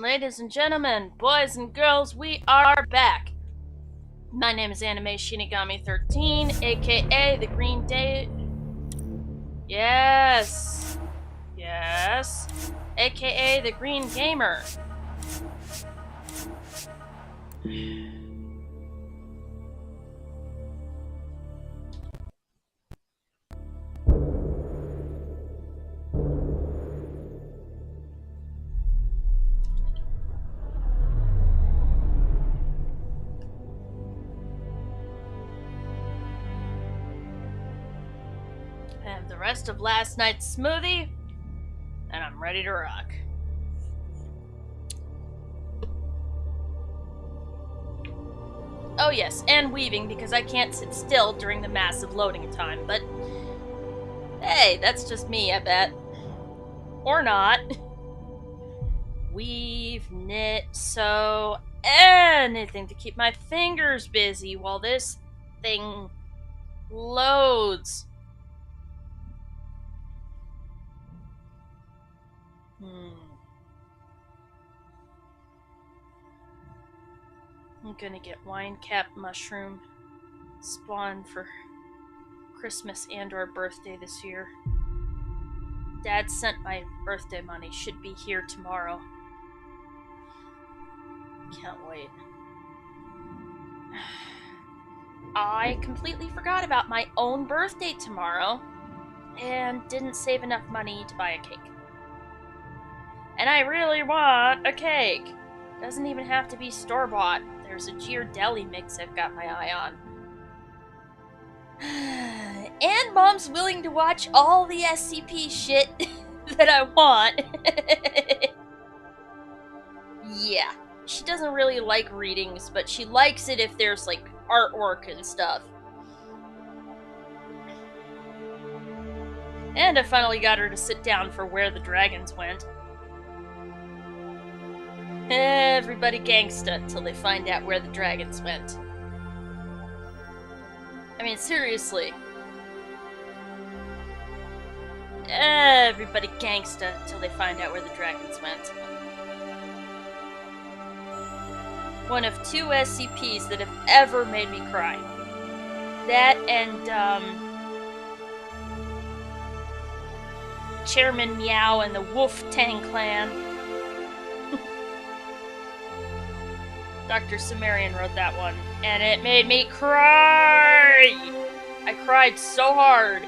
Ladies and gentlemen, boys and girls, we are back. My name is Anime Shinigami 13, aka the Green Day. Yes. Yes. Aka the Green Gamer. I have the rest of last night's smoothie, and I'm ready to rock. Oh yes, and weaving because I can't sit still during the massive loading time, but hey, that's just me, I bet. Or not. Weave, knit, sew, anything to keep my fingers busy while this thing loads. I'm gonna get wine cap mushroom spawn for Christmas and or birthday this year. Dad sent my birthday money, should be here tomorrow. Can't wait. I completely forgot about my own birthday tomorrow and didn't save enough money to buy a cake. And I really want a cake. Doesn't even have to be store-bought. There's a Ghirardelli mix I've got my eye on. And Mom's willing to watch all the SCP shit that I want. Yeah. She doesn't really like readings, but she likes it if there's, like, artwork and stuff. And I finally got her to sit down for Where the Dragons Went. Everybody gangsta till they find out where the dragons went. I mean, seriously. Everybody gangsta till they find out where the dragons went. One of two SCPs that have ever made me cry. That and, Chairman Meow and the Wolf Tang Clan. Dr. Sumerian wrote that one, and it made me cry! I cried so hard.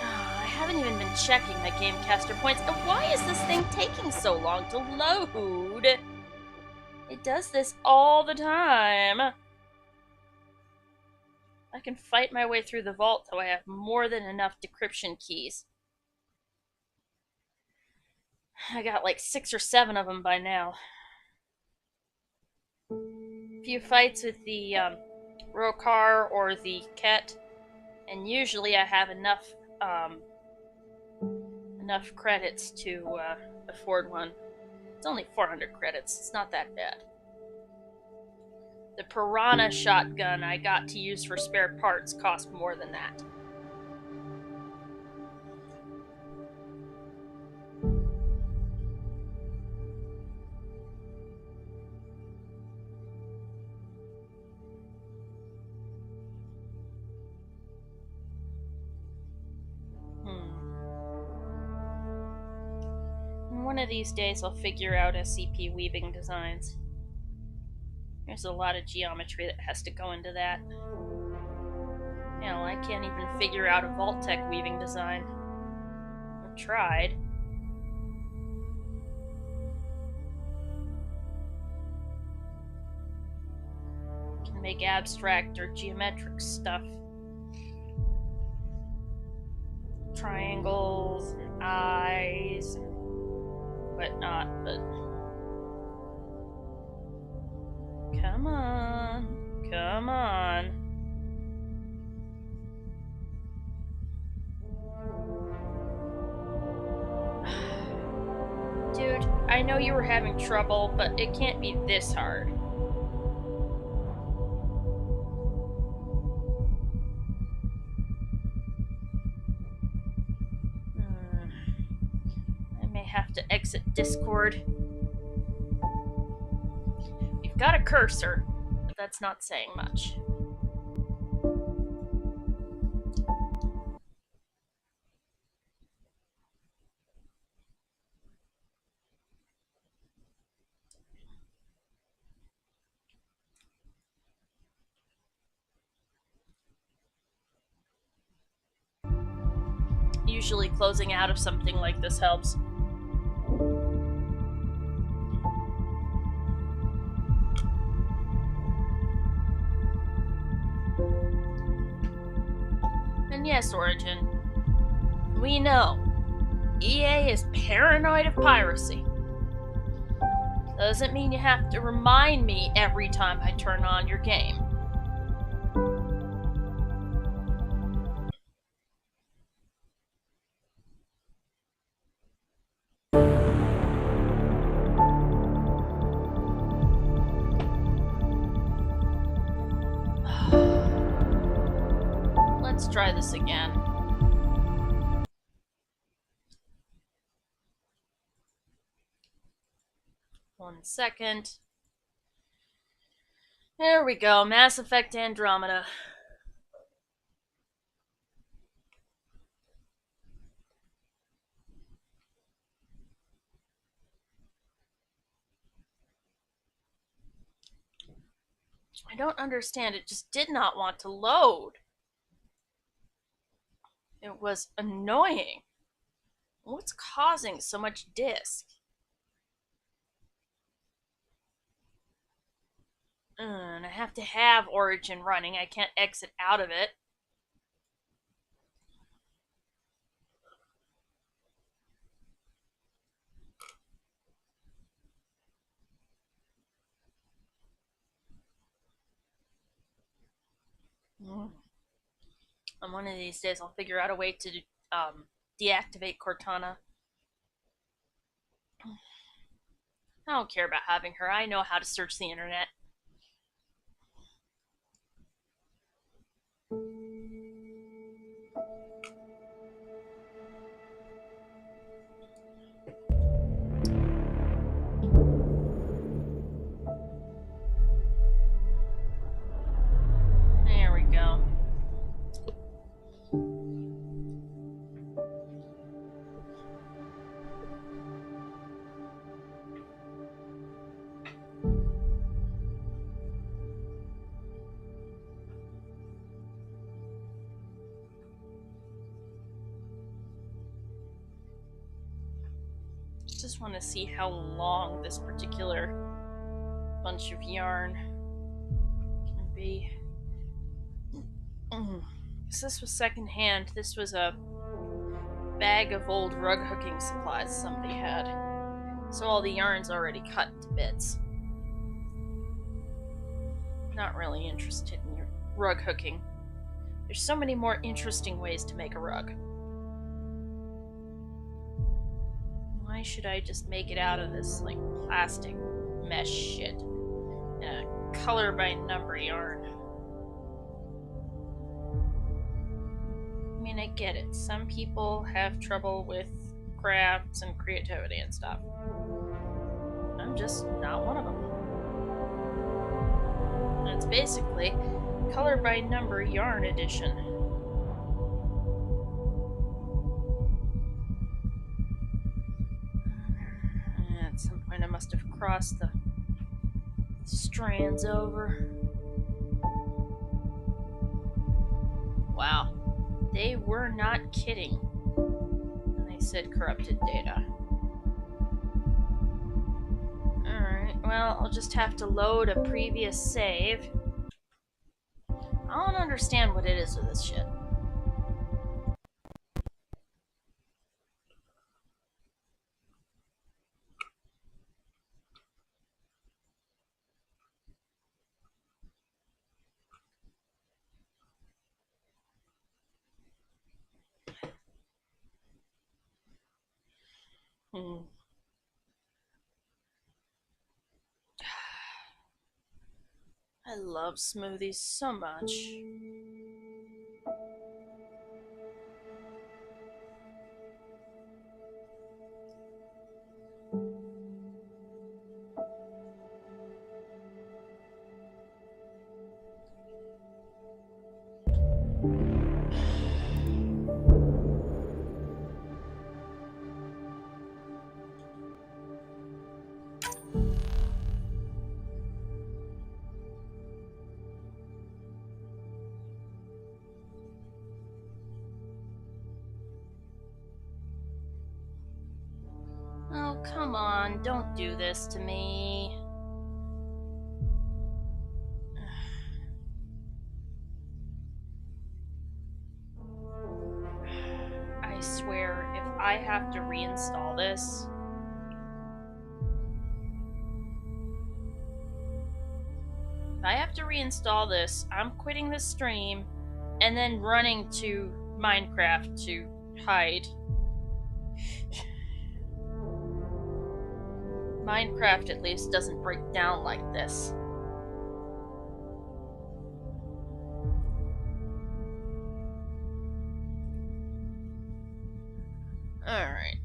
I haven't even been checking my Gamecaster points. And why is this thing taking so long to load? It does this all the time. I can fight my way through the vault, though I have more than enough decryption keys. I got like 6 or 7 of them by now. A few fights with the Rokar or the Ket, and usually I have enough credits to afford one. It's only 400 credits. It's not that bad. The Piranha shotgun I got to use for spare parts cost more than that. One of these days I'll figure out SCP weaving designs. There's a lot of geometry that has to go into that. Hell, I can't even figure out a Vault-Tec weaving design. I've tried. Can make abstract or geometric stuff. Triangles and eyes and whatnot, but come on, come on. Dude, I know you were having trouble, but it can't be this hard. have to exit Discord. We've got a cursor, but that's not saying much. Usually closing out of something like this helps. And yes, Origin, we know EA is paranoid of piracy. Doesn't mean you have to remind me every time I turn on your game. Let's try this again. One second. There we go, Mass Effect Andromeda. I don't understand, it just did not want to load. It was annoying. What's causing so much disk? And I have to have Origin running. I can't exit out of it. And one of these days I'll figure out a way to deactivate Cortana. I don't care about having her. I know how to search the internet. There we go. Just want to see how long this particular bunch of yarn can be. Because this was secondhand. This was a bag of old rug hooking supplies somebody had. So all the yarn's already cut to bits. Not really interested in your rug hooking. There's so many more interesting ways to make a rug. Why should I just make it out of this, like, plastic mesh shit? Color by number yarn. I mean, I get it. Some people have trouble with crafts and creativity and stuff. I'm just not one of them. And it's basically color by number yarn edition. At some point I must have crossed the strands over. Wow. They were not kidding when they said corrupted data. Alright, well, I'll just have to load a previous save. I don't understand what it is with this shit. I love smoothies so much. come on, don't do this to me. I swear, if I have to reinstall this... If I have to reinstall this, I'm quitting the stream and then running to Minecraft to hide. Minecraft at least doesn't break down like this. Alright.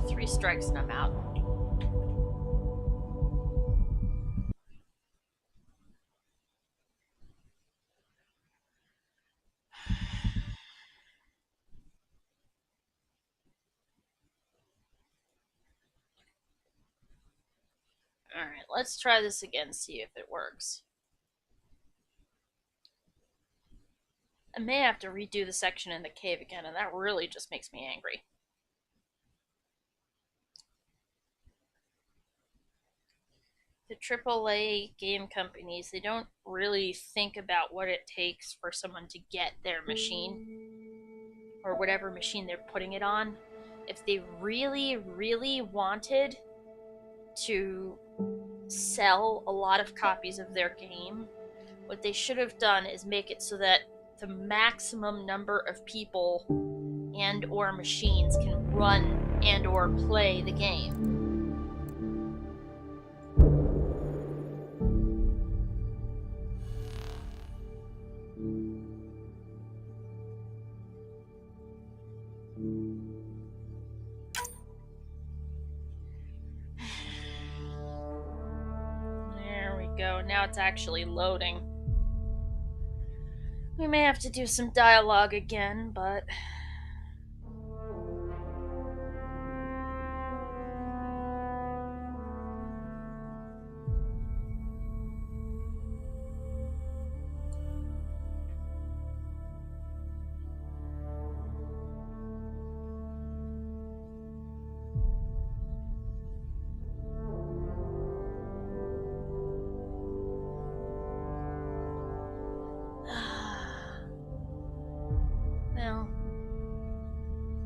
3 strikes and I'm out. Alright, let's try this again, see if it works. I may have to redo the section in the cave again, and that really just makes me angry. The AAA game companies, they don't really think about what it takes for someone to get their machine, or whatever machine they're putting it on. If they really, really wanted to sell a lot of copies of their game, what they should have done is make it so that the maximum number of people and or machines can run and or play the game. There we go. Now it's actually loading. We may have to do some dialogue again, but... well,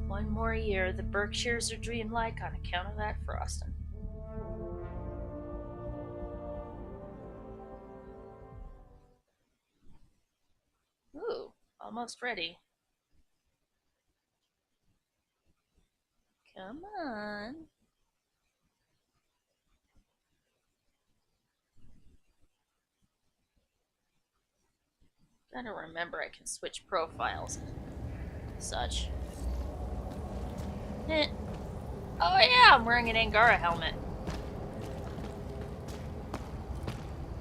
one more year, the Berkshires are dreamlike on account of that frosting. Ooh, almost ready. Come on. Gotta remember I can switch profiles and such. Oh yeah, I'm wearing an Angara helmet.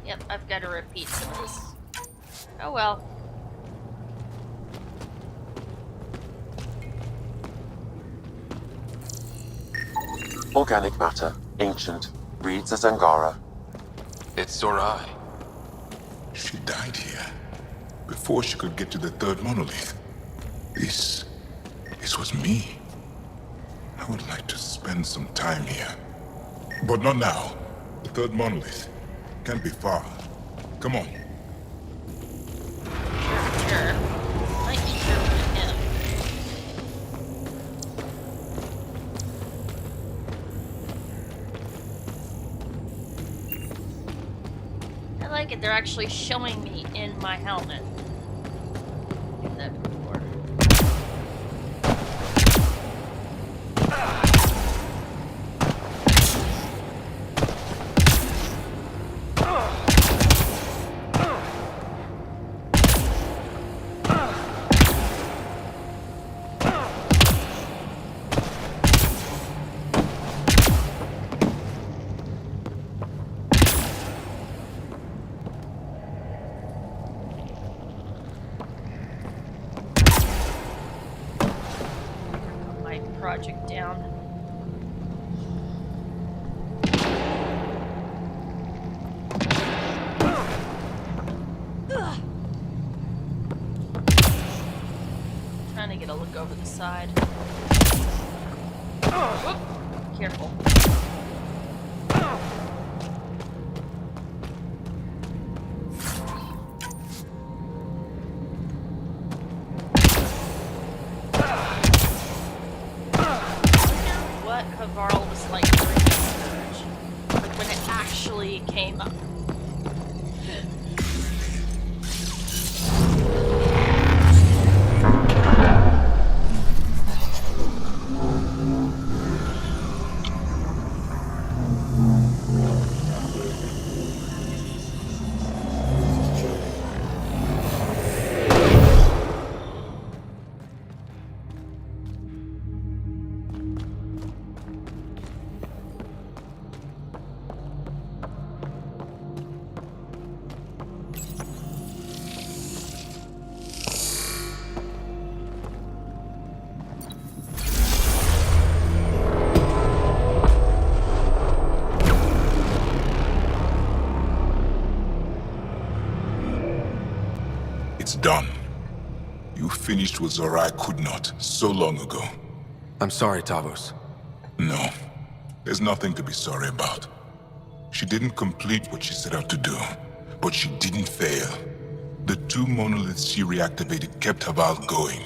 Yep, I've got to repeat some of this. Oh well. Organic matter, ancient, reads as Angara. It's Zorai. She died here, before she could get to the third monolith. This was me. I would like to spend some time here. But not now. The third monolith can't be far. Come on. Sure. Might be sure with him. I like it, they're actually showing me in my helmet. Did that before. Project down. over the side. Whoop. Careful. What Havarl was like during the surge. Like when it actually came up. It's done. You finished what Zorai could not so long ago. I'm sorry, Tavos. No, there's nothing to be sorry about. She didn't complete what she set out to do, but she didn't fail. The 2 monoliths she reactivated kept Havarl going.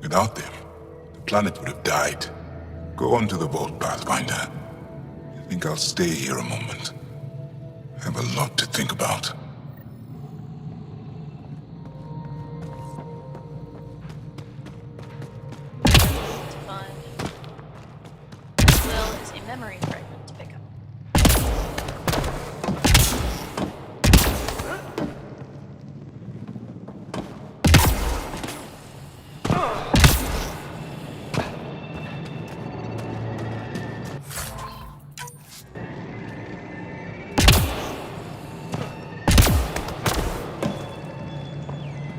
Without them, the planet would have died. Go on to the vault, Pathfinder. I think I'll stay here a moment. I have a lot to think about. To find. As well as a memory fragment to pick up.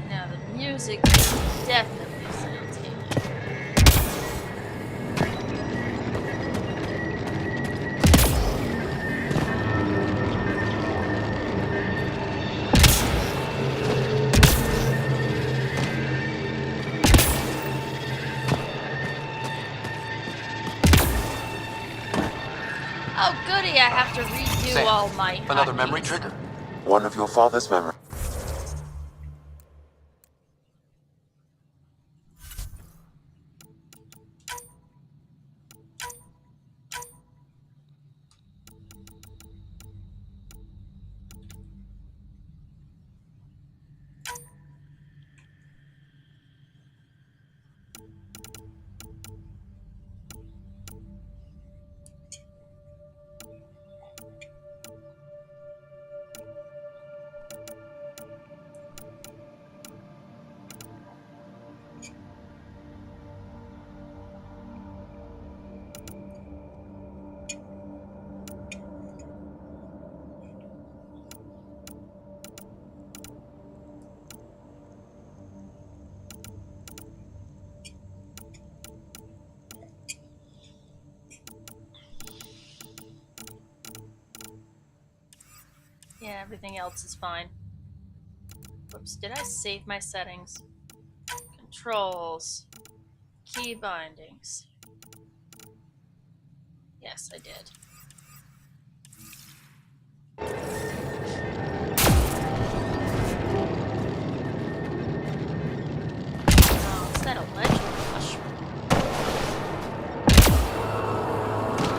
Now the music is definitely sedating. Oh goody, I have to redo Sam, all my Another memory hotkeys. trigger. One of your father's memories. Yeah, everything else is fine. Whoops, did I save my settings? Controls. Key bindings. Yes, I did. Oh, is that a ledge or a mushroom?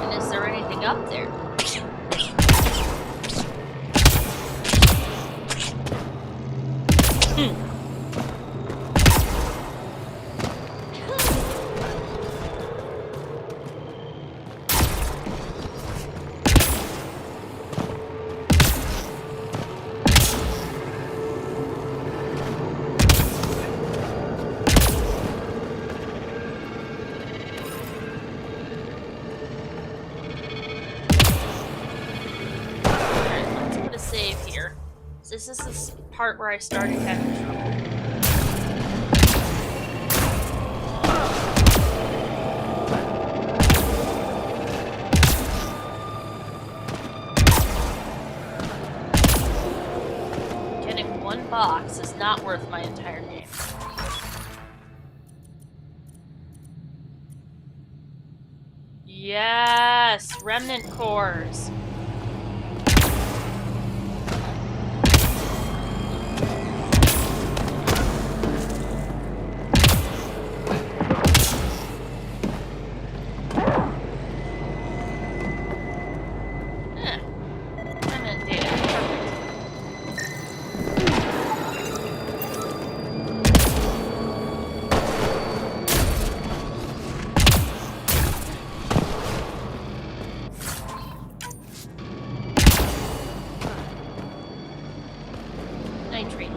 And is there anything up there? Save here. This is the part where I started having trouble. Getting one box is not worth my entire game. Yes! Remnant cores. Remnant data. Nitrate.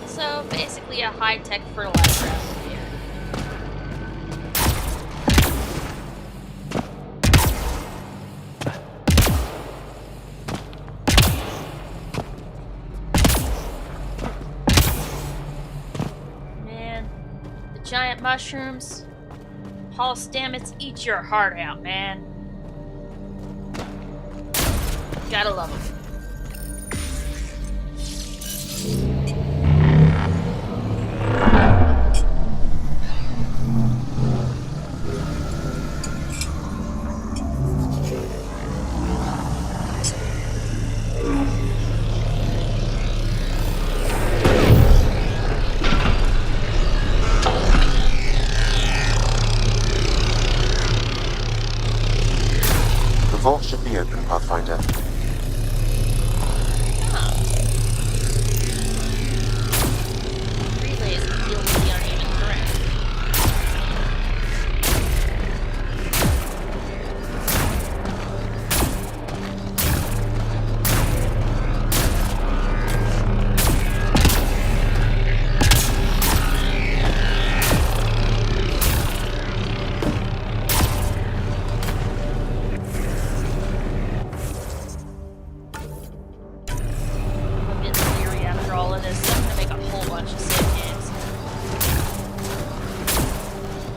So basically a high-tech fertilizer applicator. Man, the giant mushrooms. Paul Stamets, eat your heart out, man. Gotta love them. The vault should be open, Pathfinder. Relays feel really uneven terrain. In theory, after all of this, I'm gonna make a whole bunch of save games.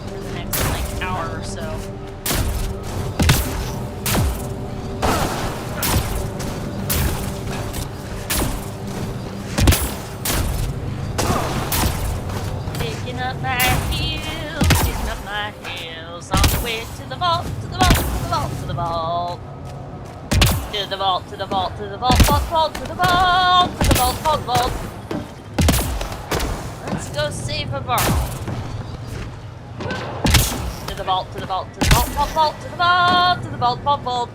For the next, like, hour or so. Picking up my heels on the way to the vault, to the vault, to the vault, to the vault. To the vault, to the vault, to the vault, vault, to the vault, to the vault, vault. Let's go save Havarl. To the vault, to the vault, to the vault, vault, to the vault, to the vault, vault.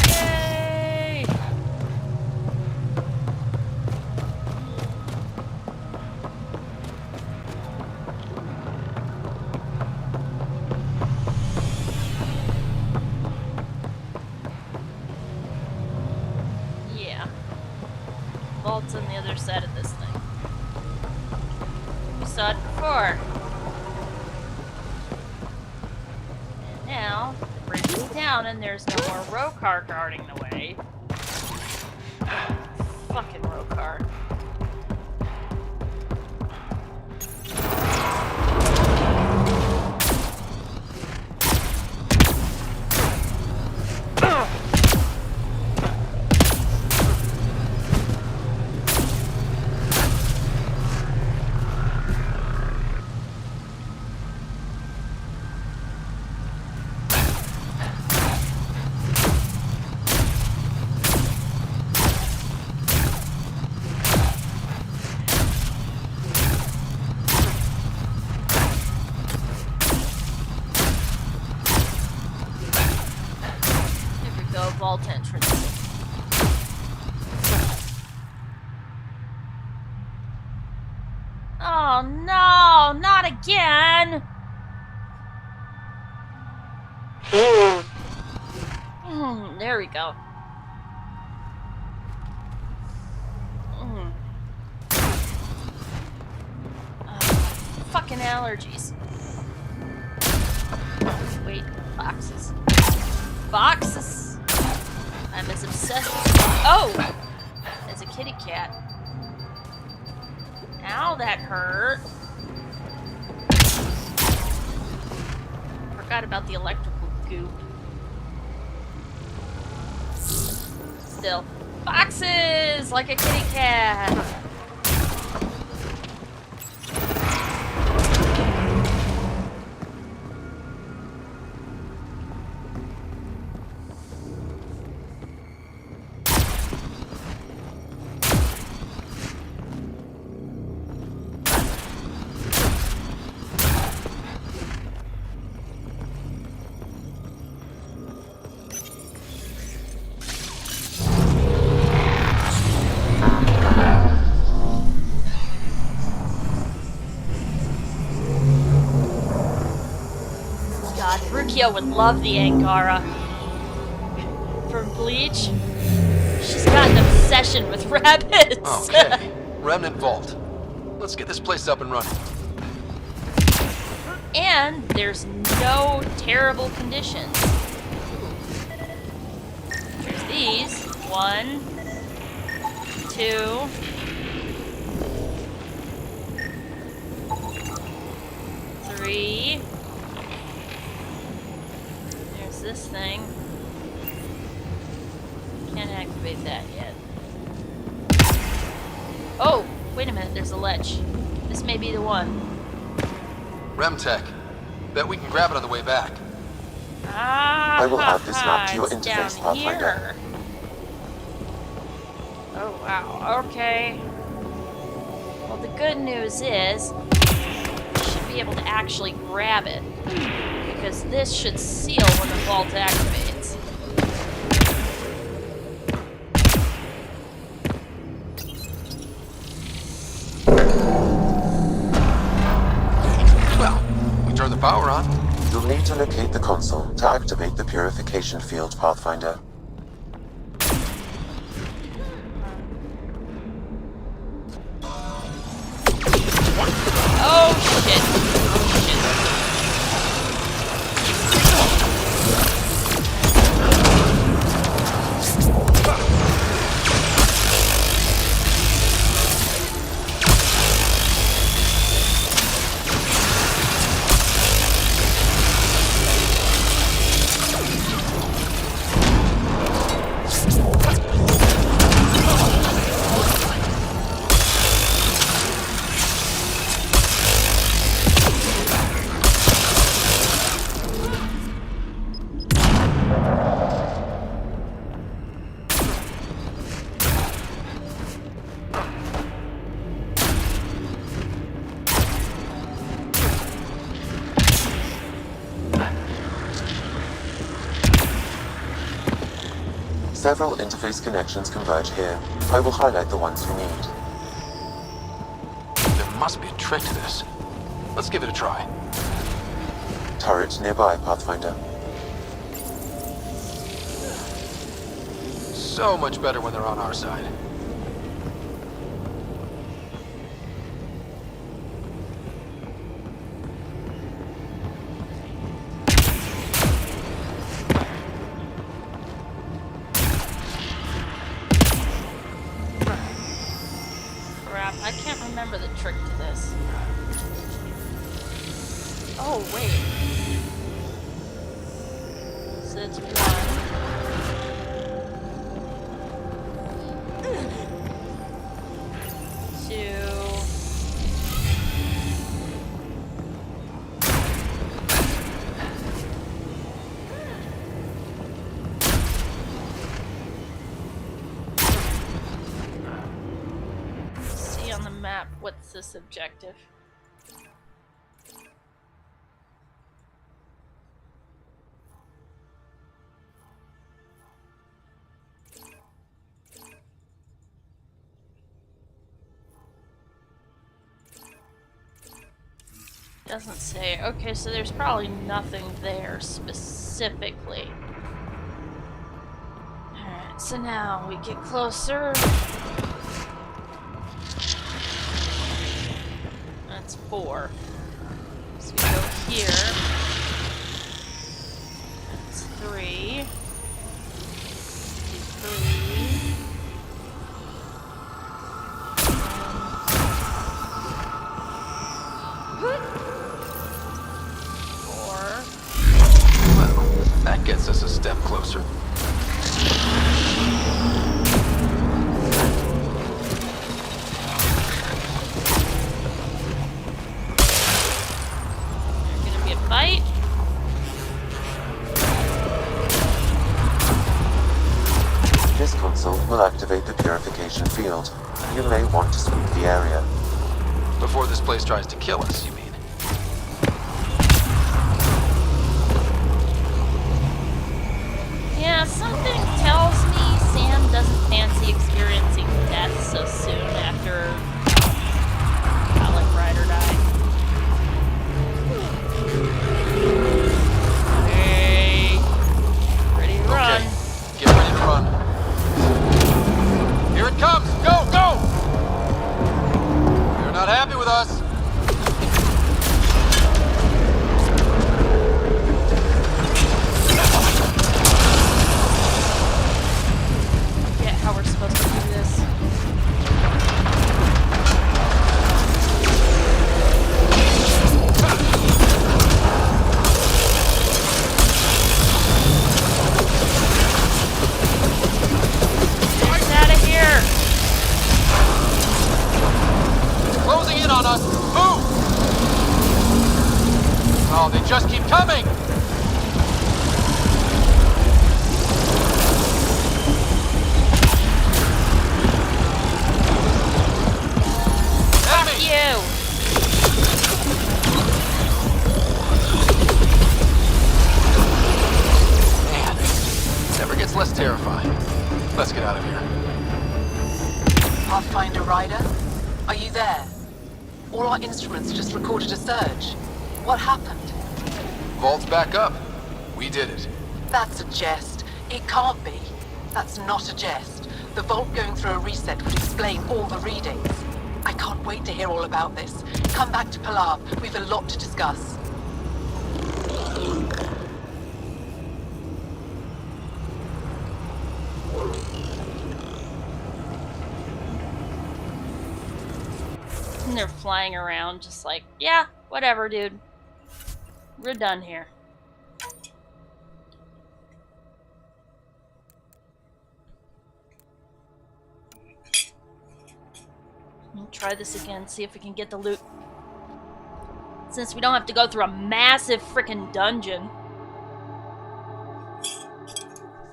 Yay! Yeah. Vault's on the other side of this thing. We saw it before. And now, the bridge is down and there's no more Rokar guarding the way. Fucking Rokar. Vault entrance. Oh no, not again! There we go. Fucking allergies. Wait, boxes. Boxes! I'm as obsessed with... Oh! As a kitty cat. Ow, that hurt. Forgot about the electrical goop. Still, Boxes like a kitty cat. God, Rukia would love the Angara. From Bleach, she's got an obsession with rabbits. Okay. Remnant Vault. Let's get this place up and running. And there's no terrible conditions. There's these. 1, 2. 3. There's this thing. Can't activate that yet. Oh, wait a minute, there's a ledge. This may be the one. Remtech. Bet we can grab it on the way back. Ah, I will add this map to your it's interface, down Pathfinder. here. Oh wow, okay. Well, the good news is, you should be able to actually grab it. Because this should seal when the vault activates. Well, we turn the power on. You'll need to locate the console to activate the purification field, Pathfinder. Oh shit. Oh shit. Several interface connections converge here. I will highlight the ones you need. There must be a trick to this. Let's give it a try. Turret nearby, Pathfinder. So much better when they're on our side. Crap, I can't remember the trick to this. Oh, wait. So it's 1. 2. See on the map what's this objective. Doesn't say. Okay, so there's probably nothing there specifically. Alright, so now we get closer. That's 4. So we go here. That's 3. 3. Well, that gets us a step closer. purification field. You may want to sweep the area. Before this place tries to kill us, you mean? Yeah, something tells me Sam doesn't fancy experiencing death so soon after Alec Ryder died. Hey, ready to run. Okay, get ready to run. Here it comes! Go, go! You're not happy with us. How we're supposed to do this. Get out of here! It's closing in on us. Move! Oh, they just keep coming! You! Man, never gets less terrifying. Let's get out of here. Pathfinder Ryder? Are you there? All our instruments just recorded a surge. What happened? Vault's back up. We did it. That's a jest. It can't be. That's not a jest. The vault going through a reset would explain all the readings. I can't wait to hear all about this. Come back to Palau. We've a lot to discuss. And they're flying around just like, yeah, whatever, dude. We're done here. Try this again, see if we can get the loot. Since we don't have to go through a massive frickin' dungeon.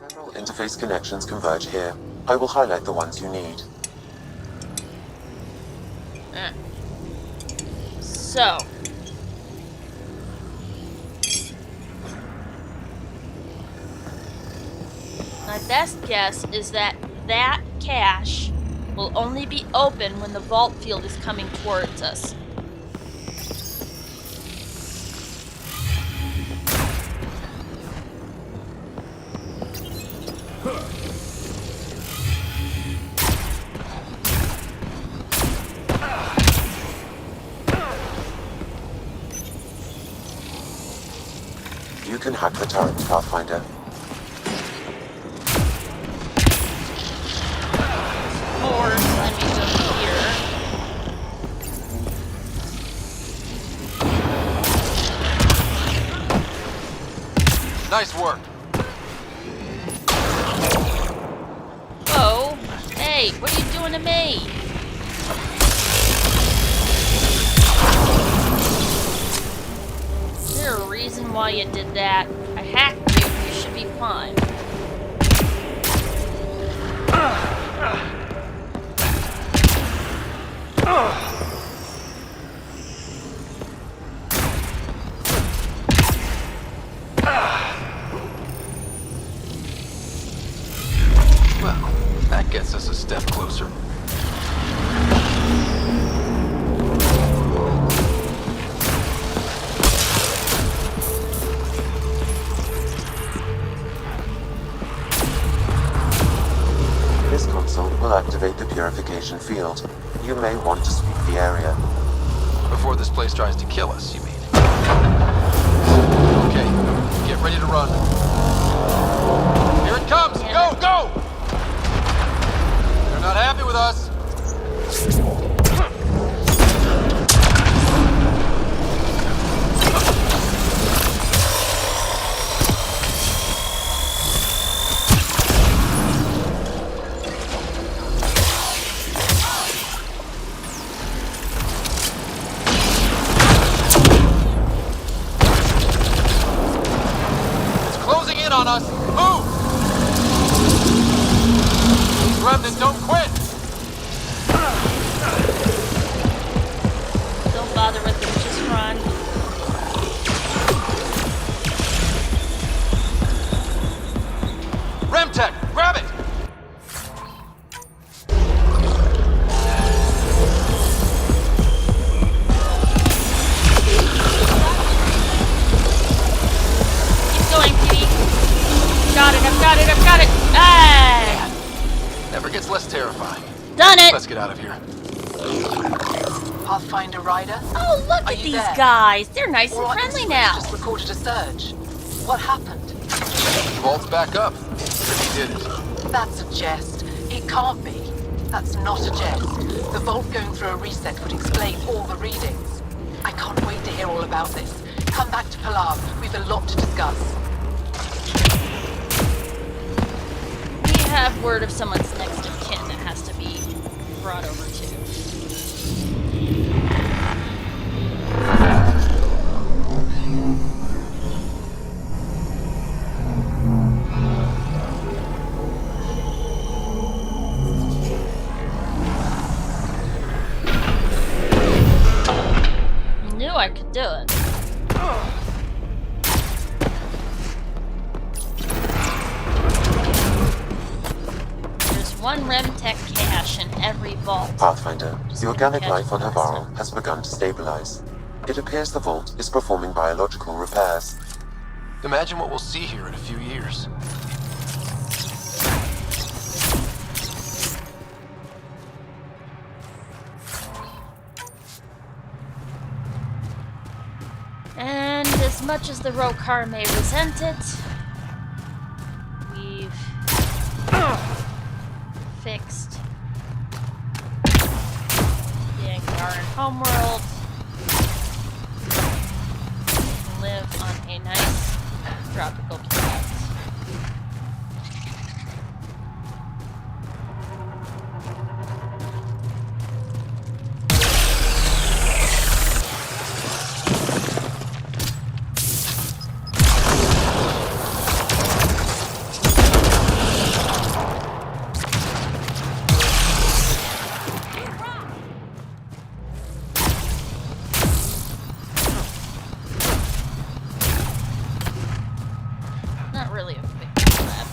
Several interface connections converge here. I will highlight the ones you need. So. My best guess is that cache will only be open when the vault field is coming towards us. You can hack the turret, Pathfinder. Nice work. Whoa. Hey, what are you doing to me? Is there a reason why you did that? I hacked you. You should be fine. Well, that gets us a step closer. This console will activate the purification field. You may want to sweep the area. Before this place tries to kill us, you mean? Okay, get ready to run. Here it comes! Go, go! They're not happy with us. It's closing in on us. Move! These remnants don't quit! verify. Done it! Let's get out of here. Pathfinder Rider? Oh, look Are at you these there? guys! They're nice All and our friendly instruments now. just recorded a surge. What happened? The vault's back up. He did it. That's a jest. It can't be. That's not a jest. The vault going through a reset would explain all the readings. I can't wait to hear all about this. Come back to Pilar. We've a lot to discuss. We have word of someone's next of kin that has to be brought over too. Knew I could do it. There's one Remtech cache in every vault. Pathfinder, the organic Catch life on faster. Havarl has begun to stabilize. It appears the vault is performing biological repairs. Imagine what we'll see here in a few years. And as much as the Rokar may resent it, we've fixed the Angaran homeworld. We can live on a nice tropical planet. Not really a big crab.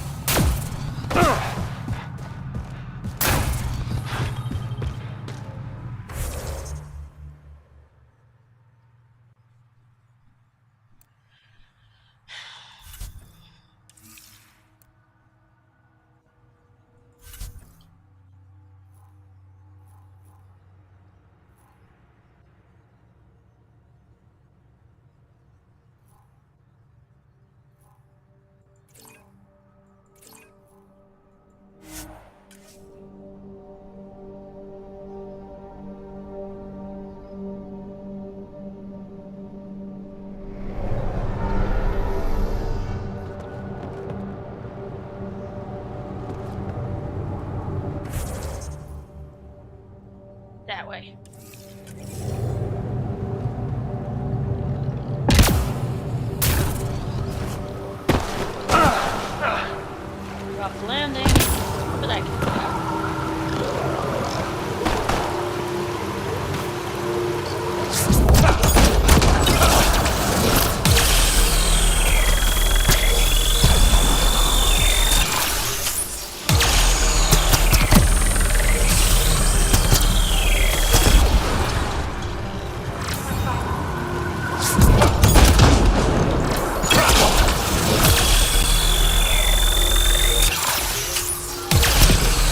That way. Rough landing, but I can do that.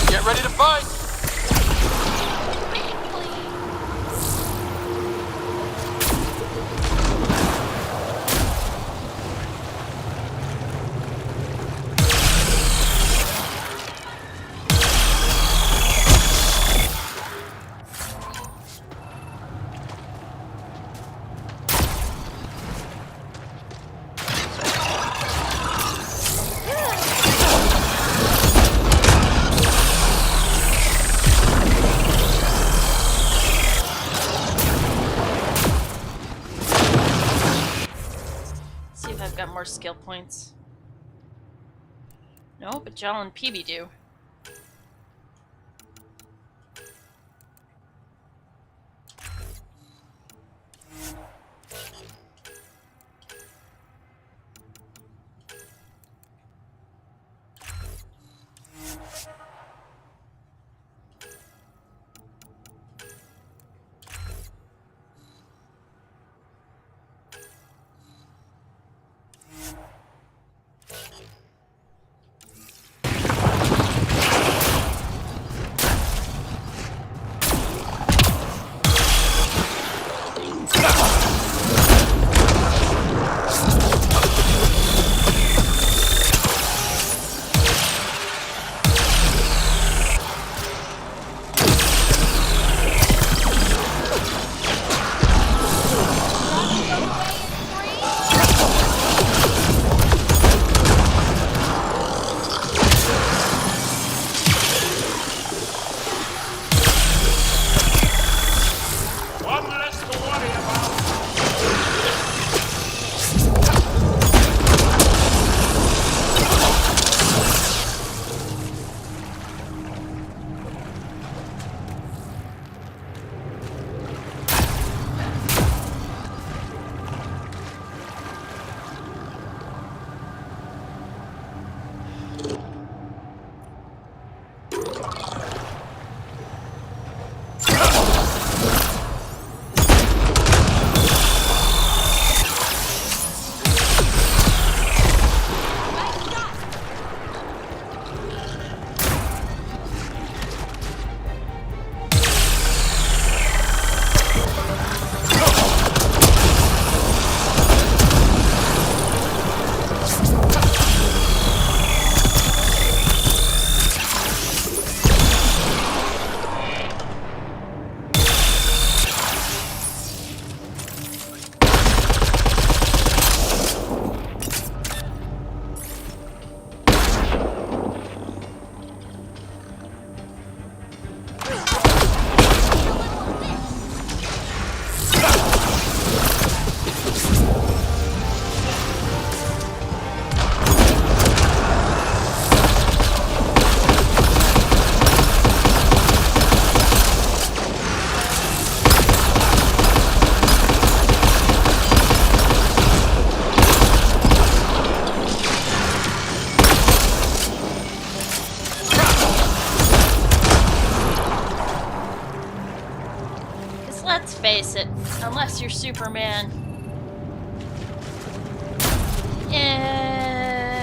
Get ready to fight! See if I've got more skill points. No, but Jal and PB do. face it, unless you're Superman.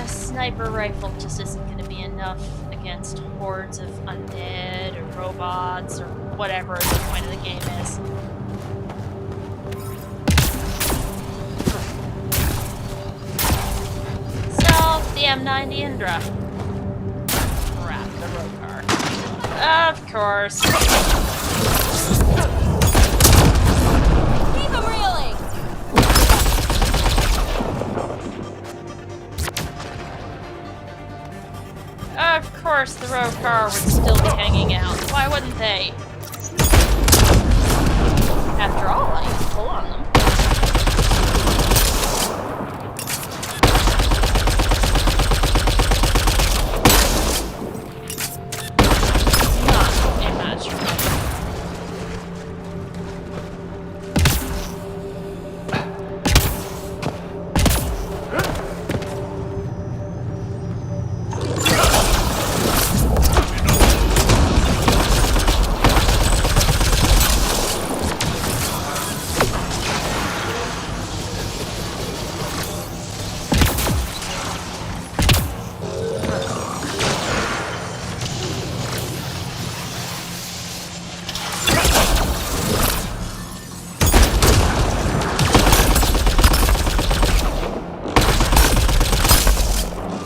Sniper rifle just isn't going to be enough against hordes of undead or robots or whatever the point of the game is. So, the M90 Indra. Crap, the road car. Of course. Keep 'em reeling! Of course, the road car would still be hanging out. Why wouldn't they? After all, I can pull on them. Not a match for me.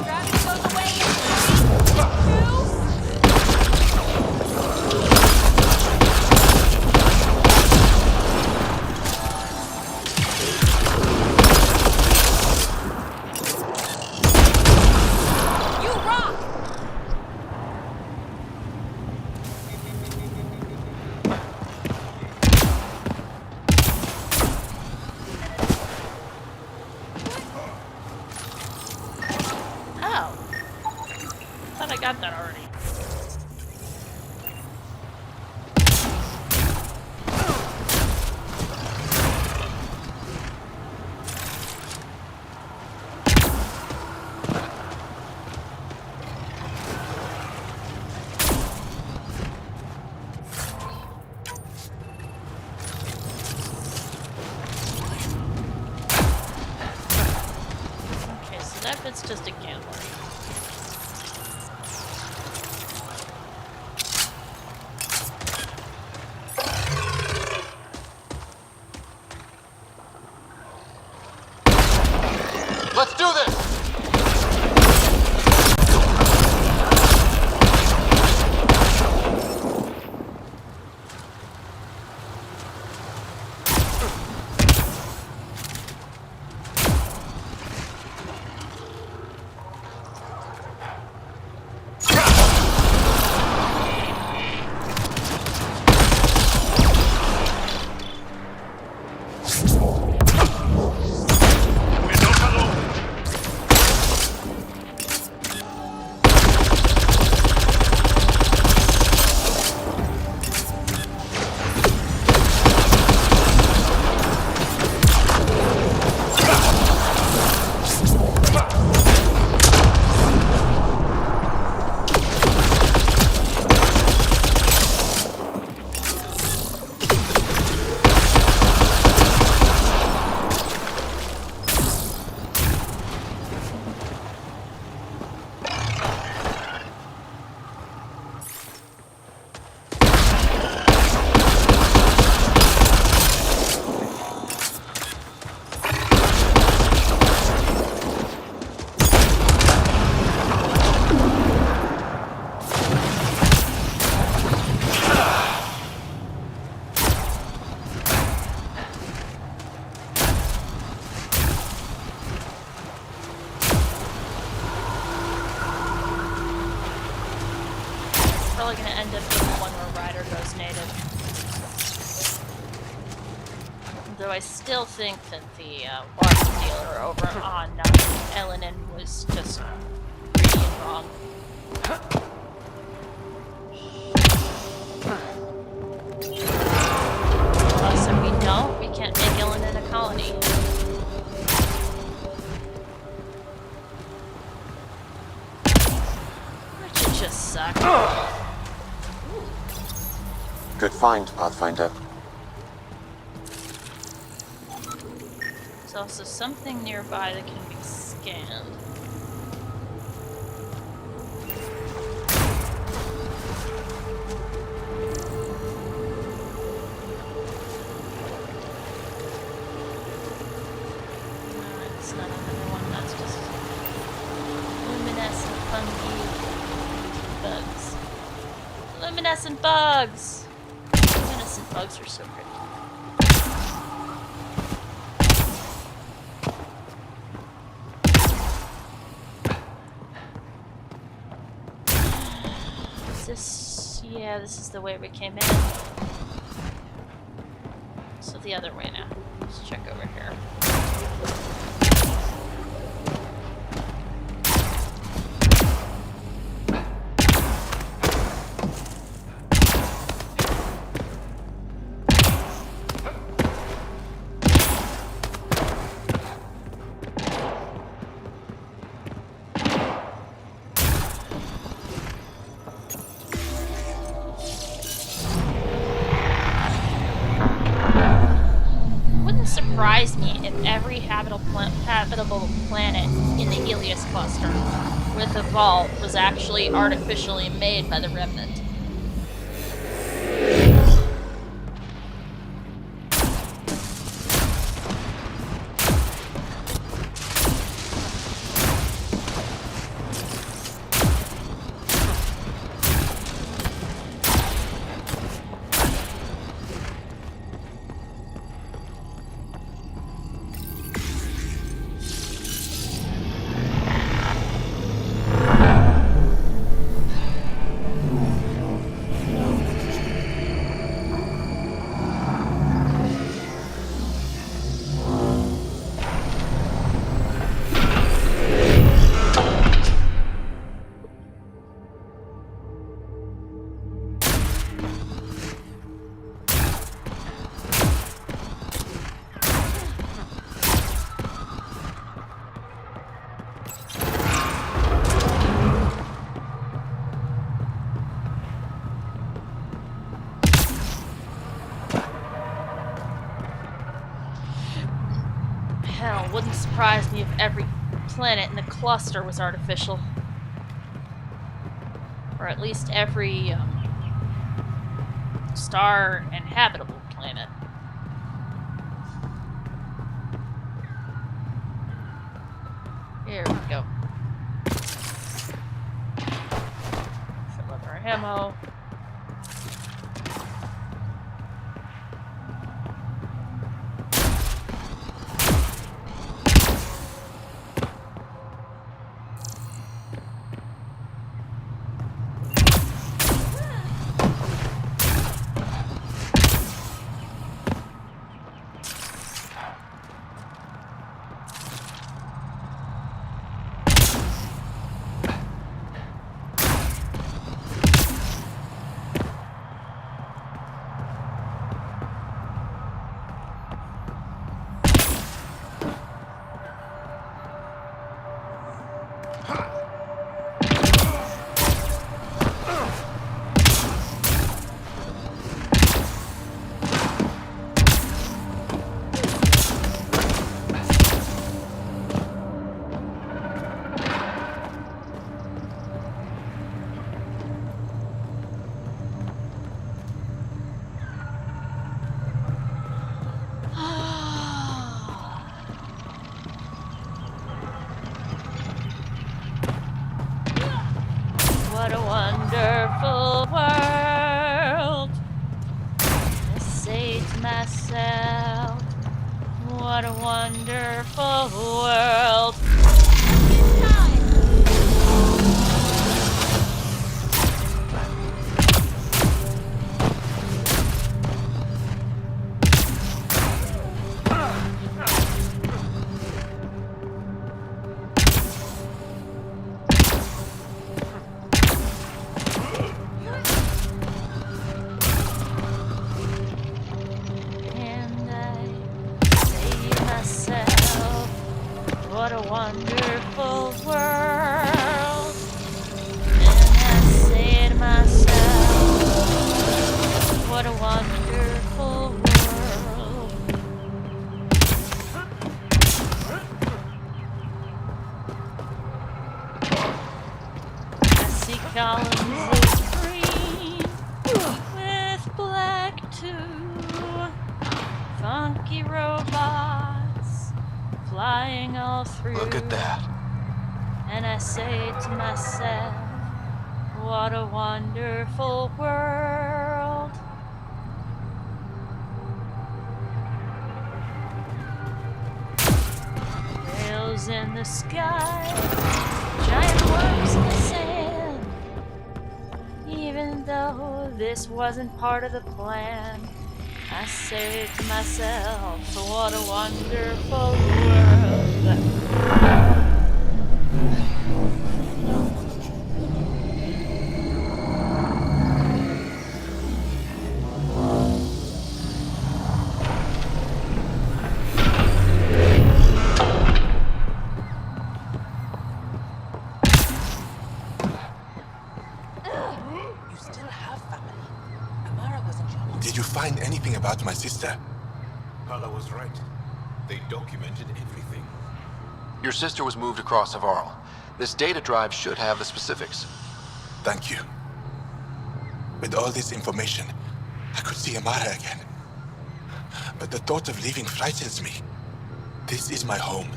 Gravity goes away in 3, 2... You rock! Oh. Thought I got that already. Okay, so that bit's just a gambler. Let's do this! Probably gonna end up being the one where Ryder goes native. Though I still think that the arms dealer over on Elenin was just greedy and wrong. Plus, if we don't, we can't make Elenin a colony. Which would just suck. Good find, Pathfinder. There's also something nearby that can be scanned. It's not another one, that's just luminescent fungi bugs. Luminescent bugs! Luminescent bugs are so pretty. Yeah, this is the way we came in. So the other way now. Let's check over here. Surprised me if every habitable planet in the Helios cluster with a vault was actually artificially made by the Remnant. Hell, wouldn't surprise me if every planet in the cluster was artificial. Or at least every star and habitable planet. Here we go. Fill up our ammo. What a wonderful world. I say to myself, what a wonderful world. What a wonderful world. And I say to myself, what a wonderful world. spooky robots flying all through. Look at that. And I say to myself, what a wonderful world. Rails in the sky, giant worms in the sand. Even though this wasn't part of the plan, I say to myself, what a wonderful world. You still have family. Amara was in charge. Did you find anything about my sister? Hala was right. They documented everything. Your sister was moved across Havarl. This data drive should have the specifics. Thank you. With all this information, I could see Amara again. But the thought of leaving frightens me. This is my home.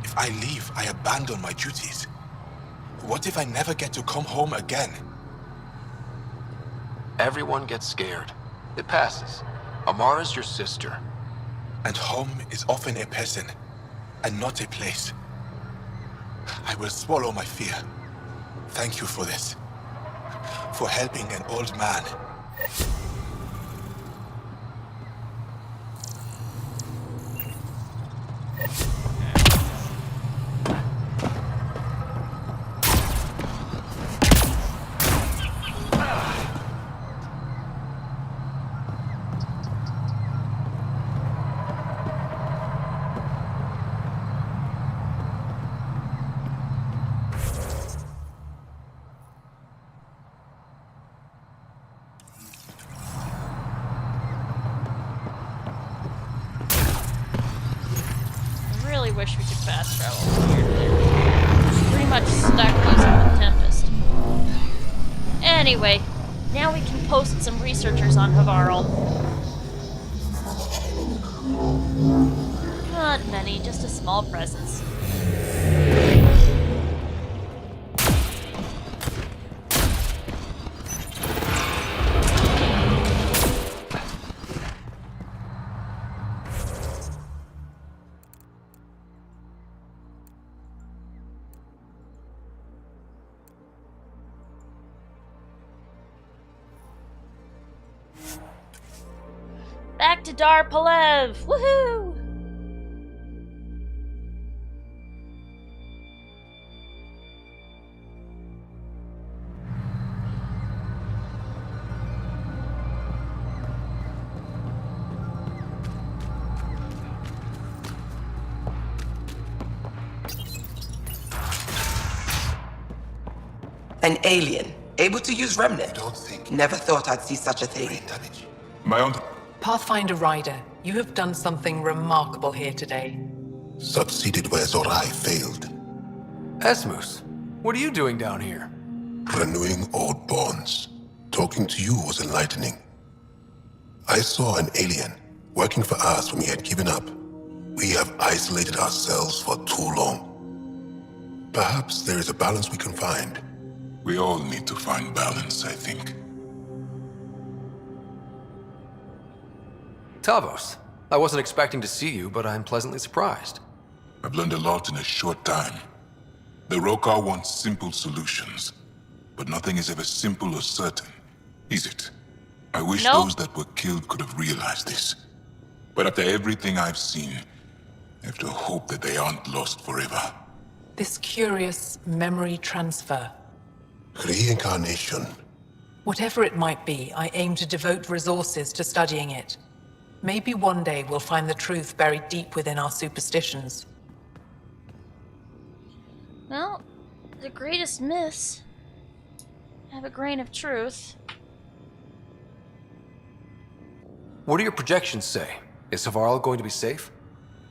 If I leave, I abandon my duties. What if I never get to come home again? Everyone gets scared. It passes. Amara's your sister. And home is often a person, and not a place. I will swallow my fear. Thank you for this. For helping an old man. I wish we could fast travel from here to there. Pretty much stuck using the Tempest. Anyway, now we can post some researchers on Havarl. Not many, just a small presence. Back to Dar Palev! Woohoo! An alien, able to use Remnant. Don't think. Never thought I'd see such a thing. Brain damage. My own Pathfinder Ryder, you have done something remarkable here today. succeeded where Zorai failed. Esmus, what are you doing down here? Renewing old bonds. Talking to you was enlightening. I saw an alien working for us when we had given up. We have isolated ourselves for too long. Perhaps there is a balance we can find. We all need to find balance, I think. Tavos, I wasn't expecting to see you, but I'm pleasantly surprised. I've learned a lot in a short time. The Rokar want simple solutions, but nothing is ever simple or certain, is it? I wish Nope. those that were killed could have realized this. But after everything I've seen, I have to hope that they aren't lost forever. This curious memory transfer. Reincarnation. Whatever it might be, I aim to devote resources to studying it. Maybe one day we'll find the truth buried deep within our superstitions. Well, the greatest myths have a grain of truth. What do your projections say? Is Havarl going to be safe?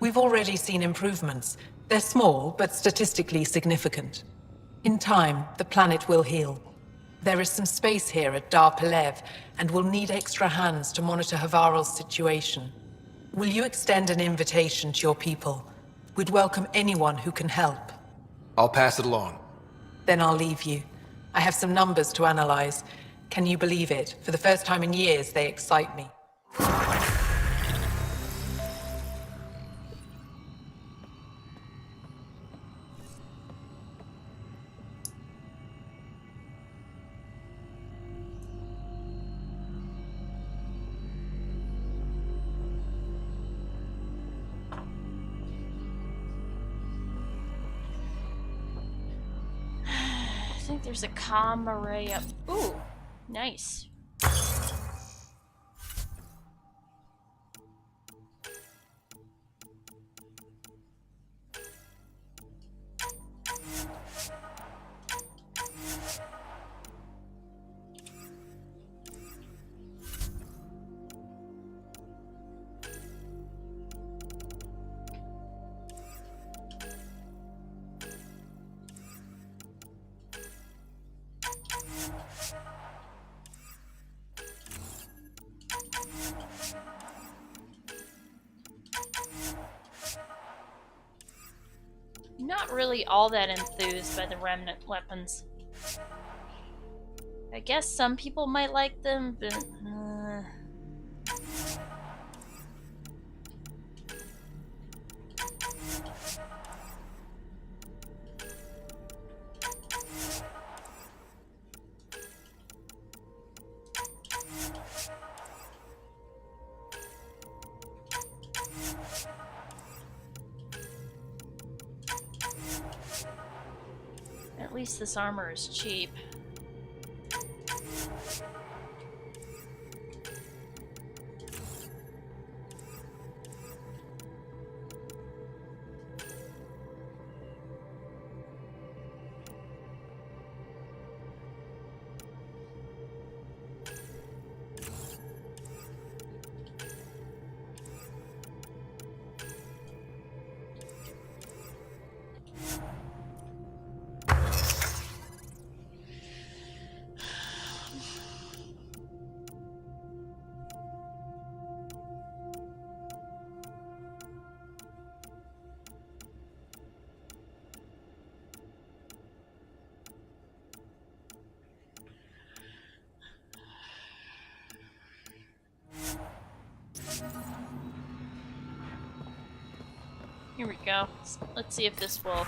We've already seen improvements. They're small, but statistically significant. In time, the planet will heal. There is some space here at Dar Palev, and we'll need extra hands to monitor Havarl's situation. Will you extend an invitation to your people? We'd welcome anyone who can help. I'll pass it along. Then I'll leave you. I have some numbers to analyze. Can you believe it? For the first time in years, they excite me. I think there's a comm array up. Ooh, nice. Not really all that enthused by the remnant weapons. I guess some people might like them, but at least this armor is cheap. Here we go. Let's see if this will...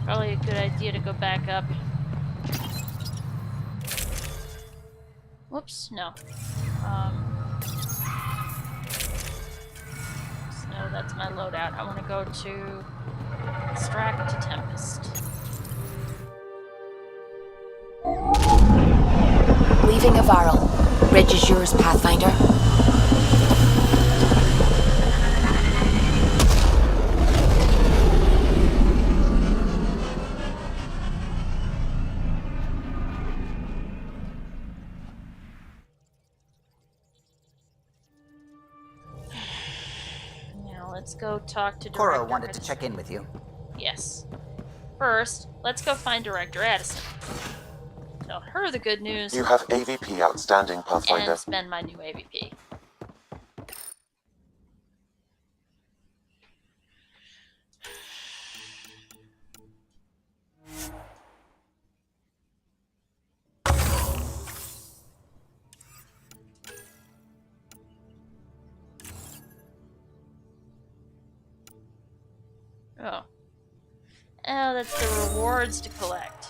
Probably a good idea to go back up. Whoops, no. No, that's my loadout. I want to go to Extract Tempest. Leaving Havarl. Bridge is yours, Pathfinder. Now let's go talk to Director Cora wanted to Addison. check in with you. Yes. First, let's go find Director Addison. Tell her the good news. You have AVP outstanding, Pathfinder. And spend my new AVP. Oh. Oh, that's the rewards to collect.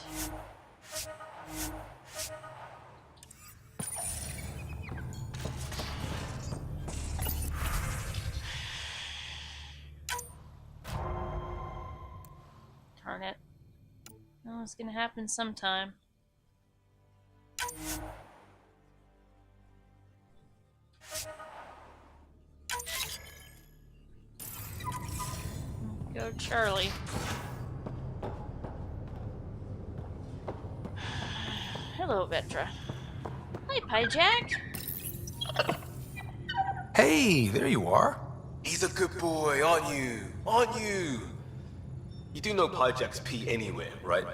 Darn it. Oh, it's gonna happen sometime. Go, Charlie. Hello, Vetra. Hi, Pyjack. Hey, there you are. He's a good boy, aren't you? Aren't you? You do know Pyjack's pee anywhere, right?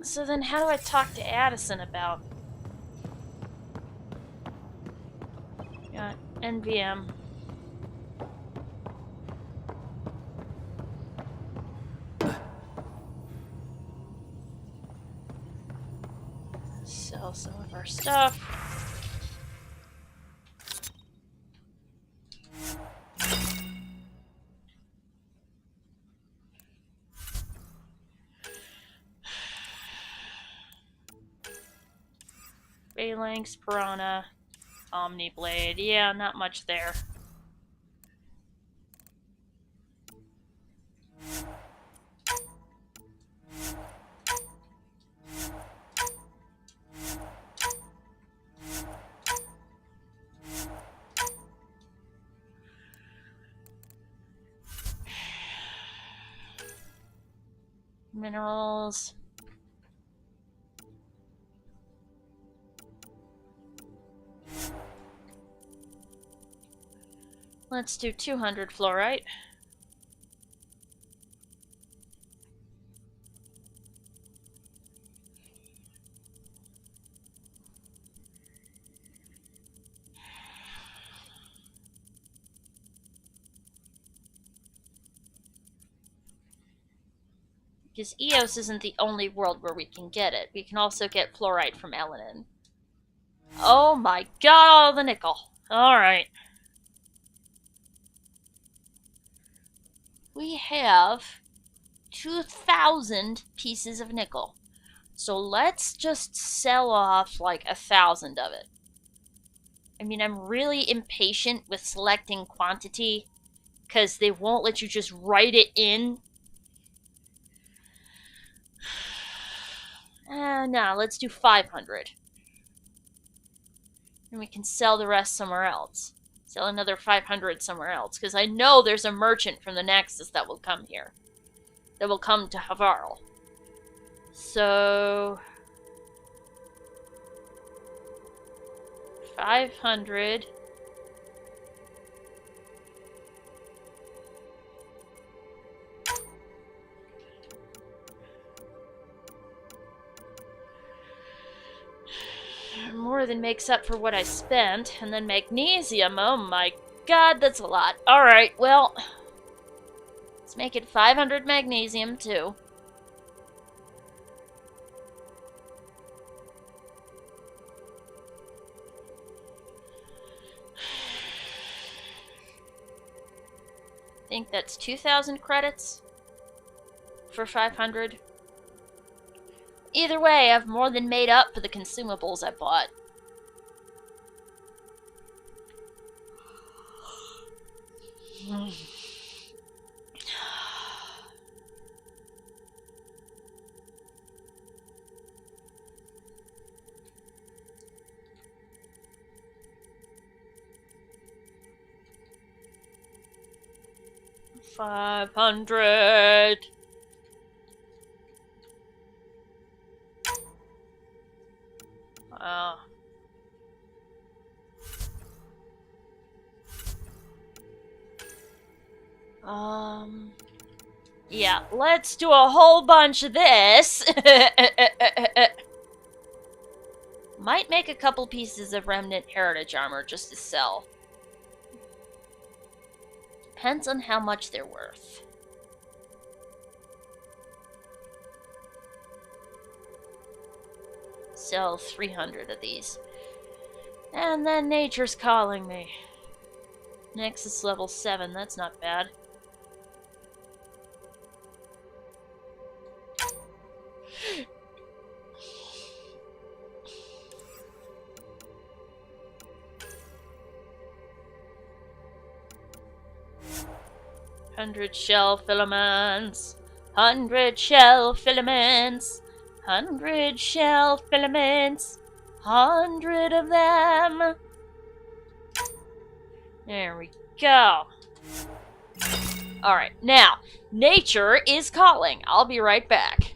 So then how do I talk to Addison about... Got NVM. Sell some of our stuff. Phalanx, Piranha, Omniblade. Yeah, not much there. Minerals. Let's do 200 fluorite. Because Eos isn't the only world where we can get it. We can also get fluorite from Elenin. Oh my god, all the nickel. Alright. We have 2,000 pieces of nickel. So let's just sell off like 1,000 of it. I mean, I'm really impatient with selecting quantity because they won't let you just write it in. No, let's do 500. And we can sell the rest somewhere else. Sell another 500 somewhere else. Because I know there's a merchant from the Nexus that will come here. That will come to Havarl. So... 500... more than makes up for what I spent. And then magnesium, oh my god, that's a lot. Alright, well, let's make it 500 magnesium too. I think that's 2,000 credits for 500. Either way, I've more than made up for the consumables I bought. $500. Wow. Yeah, let's do a whole bunch of this. Might make a couple pieces of remnant heritage armor just to sell. Depends on how much they're worth. Sell 300 of these. And then nature's calling me. Nexus level 7, that's not bad. Hundred shell filaments. 100 shell filaments. 100 shell filaments. 100 of them. There we go. Alright, now, nature is calling. I'll be right back.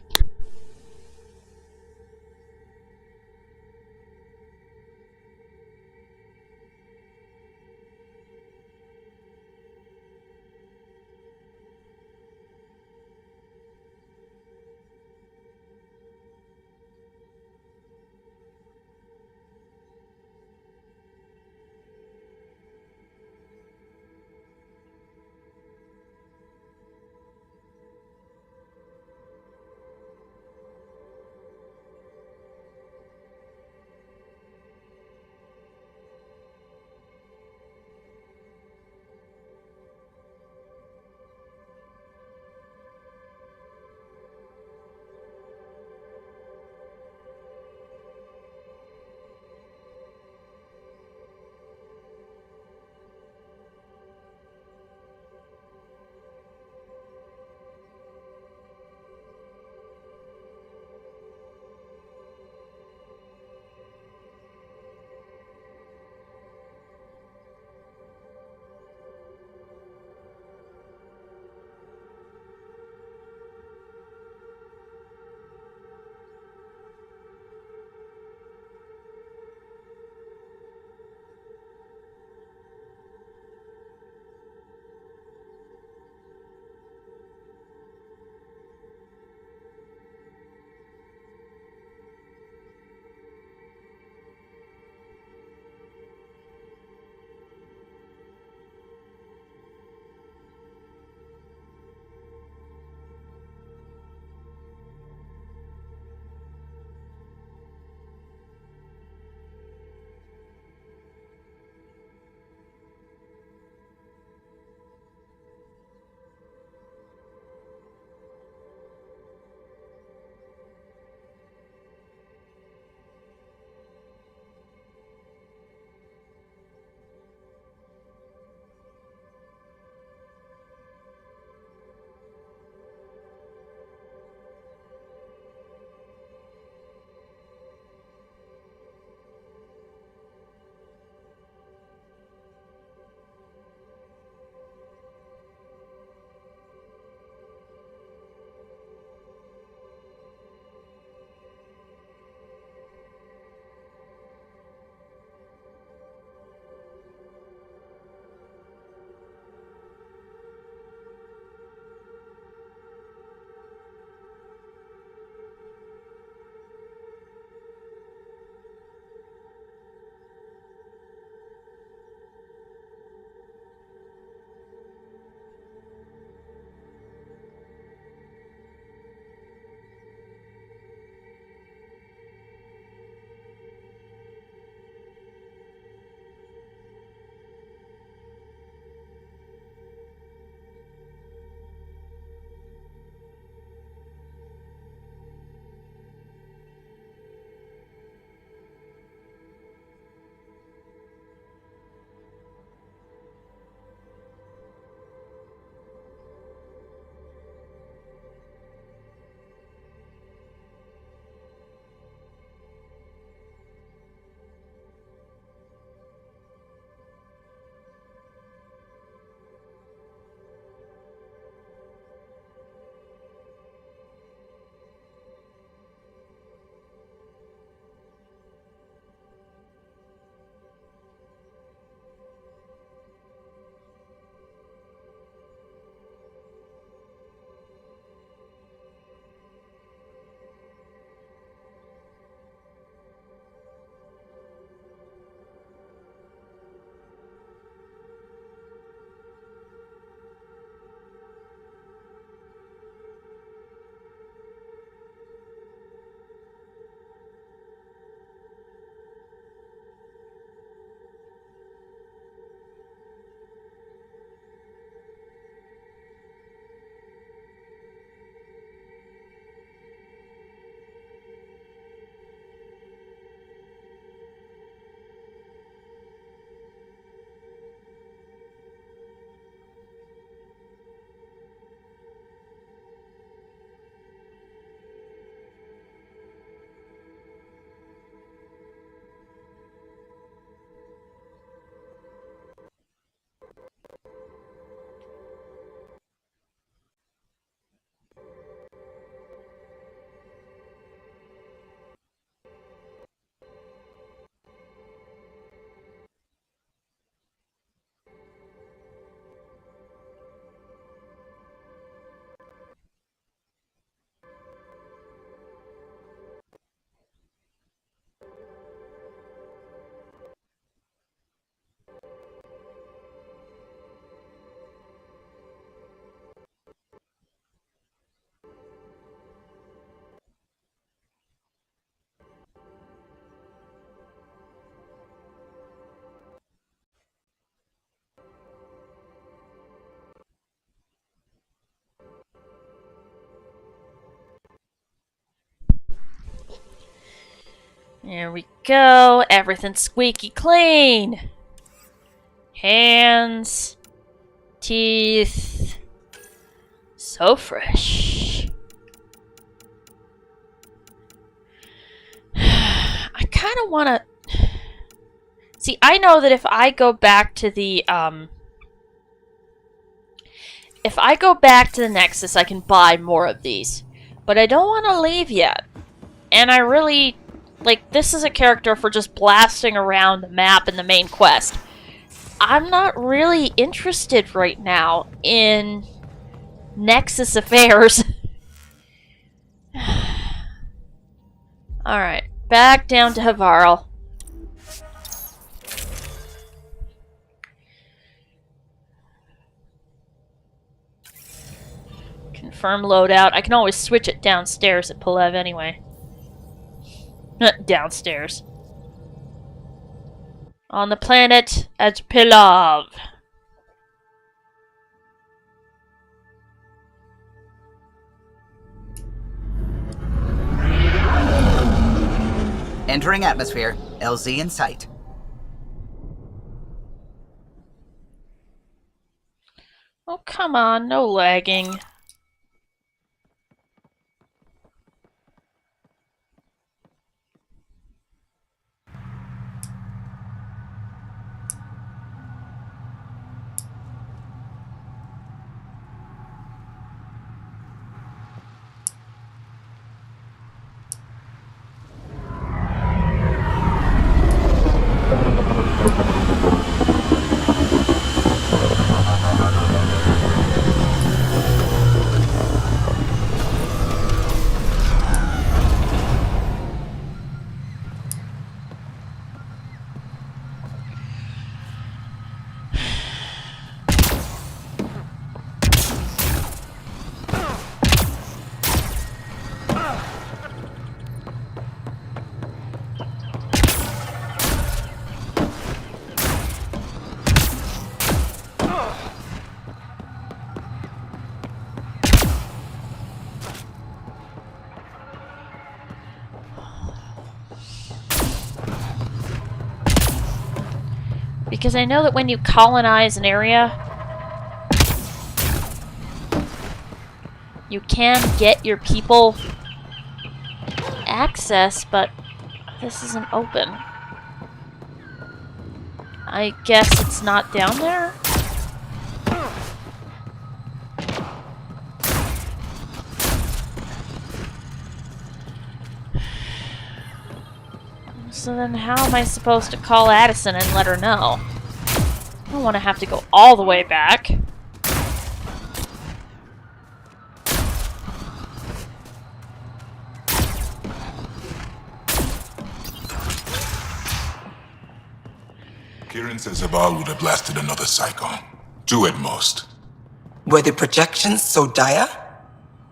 There we go. Everything's squeaky clean. Hands. Teeth. So fresh. I kind of want to... See, I know that if I go back to the, if I go back to the Nexus, I can buy more of these. But I don't want to leave yet. And I really... Like, this is a character for just blasting around the map in the main quest. I'm not really interested right now in Nexus affairs. Alright, back down to Havarl. Confirm loadout. I can always switch it downstairs at Palev anyway. Downstairs. On the planet at Palev. Entering atmosphere. LZ in sight. Oh, come on. No lagging. Because I know that when you colonize an area, you can get your people access, but this isn't open. I guess it's not down there? So then how am I supposed to call Addison and let her know? I don't want to have to go all the way back. Kieran says Havarl would have blasted another cycle. 2 at most. Were the projections so dire?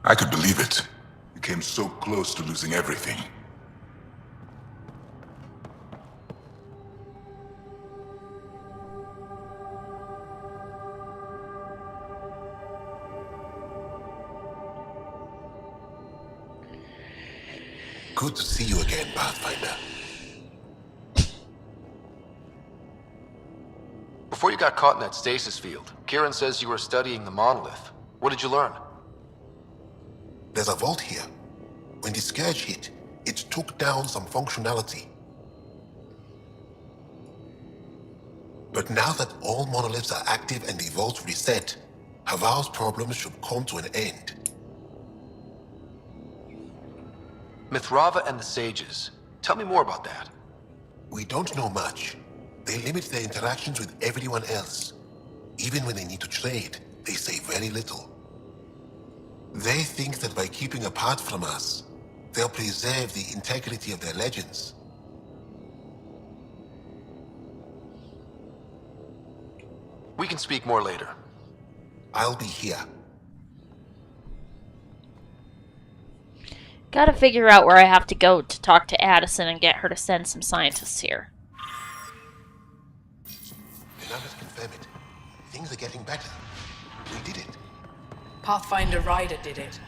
I could believe it. We came so close to losing everything. Good to see you again, Pathfinder. Before you got caught in that stasis field, Kieran says you were studying the monolith. What did you learn? There's a vault here. When the Scourge hit, it took down some functionality. But now that all monoliths are active and the vault reset, Havarl's problems should come to an end. Mithrava and the Sages. Tell me more about that. We don't know much. They limit their interactions with everyone else. Even when they need to trade, they say very little. They think that by keeping apart from us, they'll preserve the integrity of their legends. We can speak more later. I'll be here. Gotta figure out where I have to go to talk to Addison and get her to send some scientists here. The numbers confirm it. Things are getting better. We did it. Pathfinder Ryder did it.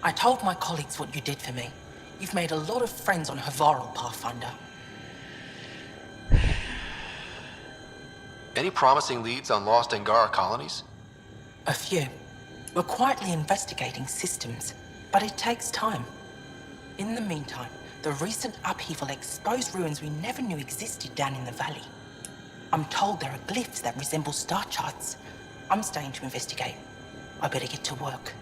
I told my colleagues what you did for me. You've made a lot of friends on Havarl, Pathfinder. Any promising leads on lost Angara colonies? A few. We're quietly investigating systems, but it takes time. In the meantime, the recent upheaval exposed ruins we never knew existed down in the valley. I'm told there are glyphs that resemble star charts. I'm staying to investigate. I better get to work.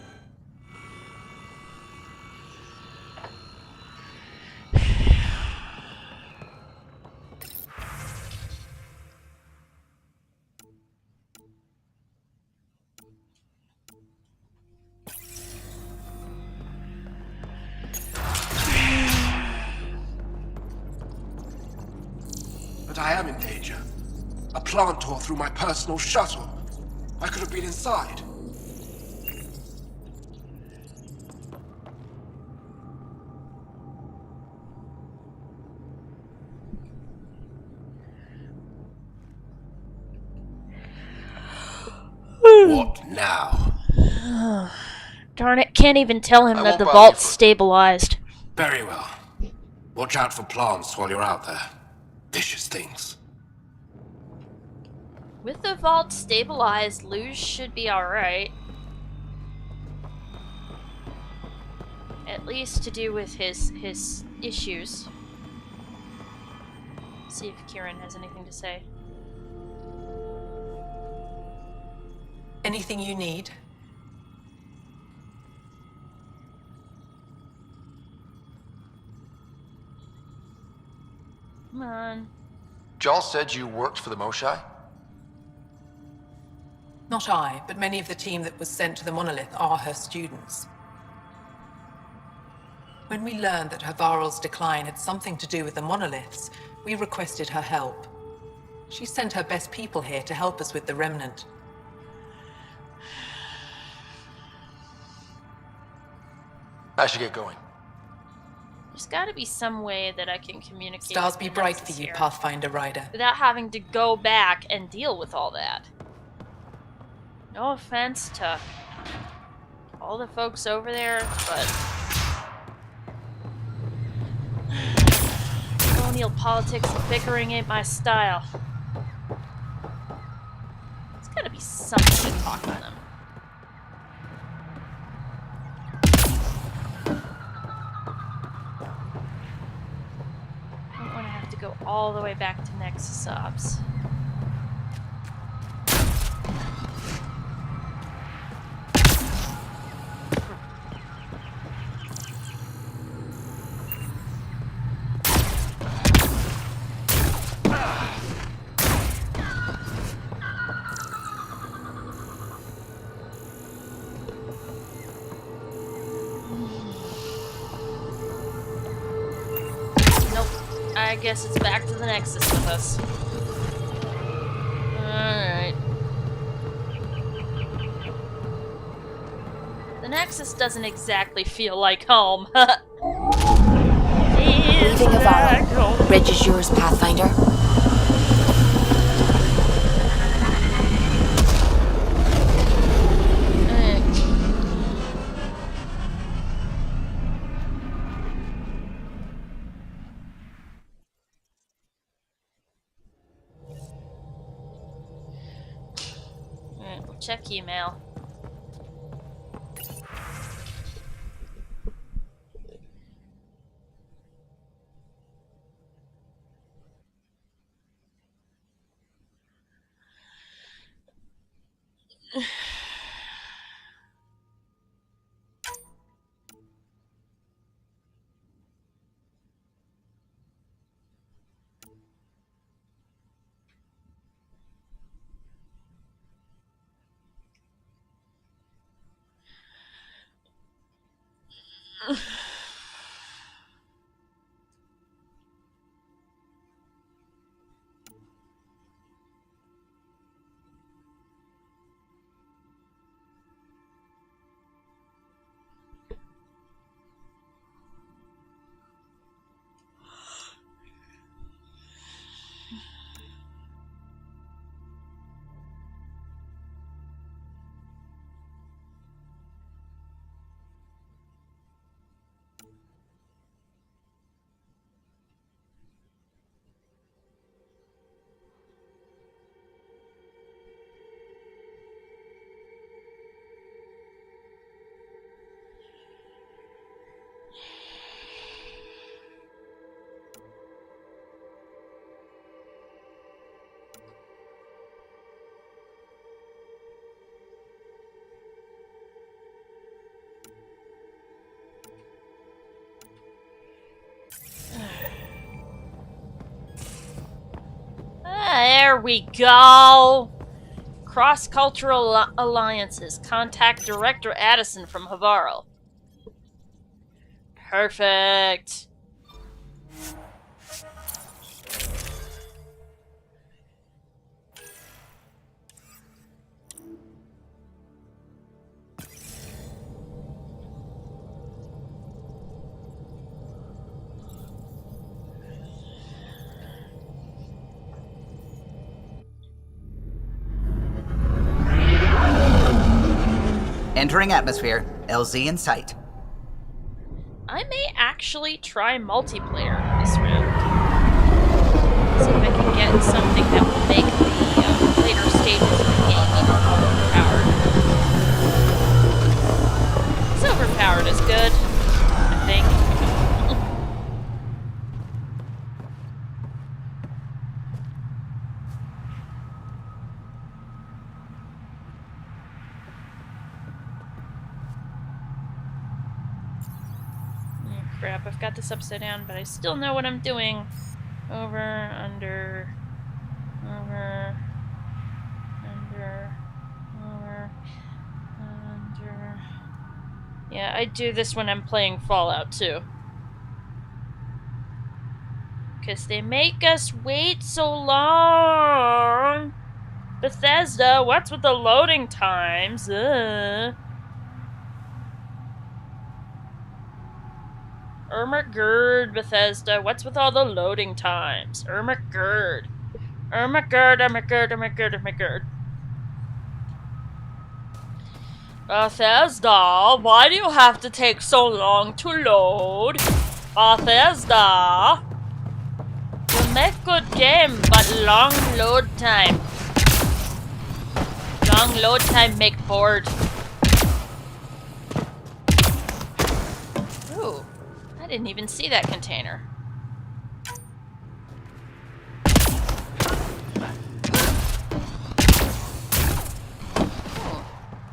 But I am in danger. A plant tore through my personal shuttle. I could have been inside. What now? Darn it, can't even tell him I that won't the bother you vault's for- stabilized. Very well. Watch out for plants while you're out there. Vicious things. With the vault stabilized, Luge should be alright. At least to do with his issues. See if Kieran has anything to say. Anything you need? Come on. Jal said you worked for the Moshai? Not I, but many of the team that was sent to the monolith are her students. When we learned that Havarl's decline had something to do with the monoliths, we requested her help. She sent her best people here to help us with the remnant. I should get going. There's gotta be some way that I can communicate Stars with be the bright Nexus for you, here Pathfinder Rider. without having to go back and deal with all that. No offense to all the folks over there, but colonial politics and bickering ain't my style. There's gotta be something to talk to them. I don't want to have to go all the way back to Nexus Ops. I guess it's back to the Nexus with us. Alright. The Nexus doesn't exactly feel like home. Leaving Havarl. Bridge is yours, Pathfinder. We'll check email. There we go! Cross-cultural alliances. Contact Director Addison from Havarl. Perfect. Entering atmosphere. LZ in sight. I may actually try multiplayer this round. See if I can get something that will make the later stages of the game even more overpowered. It's overpowered is good, I think. Crap, I've got this upside down, but I still know what I'm doing. Over, under, over, under, over, under. Yeah, I do this when I'm playing Fallout too. Because they make us wait so long! Bethesda, what's with the loading times? Ermagerd, Bethesda, what's with all the loading times? Ermagerd. Ermagerd, Ermagerd, Ermagerd, Ermagerd. Bethesda, why do you have to take so long to load? Bethesda. You make good game, but long load time. Long load time make bored. Ooh. I didn't even see that container.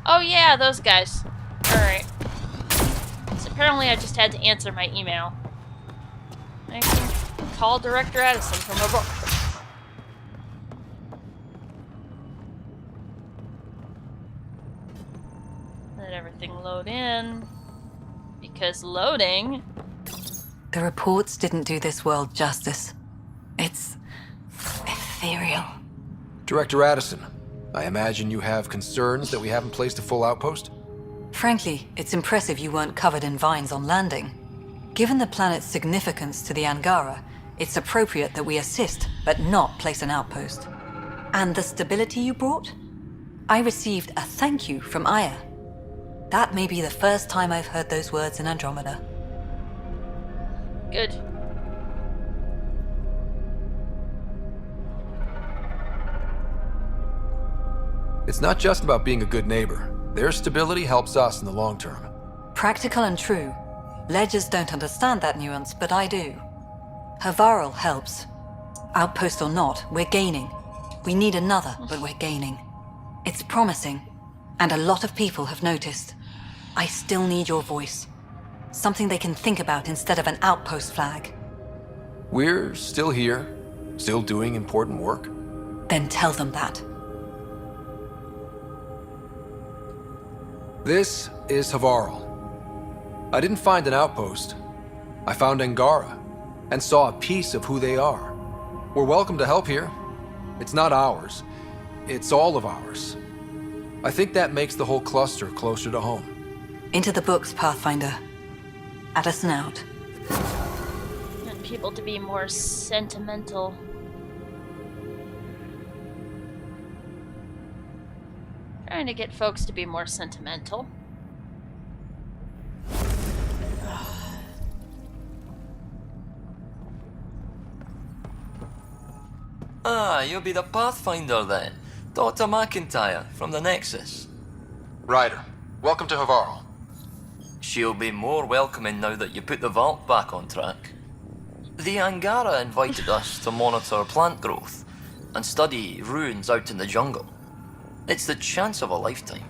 Oh yeah, those guys. Alright. So apparently I just had to answer my email. I can call Director Addison from a book. Let everything load in. Because loading... The reports didn't do this world justice. It's ethereal. Director Addison, I imagine you have concerns that we haven't placed a full outpost? Frankly, it's impressive you weren't covered in vines on landing. Given the planet's significance to the Angara, it's appropriate that we assist, but not place an outpost. And the stability you brought? I received a thank you from Aya. That may be the first time I've heard those words in Andromeda. Good. It's not just about being a good neighbor. Their stability helps us in the long term. Practical and true. Ledgers don't understand that nuance, but I do. Havarl helps. Outpost or not, we're gaining. We need another, but we're gaining. It's promising, and a lot of people have noticed. I still need your voice. Something they can think about instead of an outpost flag. We're still here, still doing important work. Then tell them that. This is Havarl. I didn't find an outpost. I found Angara, and saw a piece of who they are. We're welcome to help here. It's not ours. It's all of ours. I think that makes the whole cluster closer to home. Into the books, Pathfinder. Addison out. Want people to be more sentimental. Trying to get folks to be more sentimental. Ah, you'll be the Pathfinder then. Dr. McIntyre from the Nexus. Ryder, welcome to Havarl. She'll be more welcoming now that you put the vault back on track. The Angara invited us to monitor plant growth and study ruins out in the jungle. It's the chance of a lifetime.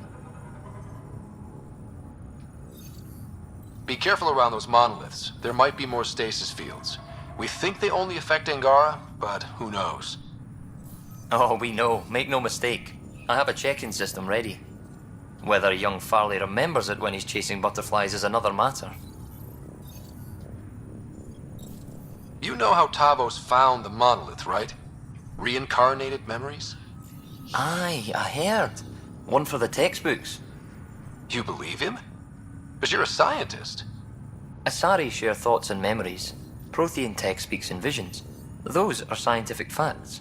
Be careful around those monoliths. There might be more stasis fields. We think they only affect Angara, but who knows? Oh, we know. Make no mistake. I have a check-in system ready. Whether young Farley remembers it when he's chasing butterflies is another matter. You know how Tavos found the monolith, right? Reincarnated memories? Aye, I heard. One for the textbooks. You believe him? But you're a scientist. Asari share thoughts and memories. Prothean tech speaks in visions. Those are scientific facts.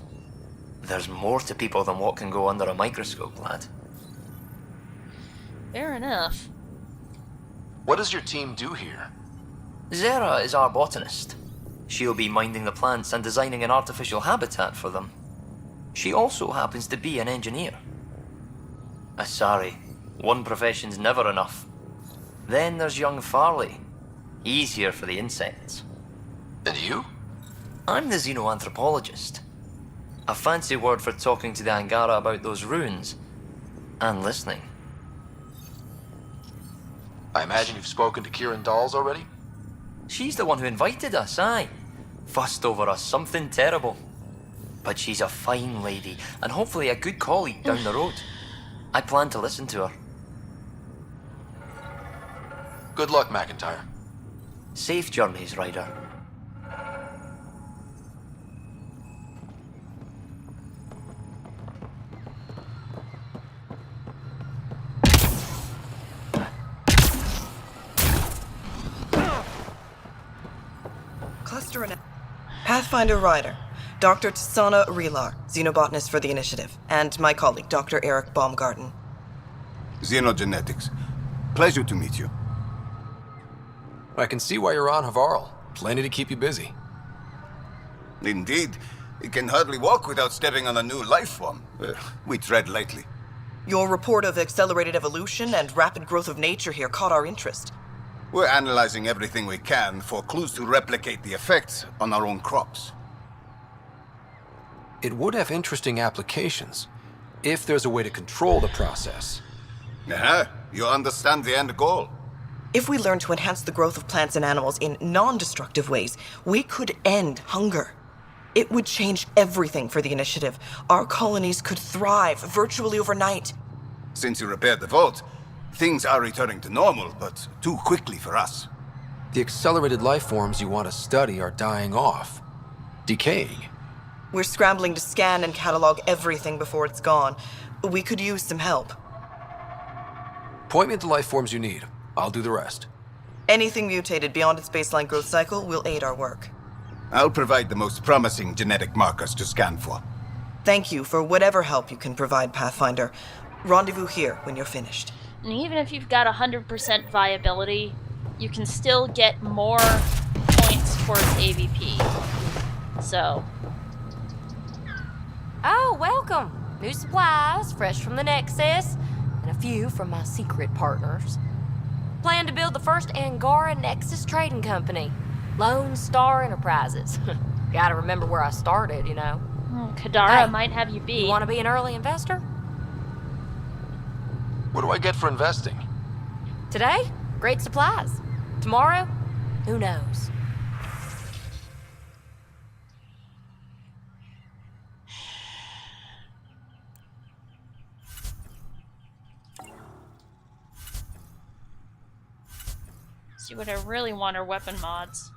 There's more to people than what can go under a microscope, lad. Fair enough. What does your team do here? Zera is our botanist. She'll be minding the plants and designing an artificial habitat for them. She also happens to be an engineer. Asari, one profession's never enough. Then there's young Farley. He's here for the insects. And you? I'm the xenoanthropologist. A fancy word for talking to the Angara about those ruins. And listening. I imagine you've spoken to Kieran Dawes already? She's the one who invited us, aye. Fussed over us something terrible. But she's a fine lady, and hopefully a good colleague down the road. I plan to listen to her. Good luck, McIntyre. Safe journeys, Ryder. Cluster and Pathfinder Ryder, Dr. Tsana Relar, xenobotanist for the Initiative, and my colleague, Dr. Eric Baumgarten. Xenogenetics. Pleasure to meet you. I can see why you're on Havarl. Plenty to keep you busy. Indeed. You can hardly walk without stepping on a new life form. We tread lightly. Your report of accelerated evolution and rapid growth of nature here caught our interest. We're analyzing everything we can for clues to replicate the effects on our own crops. It would have interesting applications, if there's a way to control the process. Aha, you understand the end goal. If we learn to enhance the growth of plants and animals in non-destructive ways, we could end hunger. It would change everything for the Initiative. Our colonies could thrive virtually overnight. Since you repaired the vault, things are returning to normal, but too quickly for us. The accelerated life forms you want to study are dying off. Decaying. We're scrambling to scan and catalog everything before it's gone. We could use some help. Point me to life forms you need. I'll do the rest. Anything mutated beyond its baseline growth cycle will aid our work. I'll provide the most promising genetic markers to scan for. Thank you for whatever help you can provide, Pathfinder. Rendezvous here when you're finished. And even if you've got 100% viability, you can still get more points towards AVP. So. Oh, welcome. New supplies, fresh from the Nexus, and a few from my secret partners. Plan to build the first Angara Nexus trading company. Lone Star Enterprises. Gotta remember where I started, you know. Kadara might have you beat. You want to be an early investor? What do I get for investing? Today, great supplies. Tomorrow, who knows? See, what I really want are weapon mods.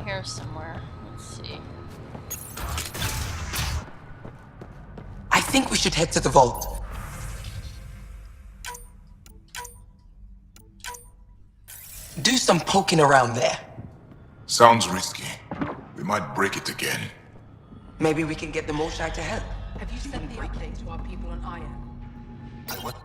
Here somewhere. Let's see. I think we should head to the vault. Do some poking around there. Sounds risky. We might break it again. Maybe we can get the Moshai to help. Have you sent the update to our people on Iron? What?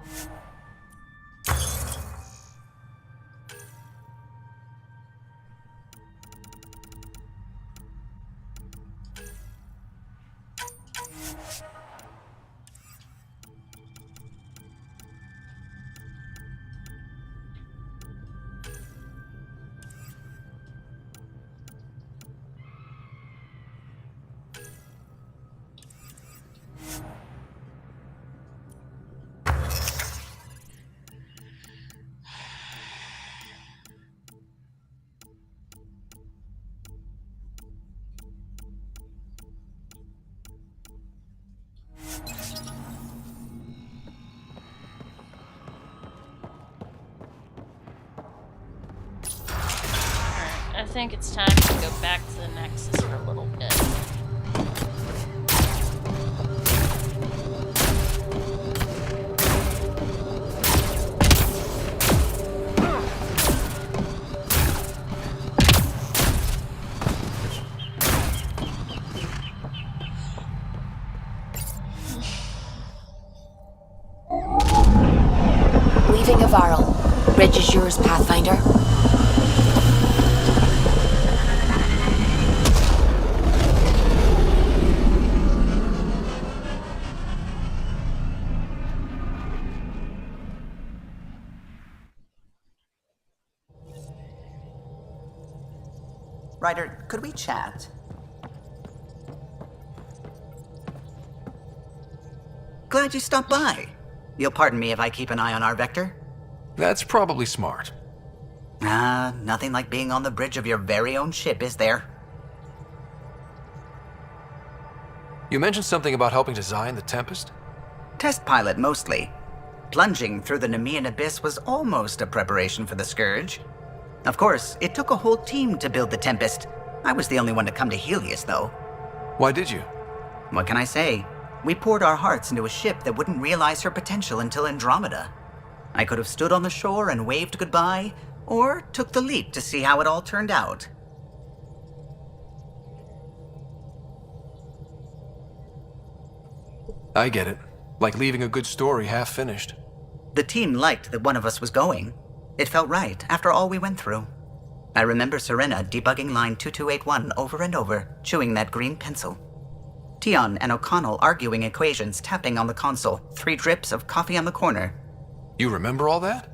I think it's time to go back to the Nexus for a little bit. Leaving Havarl. Bridge is yours, Pathfinder. Ryder, could we chat? Glad you stopped by. You'll pardon me if I keep an eye on our vector? That's probably smart. Nothing like being on the bridge of your very own ship, is there? You mentioned something about helping design the Tempest? Test pilot, mostly. Plunging through the Nemean abyss was almost a preparation for the Scourge. Of course, it took a whole team to build the Tempest. I was the only one to come to Helios, though. Why did you? What can I say? We poured our hearts into a ship that wouldn't realize her potential until Andromeda. I could have stood on the shore and waved goodbye, or took the leap to see how it all turned out. I get it. Like leaving a good story half-finished. The team liked that one of us was going. It felt right, after all we went through. I remember Serena debugging line 2281 over and over, chewing that green pencil. Tion and O'Connell arguing equations, tapping on the console, 3 drips of coffee on the corner. You remember all that?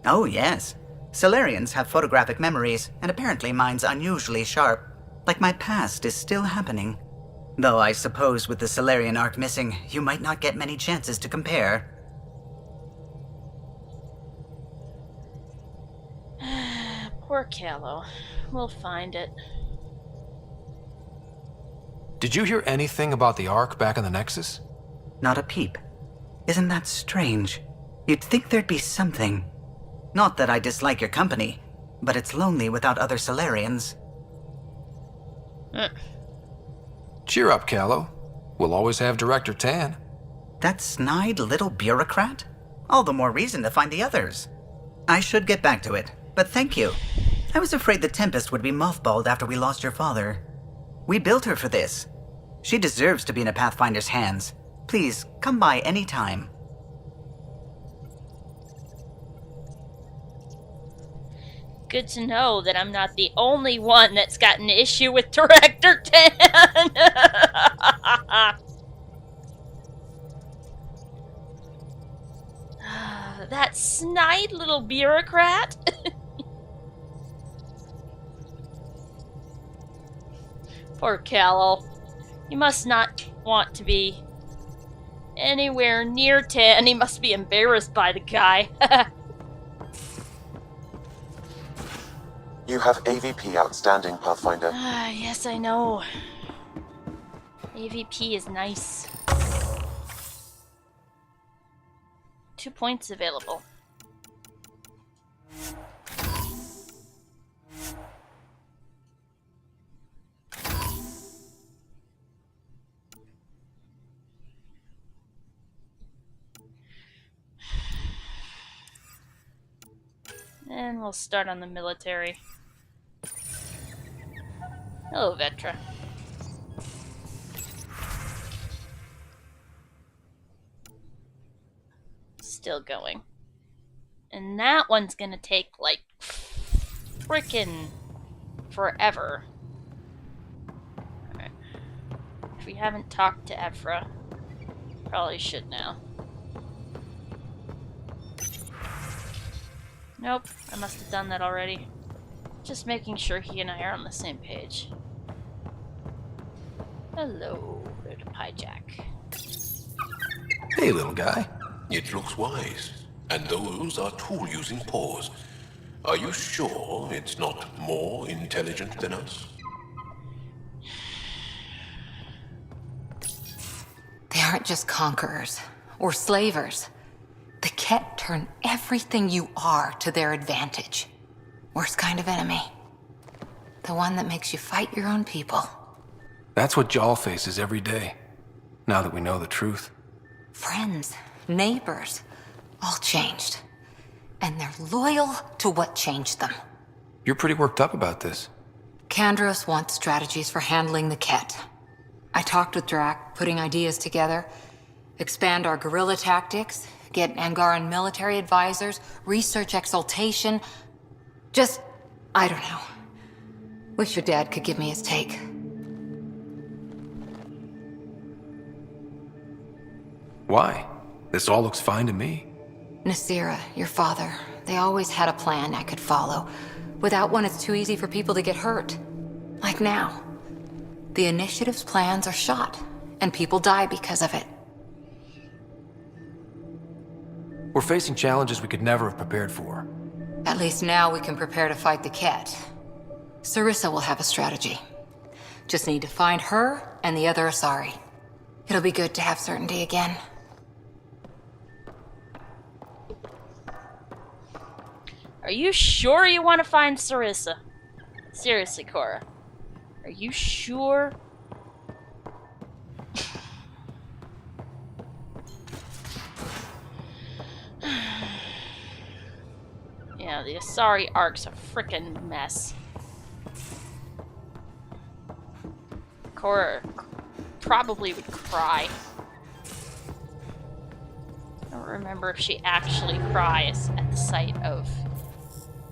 Oh, yes. Solarians have photographic memories, and apparently mine's unusually sharp. Like my past is still happening. Though I suppose with the Solarian arc missing, you might not get many chances to compare. Poor Callow. We'll find it. Did you hear anything about the Ark back in the Nexus? Not a peep. Isn't that strange? You'd think there'd be something. Not that I dislike your company, but it's lonely without other Solarians. Cheer up, Callow. We'll always have Director Tan. That snide little bureaucrat? All the more reason to find the others. I should get back to it, but thank you. I was afraid the Tempest would be mothballed after we lost your father. We built her for this. She deserves to be in a Pathfinder's hands. Please, come by any time. Good to know that I'm not the only one that's got an issue with Director Tan. That snide little bureaucrat. Poor Callow. He must not want to be anywhere near Tan. He must be embarrassed by the guy. You have AVP outstanding, Pathfinder. Yes, I know. AVP is nice. 2 points available. And we'll start on the military. Hello, Vetra. Still going. And that one's gonna take, like, frickin' forever. Alright. If we haven't talked to Ephra, probably should now. Nope, I must have done that already. Just making sure he and I are on the same page. Hello, little Pyjack. Hey, little guy. It looks wise. And those are tool-using paws. Are you sure it's not more intelligent than us? They aren't just conquerors or slavers. The Ket turn everything you are to their advantage. Worst kind of enemy. The one that makes you fight your own people. That's what Jal faces every day, now that we know the truth. Friends, neighbors, all changed. And they're loyal to what changed them. You're pretty worked up about this. Kandros wants strategies for handling the Ket. I talked with Drac, putting ideas together. Expand our guerrilla tactics, get Angaran military advisors, research exaltation. Just, I don't know. Wish your dad could give me his take. Why? This all looks fine to me. Nasira, your father, they always had a plan I could follow. Without one, it's too easy for people to get hurt. Like now. The Initiative's plans are shot, and people die because of it. We're facing challenges we could never have prepared for. At least now we can prepare to fight the Ket. Sarissa will have a strategy. Just need to find her and the other Asari. It'll be good to have certainty again. Are you sure you want to find Sarissa? Seriously, Cora. Are you sure? Yeah, the Asari arc's a frickin' mess. Cora probably would cry. I don't remember if she actually cries at the sight of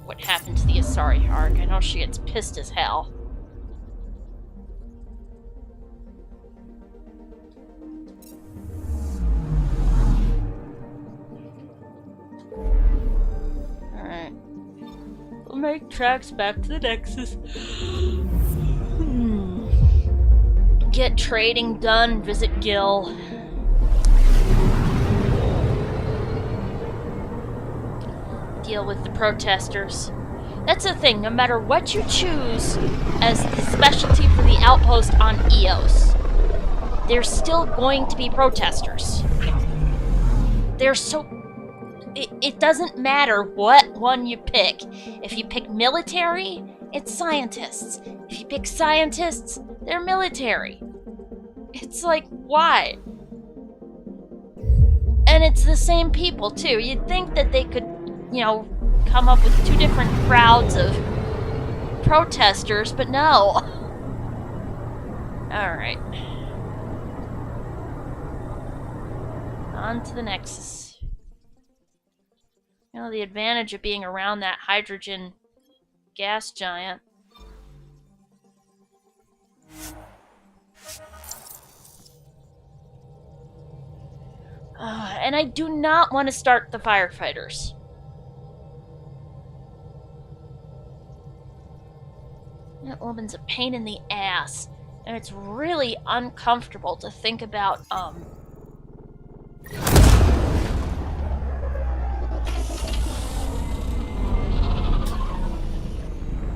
what happened to the Asari arc. I know she gets pissed as hell. Alright. We'll make tracks back to the Nexus. Get trading done, visit Gil. Deal with the protesters. That's the thing, no matter what you choose as the specialty for the outpost on Eos, there's still going to be protesters. They're so... It doesn't matter what one you pick. If you pick military, it's scientists. If you pick scientists, they're military. It's like, why? And it's the same people, too. You'd think that they could, you know, come up with two different crowds of protesters, but no. Alright. On to the Nexus. You know, the advantage of being around that hydrogen gas giant. And I do not want to start the firefighters. That woman's a pain in the ass. And it's really uncomfortable to think about,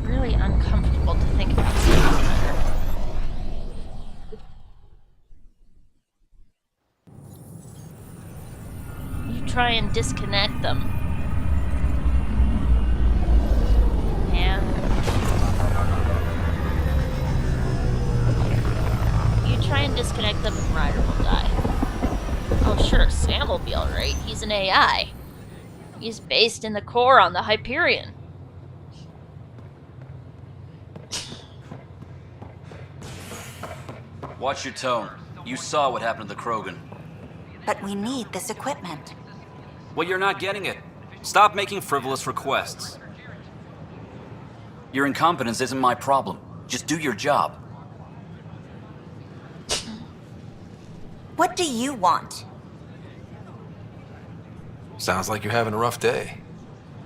really uncomfortable to think about something like that. You try and disconnect them. Yeah. You try and disconnect them and Ryder will die. Oh sure, Sam will be alright. He's an AI. He's based in the core on the Hyperion. Watch your tone. You saw what happened to the Krogan. But we need this equipment. Well, you're not getting it. Stop making frivolous requests. Your incompetence isn't my problem. Just do your job. What do you want? Sounds like you're having a rough day.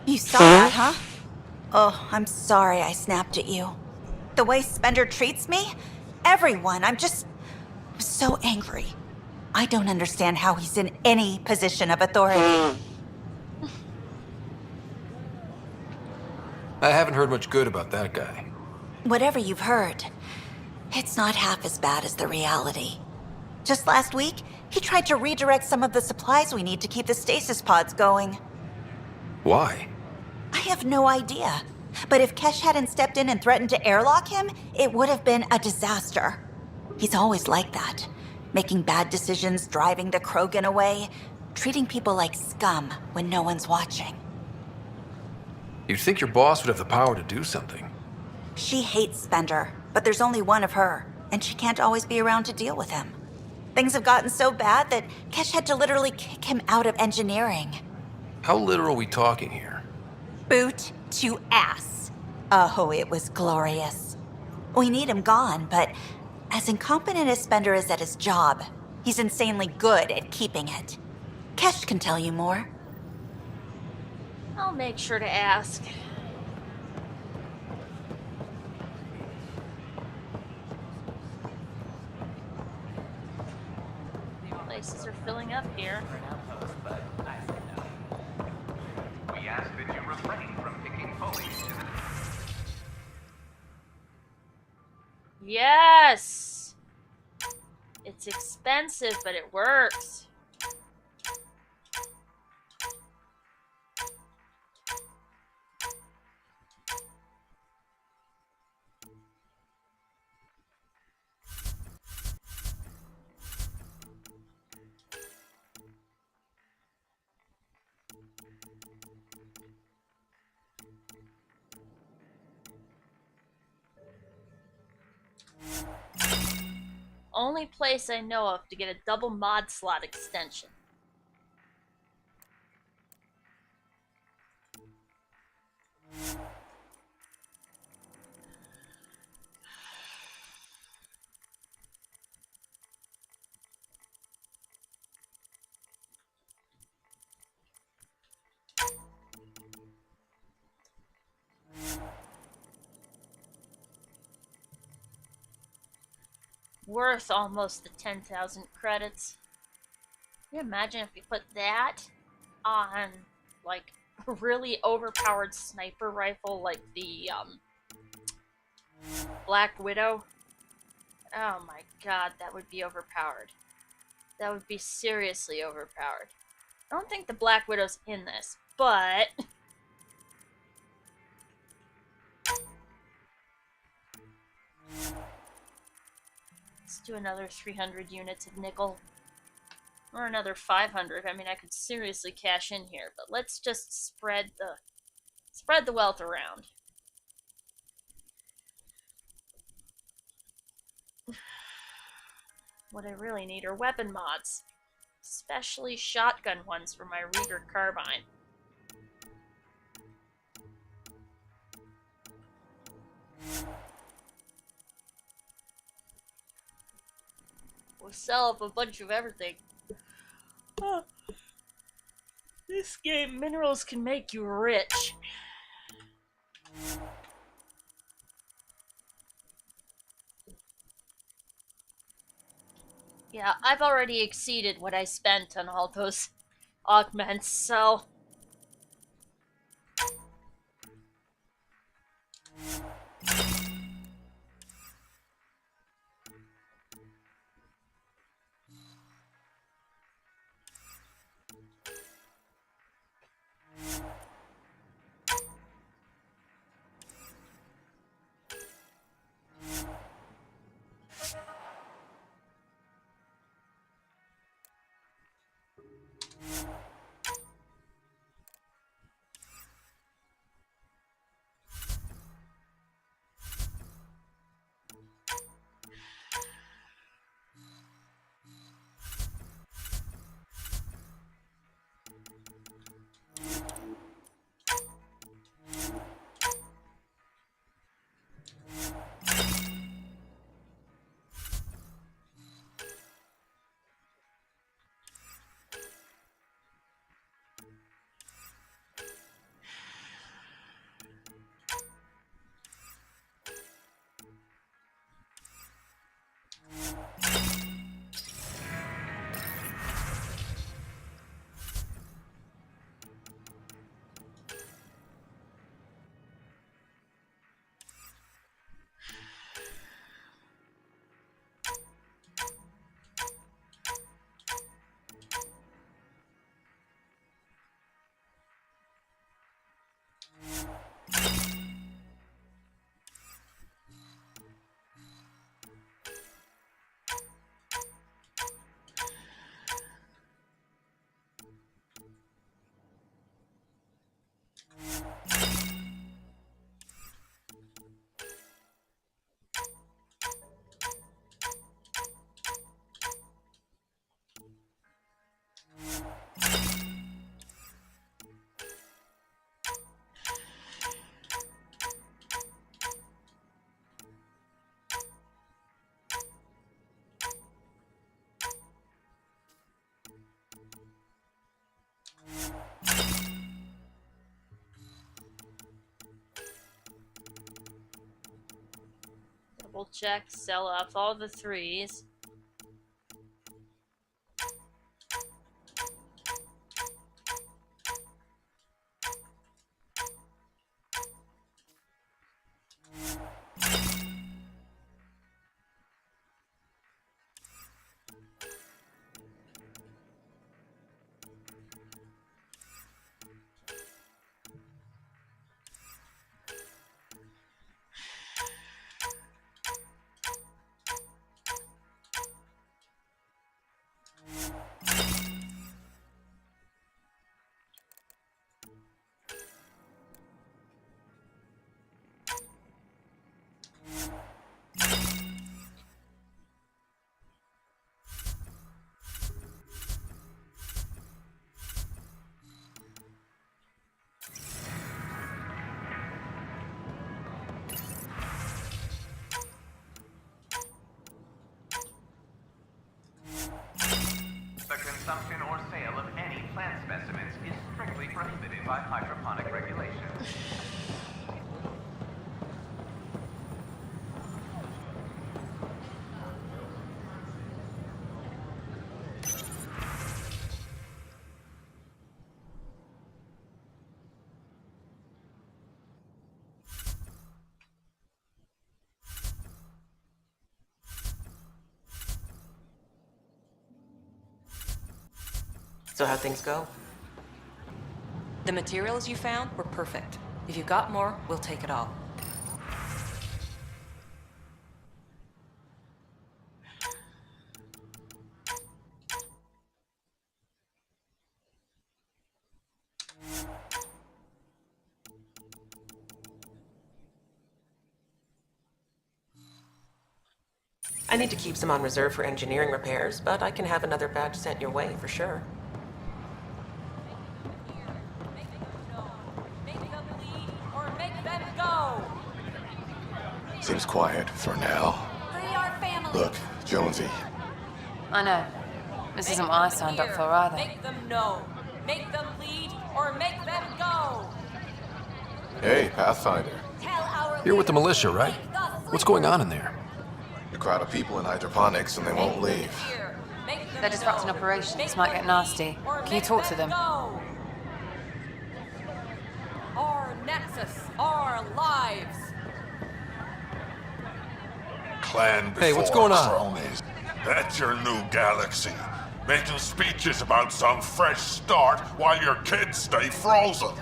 You saw that, huh? Oh, I'm sorry I snapped at you. The way Spender treats me? Everyone, I'm so angry. I don't understand how he's in any position of authority. I haven't heard much good about that guy. Whatever you've heard, it's not half as bad as the reality. Just last week, he tried to redirect some of the supplies we need to keep the stasis pods going. Why? I have no idea. But if Kesh hadn't stepped in and threatened to airlock him, it would have been a disaster. He's always like that. Making bad decisions, driving the Krogan away, treating people like scum when no one's watching. You'd think your boss would have the power to do something. She hates Spender, but there's only one of her, and she can't always be around to deal with him. Things have gotten so bad that Kesh had to literally kick him out of engineering. How literal are we talking here? Boot to ass. Oh, it was glorious. We need him gone, but as incompetent as Spender is at his job, he's insanely good at keeping it. Kesh can tell you more. I'll make sure to ask. Places are filling up here. We ask that you refrain from picking ponies. Yes! It's expensive, but it works. Only place I know of to get a double mod slot extension. Worth almost the 10,000 credits. Can you imagine if we put that on, like, a really overpowered sniper rifle like the, Black Widow? Oh my god, that would be overpowered. That would be seriously overpowered. I don't think the Black Widow's in this, but... Let's do another 300 units of nickel. Or another 500. I mean, I could seriously cash in here, but let's just spread the wealth around. What I really need are weapon mods, especially shotgun ones for my Reader carbine. We'll sell up a bunch of everything. Oh, this game, minerals can make you rich. Yeah, I've already exceeded what I spent on all those augments, so... Double check, sell off all the 3s. The consumption or sale of any plant specimens is strictly prohibited by hydroponic regulations. So how'd things go? The materials you found were perfect. If you got more, we'll take it all. I need to keep some on reserve for engineering repairs, but I can have another batch sent your way for sure. Seems quiet for now. Look, Jonesy. I know. This isn't what I signed up for either. Make them know. Make them lead or make them go. Hey, Pathfinder. You're with the militia, right? What's going on in there? A crowd of people in hydroponics and they won't leave. They're disrupting operations. Might get nasty. Can you talk to them? Our Nexus, our lives. Clan Hey, what's going on? cronies. That's your new galaxy. Making speeches about some fresh start while your kids stay frozen.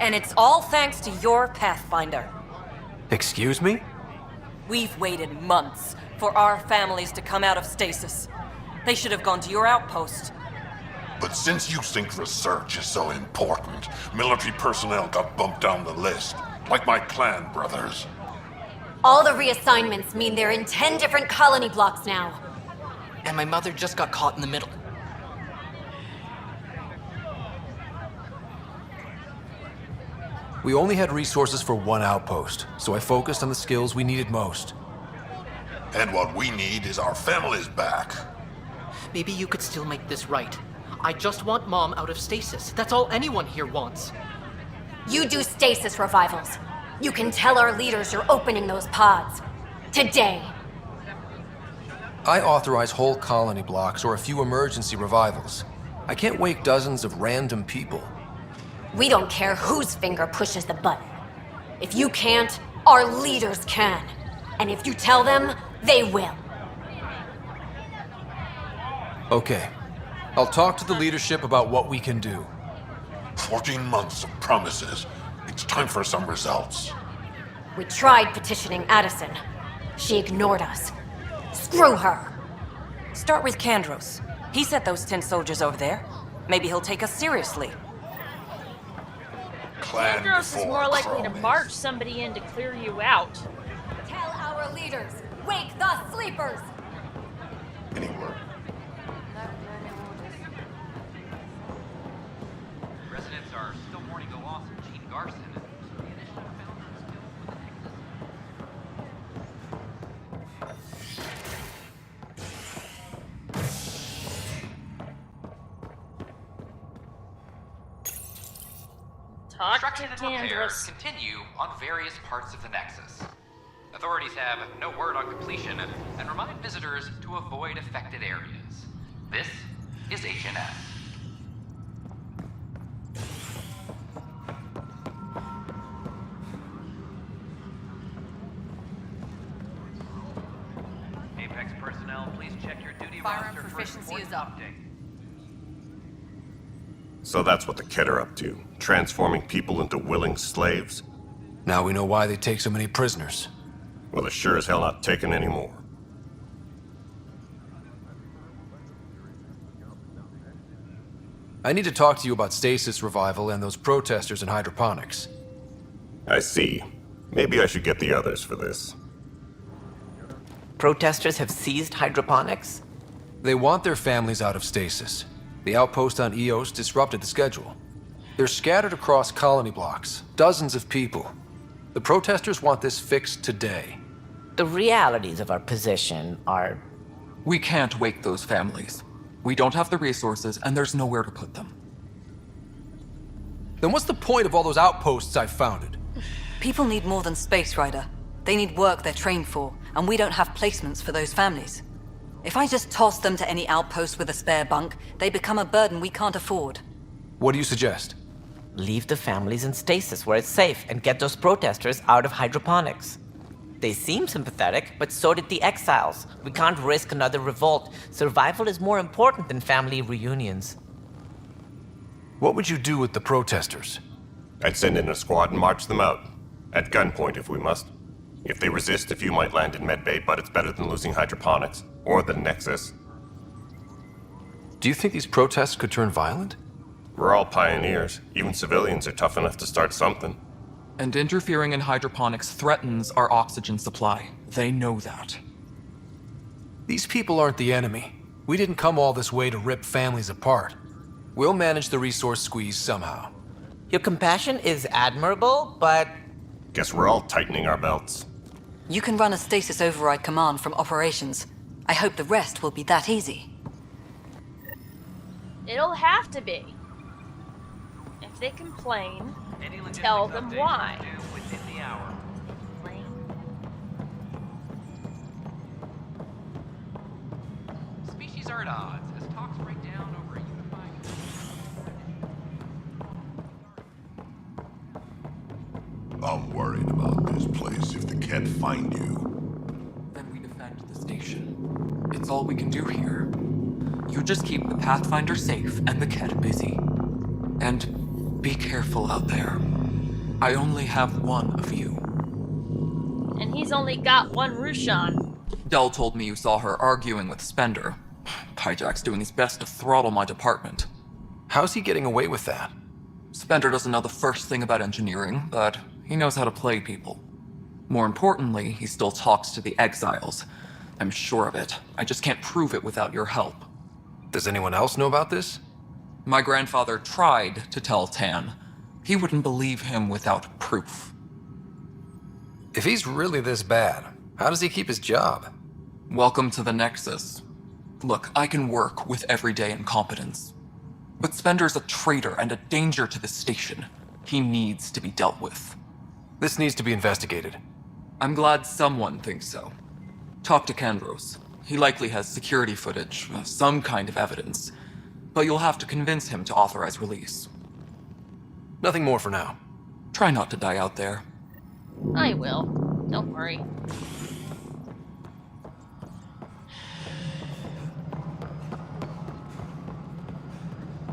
And it's all thanks to your Pathfinder. Excuse me? We've waited months for our families to come out of stasis. They should have gone to your outpost. But since you think research is so important, military personnel got bumped down the list, like my clan brothers. All the reassignments mean they're in 10 different colony blocks now. And my mother just got caught in the middle. We only had resources for one outpost, so I focused on the skills we needed most. And what we need is our families back. Maybe you could still make this right. I just want Mom out of stasis. That's all anyone here wants. You do stasis revivals. You can tell our leaders you're opening those pods. Today. I authorize whole colony blocks or a few emergency revivals. I can't wake dozens of random people. We don't care whose finger pushes the button. If you can't, our leaders can. And if you tell them, they will. Okay. I'll talk to the leadership about what we can do. 14 months of promises. It's time for some results. We tried petitioning Addison. She ignored us. Screw her! Start with Kandros. He sent those 10 soldiers over there. Maybe he'll take us seriously. Andros is more likely to march somebody in to clear you out. Tell our leaders, wake the sleepers! Any word? Residents are still mourning the loss of Gene Garson. Construction and repairs continue on various parts of the Nexus. Authorities have no word on completion and remind visitors to avoid affected areas. This is HNS. Apex personnel, please check your duty Firearm roster proficiency for is up. update. So that's what the Kett are up to, transforming people into willing slaves? Now we know why they take so many prisoners. Well, they're sure as hell not taking any more. I need to talk to you about stasis revival and those protesters in hydroponics. I see. Maybe I should get the others for this. Protesters have seized hydroponics? They want their families out of stasis. The outpost on Eos disrupted the schedule. They're scattered across colony blocks, dozens of people. The protesters want this fixed today. The realities of our position are... We can't wake those families. We don't have the resources, and there's nowhere to put them. Then what's the point of all those outposts I've founded? People need more than space, Ryder. They need work they're trained for, and we don't have placements for those families. If I just toss them to any outpost with a spare bunk, they become a burden we can't afford. What do you suggest? Leave the families in stasis where it's safe and get those protesters out of hydroponics. They seem sympathetic, but so did the exiles. We can't risk another revolt. Survival is more important than family reunions. What would you do with the protesters? I'd send in a squad and march them out. At gunpoint if we must. If they resist, a few might land in medbay, but it's better than losing hydroponics. Or the Nexus. Do you think these protests could turn violent? We're all pioneers. Even civilians are tough enough to start something. And interfering in hydroponics threatens our oxygen supply. They know that. These people aren't the enemy. We didn't come all this way to rip families apart. We'll manage the resource squeeze somehow. Your compassion is admirable, but... Guess we're all tightening our belts. You can run a stasis override command from operations. I hope the rest will be that easy. It'll have to be. If they complain, tell them why. Species are at odds as talks break down over a unifying. I'm worried about this place if the Ket find you. Then we defend the station. It's all we can do here. You just keep the Pathfinder safe and the Ket busy. And be careful out there. I only have one of you. And he's only got one Rushan. Dell told me you saw her arguing with Spender. Pyjack's doing his best to throttle my department. How's he getting away with that? Spender doesn't know the first thing about engineering, but he knows how to play people. More importantly, he still talks to the exiles. I'm sure of it. I just can't prove it without your help. Does anyone else know about this? My grandfather tried to tell Tan. He wouldn't believe him without proof. If he's really this bad, how does he keep his job? Welcome to the Nexus. Look, I can work with everyday incompetence. But Spender's a traitor and a danger to the station. He needs to be dealt with. This needs to be investigated. I'm glad someone thinks so. Talk to Kandros. He likely has security footage, some kind of evidence. But you'll have to convince him to authorize release. Nothing more for now. Try not to die out there. I will. Don't worry.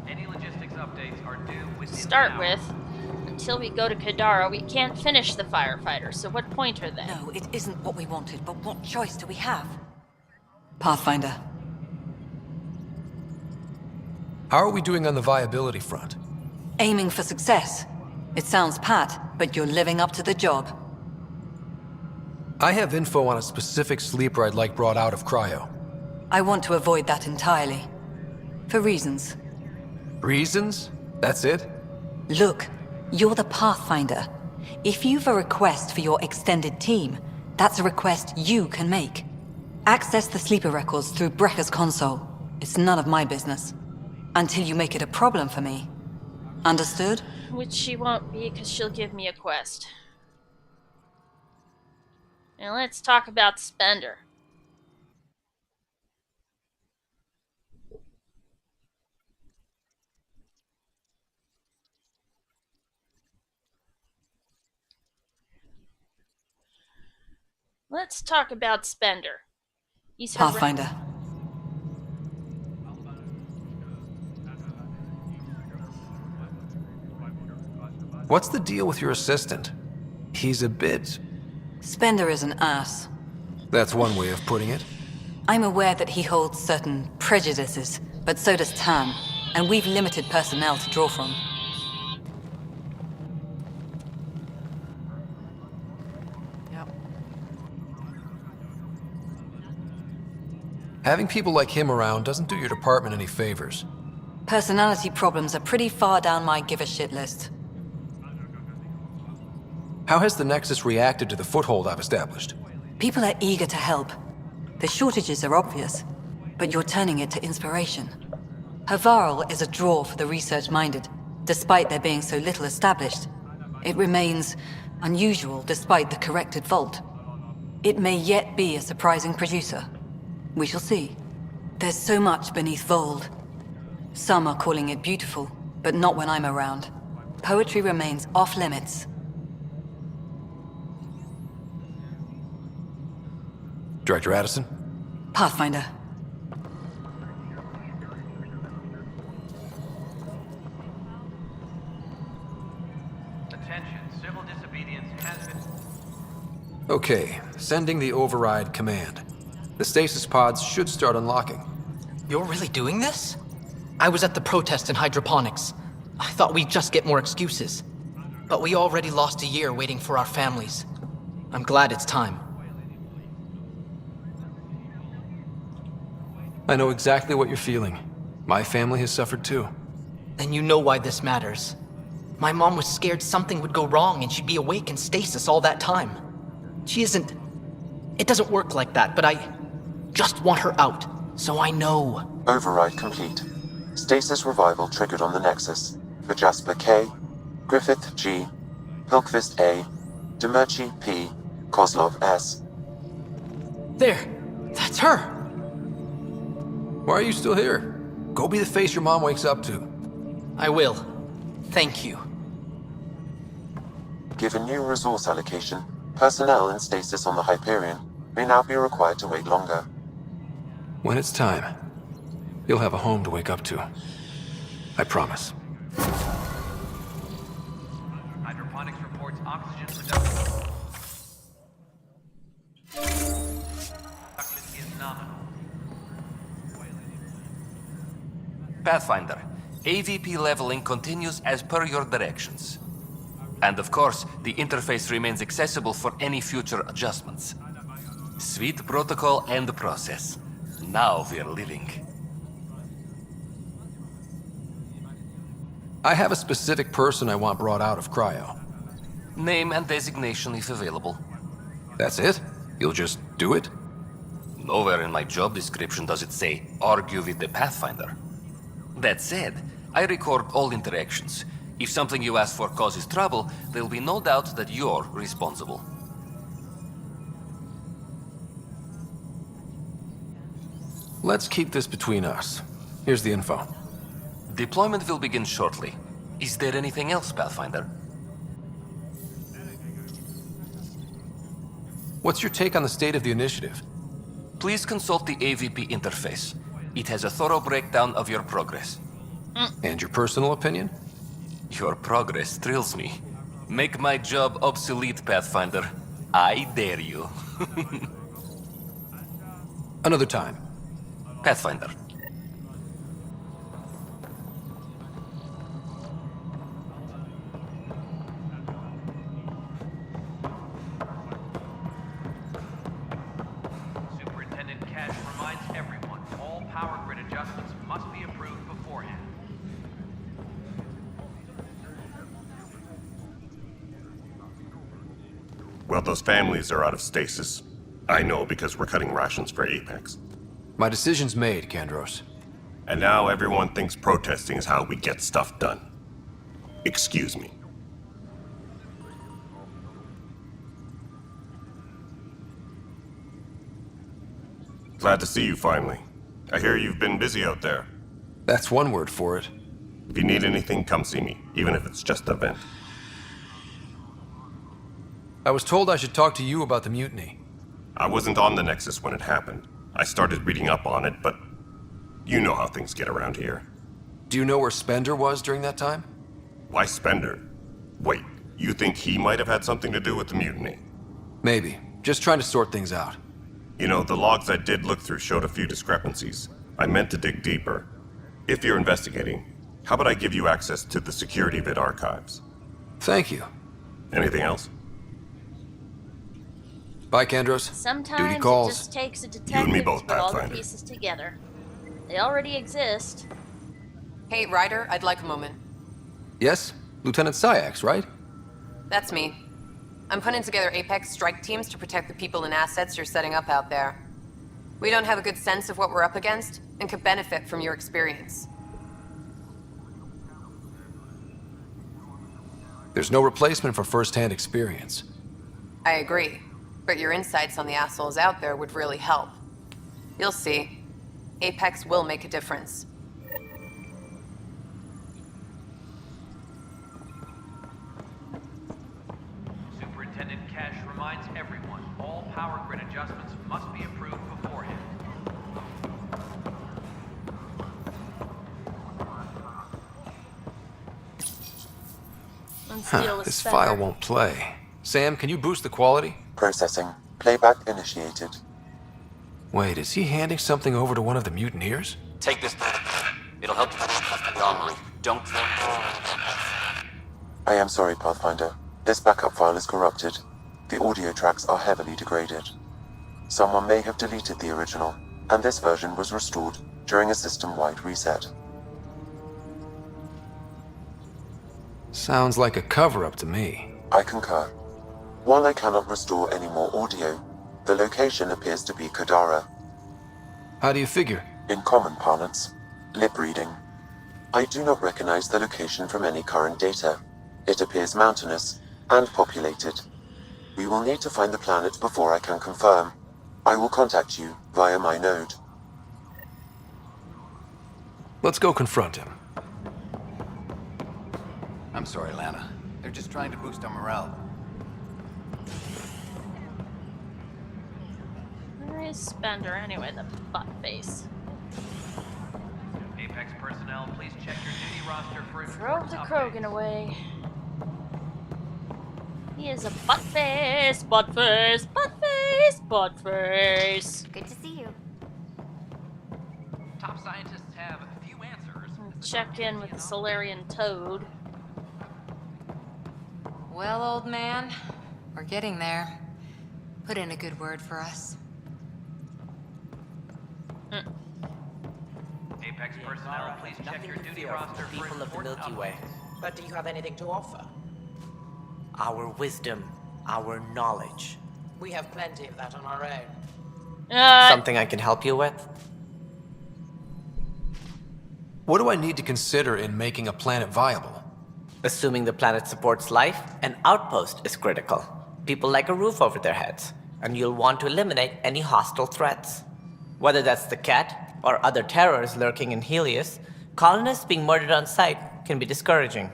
Any logistics updates are due within Start the hour. with, until we go to Kadara, we can't finish the firefighters, so what point are they? No, it isn't what we wanted, but what choice do we have? Pathfinder. How are we doing on the viability front? Aiming for success. It sounds pat, but you're living up to the job. I have info on a specific sleeper I'd like brought out of cryo. I want to avoid that entirely. For reasons. Reasons? That's it? Look, you're the Pathfinder. If you've a request for your extended team, that's a request you can make. Access the sleeper records through Brekker's console. It's none of my business. Until you make it a problem for me. Understood? Which she won't be, because she'll give me a quest. Now let's talk about Spender. Let's talk about Spender. He's Pathfinder. What's the deal with your assistant? He's a bit... Spender is an ass. That's one way of putting it. I'm aware that he holds certain prejudices, but so does Tan, and we've limited personnel to draw from. Having people like him around doesn't do your department any favors. Personality problems are pretty far down my give-a-shit list. How has the Nexus reacted to the foothold I've established? People are eager to help. The shortages are obvious, but you're turning it to inspiration. Havarl is a draw for the research-minded, despite there being so little established. It remains unusual despite the corrected vault. It may yet be a surprising producer. We shall see. There's so much beneath Vold. Some are calling it beautiful, but not when I'm around. Poetry remains off-limits. Director Addison? Pathfinder. Attention, civil disobedience has been... Okay, sending the override command. The stasis pods should start unlocking. You're really doing this? I was at the protest in hydroponics. I thought we'd just get more excuses. But we already lost a year waiting for our families. I'm glad it's time. I know exactly what you're feeling. My family has suffered too. Then you know why this matters. My mom was scared something would go wrong and she'd be awake in stasis all that time. She isn't... It doesn't work like that, but I just want her out, so I know. Override complete. Stasis revival triggered on the Nexus. For Jasper K, Griffith G, Hilkvist A, Demerchi P, Kozlov S. There! That's her! Why are you still here? Go be the face your mom wakes up to. I will. Thank you. Given new resource allocation, personnel in stasis on the Hyperion may now be required to wait longer. When it's time, you'll have a home to wake up to. I promise. Hydroponics reports oxygen production. Ductless is nominal. Pathfinder, AVP leveling continues as per your directions. And of course, the interface remains accessible for any future adjustments. Sweet protocol and process. Now we're living. I have a specific person I want brought out of cryo. Name and designation if available. That's it? You'll just do it? Nowhere in my job description does it say, argue with the Pathfinder. That said, I record all interactions. If something you ask for causes trouble, there'll be no doubt that you're responsible. Let's keep this between us. Here's the info. Deployment will begin shortly. Is there anything else, Pathfinder? What's your take on the state of the initiative? Please consult the AVP interface. It has a thorough breakdown of your progress. And your personal opinion? Your progress thrills me. Make my job obsolete, Pathfinder. I dare you. Another time. Pathfinder. Superintendent Cash reminds everyone all power grid adjustments must be approved beforehand. Well, those families are out of stasis. I know because we're cutting rations for Apex. My decision's made, Kandros. And now everyone thinks protesting is how we get stuff done. Excuse me. Glad to see you finally. I hear you've been busy out there. That's one word for it. If you need anything, come see me, even if it's just a vent. I was told I should talk to you about the mutiny. I wasn't on the Nexus when it happened. I started reading up on it, but you know how things get around here. Do you know where Spender was during that time? Why Spender? Wait, you think he might have had something to do with the mutiny? Maybe. Just trying to sort things out. You know, the logs I did look through showed a few discrepancies. I meant to dig deeper. If you're investigating, how about I give you access to the security vid archives? Thank you. Anything else? Bye, Kandros. Sometimes Duty it calls. just takes a You detective and me to both, put all the Pathfinder. pieces together. They already exist. Hey, Ryder, I'd like a moment. Yes? Lieutenant Syax, right? That's me. I'm putting together Apex strike teams to protect the people and assets you're setting up out there. We don't have a good sense of what we're up against, and could benefit from your experience. There's no replacement for first-hand experience. I agree, but your insights on the assholes out there would really help. You'll see. Apex will make a difference. Superintendent Cash reminds everyone all power grid adjustments must be approved beforehand. This file won't play. Sam, can you boost the quality? Processing. Playback initiated. Wait, is he handing something over to one of the mutineers? Take this. It'll help you the armory. Don't. I am sorry, Pathfinder. This backup file is corrupted. The audio tracks are heavily degraded. Someone may have deleted the original. and this version was restored during a system-wide reset. Sounds like a cover-up to me. I concur. While I cannot restore any more audio, the location appears to be Kadara. How do you figure? In common parlance, lip reading. I do not recognize the location from any current data. It appears mountainous and populated. We will need to find the planet before I can confirm. I will contact you via my node. Let's go confront him. I'm sorry, Lana. They're just trying to boost our morale. Where is Spender anyway, the butt face? Apex personnel, please check your duty roster for Drove the Krogan away. He is a butt face, butt face, butt face, butt face. Good to see you. Top scientists have few answers. Check in with the Solarian Toad. Well, old man, we're getting there. Put in a good word for us. Apex personnel, please check your duty roster for people of the Milky Way. But do you have anything to offer? Our wisdom, our knowledge. We have plenty of that on our own. Something I can help you with? What do I need to consider in making a planet viable? Assuming the planet supports life, an outpost is critical. People like a roof over their heads, and you'll want to eliminate any hostile threats. Whether that's the cat or other terrors lurking in Helios, colonists being murdered on sight can be discouraging.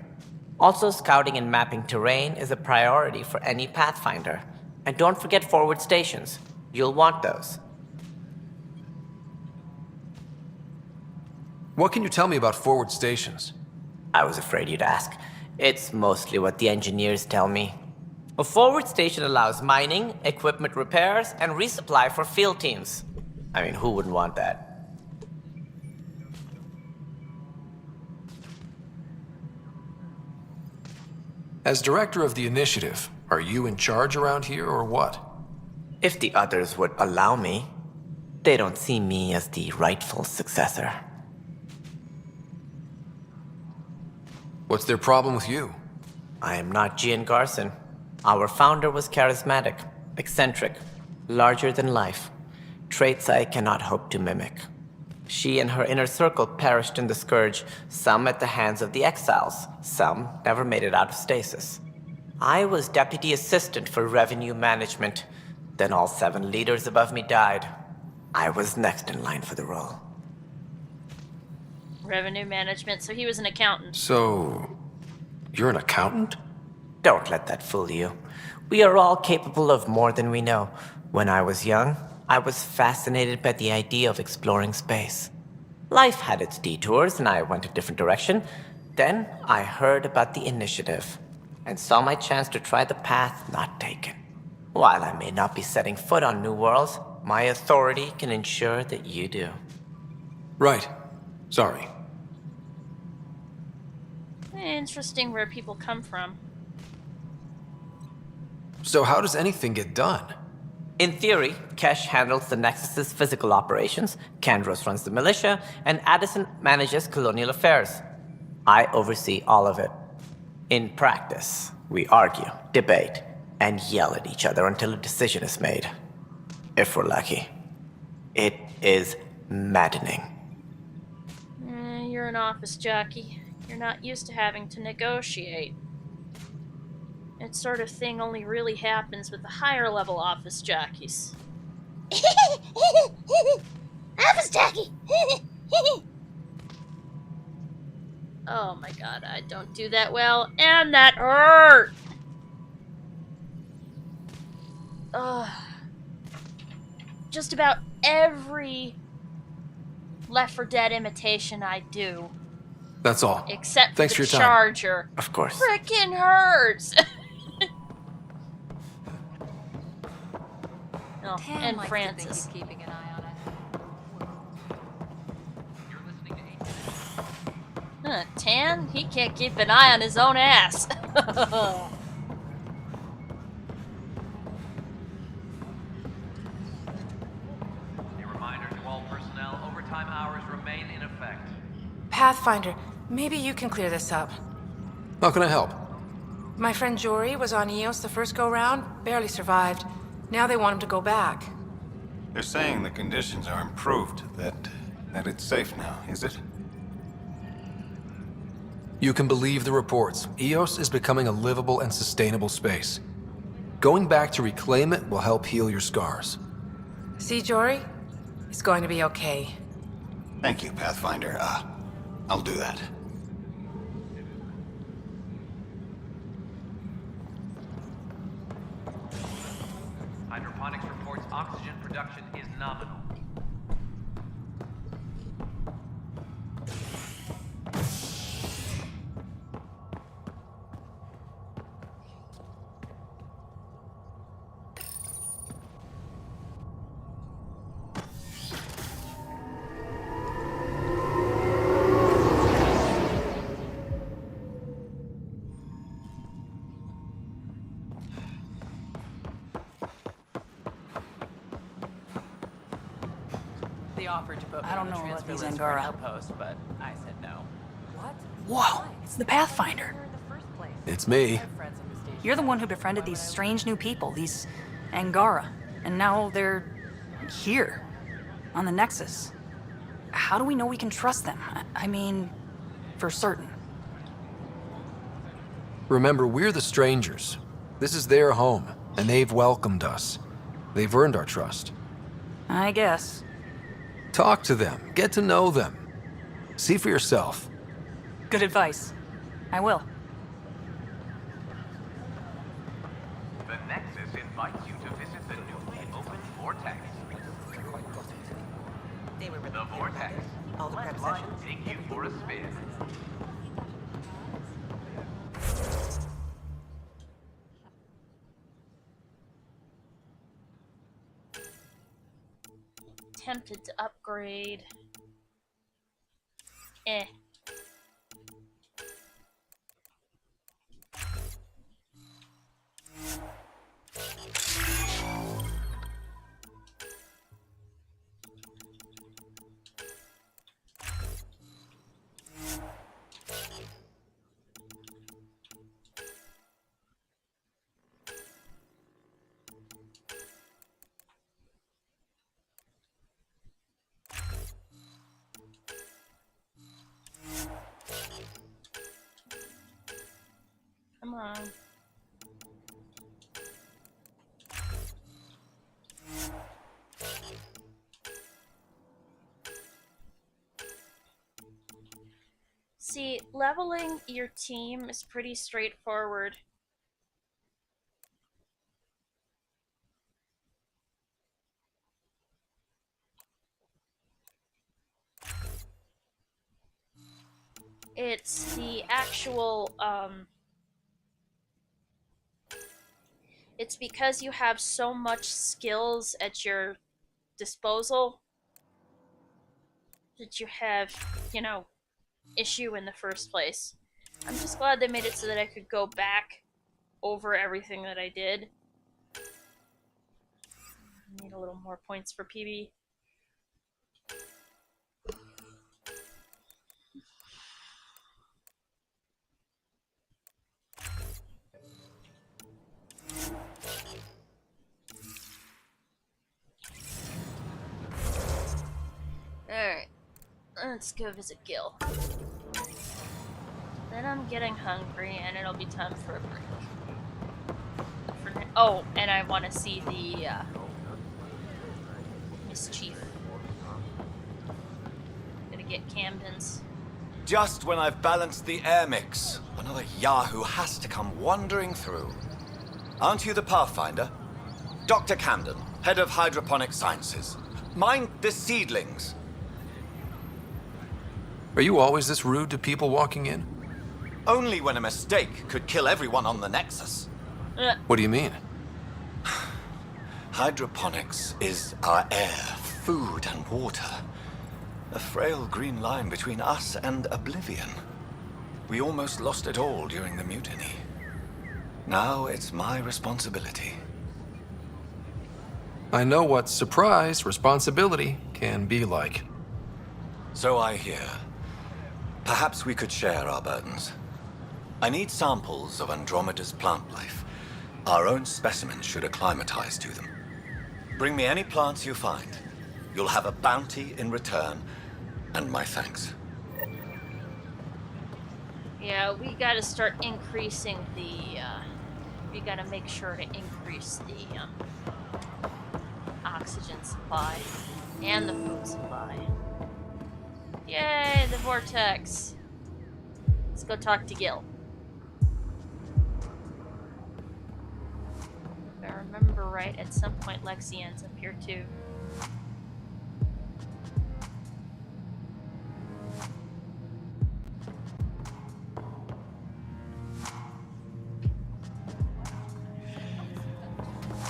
Also, scouting and mapping terrain is a priority for any Pathfinder. And don't forget forward stations. You'll want those. What can you tell me about forward stations? I was afraid you'd ask. It's mostly what the engineers tell me. A forward station allows mining, equipment repairs, and resupply for field teams. I mean, who wouldn't want that? As director of the initiative, are you in charge around here or what? If the others would allow me, they don't see me as the rightful successor. What's their problem with you? I am not Gian Garson. Our founder was charismatic, eccentric, larger than life. Traits I cannot hope to mimic. She and her inner circle perished in the Scourge, some at the hands of the Exiles, some never made it out of stasis. I was deputy assistant for revenue management. Then all 7 leaders above me died. I was next in line for the role. Revenue management, so he was an accountant. So, you're an accountant? Don't let that fool you. We are all capable of more than we know. When I was young, I was fascinated by the idea of exploring space. Life had its detours, and I went a different direction. Then I heard about the initiative, and saw my chance to try the path not taken. While I may not be setting foot on New Worlds, my authority can ensure that you do. Right. Sorry. Interesting where people come from. So how does anything get done? In theory, Kesh handles the Nexus's physical operations, Kandros runs the militia, and Addison manages colonial affairs. I oversee all of it. In practice, we argue, debate, and yell at each other until a decision is made. If we're lucky. It is maddening. You're an office jockey. You're not used to having to negotiate. That sort of thing only really happens with the higher level office jockeys. Office jockey! Oh my god, I don't do that well, and that hurt! Ugh. Just about every Left 4 Dead imitation I do. That's all. Except Thanks for for the your time. Charger. Of course. Frickin' hurts! Oh, and Francis. Keeping an eye on it. Tan? He can't keep an eye on his own ass. A reminder to all Pathfinder, maybe you can clear this up. How can I help? My friend Jory was on Eos the first go-round, barely survived. Now they want him to go back. They're saying the conditions are improved, that it's safe now, is it? You can believe the reports. Eos is becoming a livable and sustainable space. Going back to reclaim it will help heal your scars. See, Jory? It's going to be okay. Thank you, Pathfinder. I'll do that. Hydroponics reports oxygen production is nominal. They offered to put me I don't on the know about transfer these list for an Angara. outpost, but I said no. Whoa, it's the Pathfinder. It's me. You're the one who befriended these strange new people, these Angara. And now they're here, on the Nexus. How do we know we can trust them? I mean, for certain. Remember, we're the strangers. This is their home, and they've welcomed us. They've earned our trust. I guess. Talk to them. Get to know them. See for yourself. Good advice. I will. The Nexus invites you to visit the newly opened Vortex. The Vortex. Let life take you for a spin. Tempted to upgrade. Eh. Come on. See, leveling your team is pretty straightforward. It's the actual, it's because you have so much skills at your disposal that you have, you know, issue in the first place. I'm just glad they made it so that I could go back over everything that I did. I need a little more points for PB. Alright, let's go visit Gil. Then I'm getting hungry and it'll be time for a break. Oh, and I want to see the Mischief. Gonna get Camden's. Just when I've balanced the air mix, another Yahoo has to come wandering through. Aren't you the Pathfinder? Dr. Camden, head of hydroponic sciences. Mind the seedlings. Are you always this rude to people walking in? Only when a mistake could kill everyone on the Nexus. What do you mean? Hydroponics is our air, food, and water. A frail green line between us and oblivion. We almost lost it all during the mutiny. Now it's my responsibility. I know what surprise responsibility can be like. So I hear. Perhaps we could share our burdens. I need samples of Andromeda's plant life. Our own specimens should acclimatize to them. Bring me any plants you find. You'll have a bounty in return, and my thanks. Yeah, we gotta start increasing the, we gotta make sure to increase the, oxygen supply and the food supply. Yay, the vortex. Let's go talk to Gil. If I remember right, at some point Lexi ends up here too.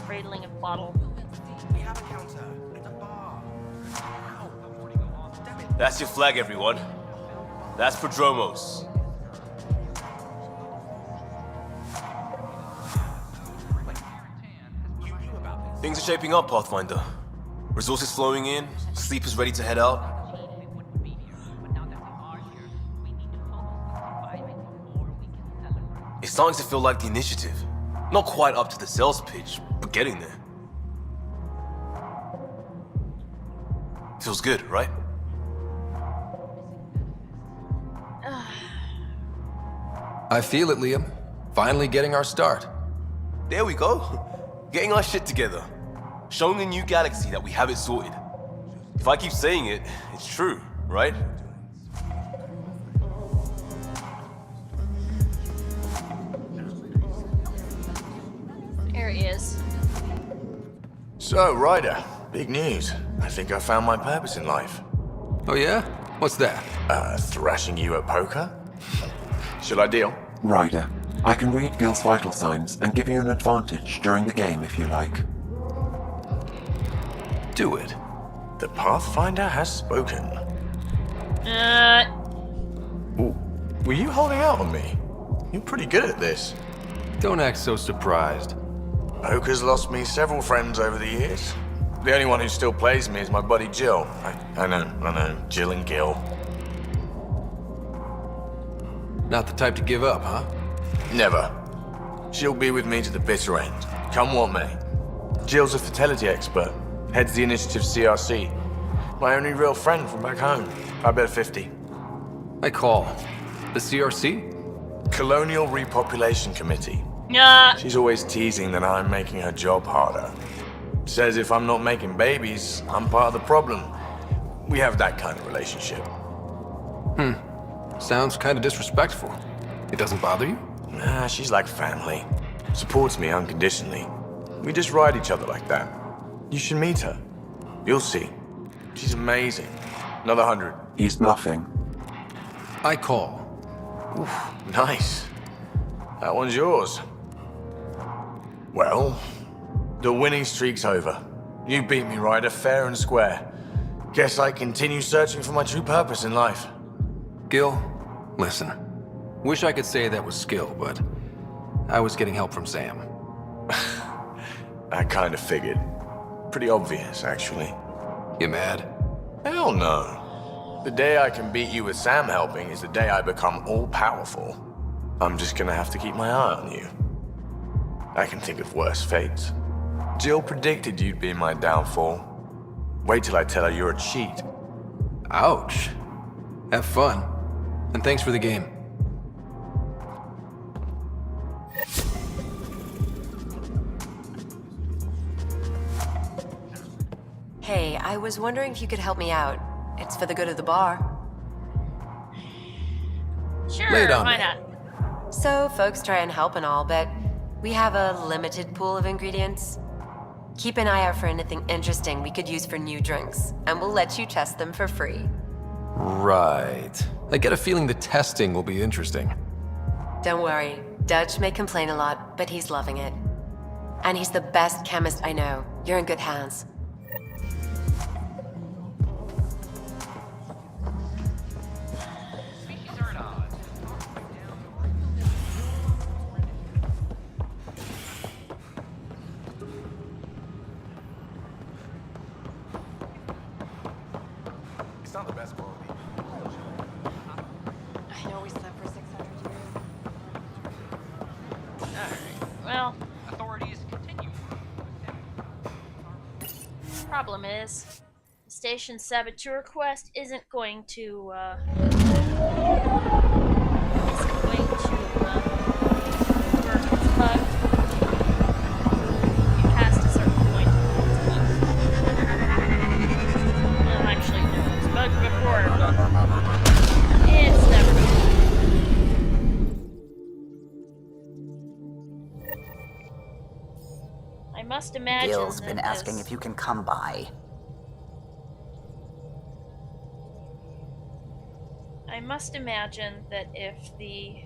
Cradling a bottle. We have a counter at the bar. That's your flag, everyone. That's Prodromos. Things are shaping up, Pathfinder. Resources flowing in, sleepers ready to head out. It's starting to feel like the initiative. Not quite up to the sales pitch, but getting there. Feels good, right? I feel it, Liam. Finally getting our start. There we go. Getting our shit together. Showing the new galaxy that we have it sorted. If I keep saying it, it's true, right? There he is. So, Ryder, big news. I think I found my purpose in life. Oh yeah? What's that? Thrashing you at poker? Should I deal? Ryder, I can read Gil's vital signs and give you an advantage during the game if you like. Do it. The Pathfinder has spoken. Ooh, were you holding out on me? You're pretty good at this. Don't act so surprised. Poker's lost me several friends over the years. The only one who still plays me is my buddy Jill. I know. Jill and Gil. Not the type to give up, huh? Never. She'll be with me to the bitter end, come what may. Jill's a fertility expert, heads the initiative CRC. My only real friend from back home. I bet 50. I call. The CRC? Colonial Repopulation Committee. Yeah. She's always teasing that I'm making her job harder. Says if I'm not making babies, I'm part of the problem. We have that kind of relationship. Sounds kind of disrespectful. It doesn't bother you? Nah, she's like family. Supports me unconditionally. We just ride each other like that. You should meet her. You'll see. She's amazing. Another 100. He's bluffing. I call. Oof, nice. That one's yours. Well, the winning streak's over. You beat me, Ryder, fair and square. Guess I continue searching for my true purpose in life. Gil, listen. Wish I could say that was skill, but I was getting help from Sam. I kind of figured. Pretty obvious, actually. You mad? Hell no. The day I can beat you with Sam helping is the day I become all-powerful. I'm just gonna have to keep my eye on you. I can think of worse fates. Jill predicted you'd be my downfall. Wait till I tell her you're a cheat. Ouch. Have fun. And thanks for the game. Hey, I was wondering if you could help me out. It's for the good of the bar. Sure, Lay it on why me. not? So, folks try and help and all, but we have a limited pool of ingredients. Keep an eye out for anything interesting we could use for new drinks, and we'll let you test them for free. Right. I get a feeling the testing will be interesting. Don't worry, Dutch may complain a lot, but he's loving it. And he's the best chemist I know. You're in good hands. It's not the best quality. problem is, the station's saboteur quest isn't going to work its bug. You passed a certain point. Well, actually, there was bug before, but it's never been. I must imagine Gil's that been asking as if you can come by. I must imagine that if the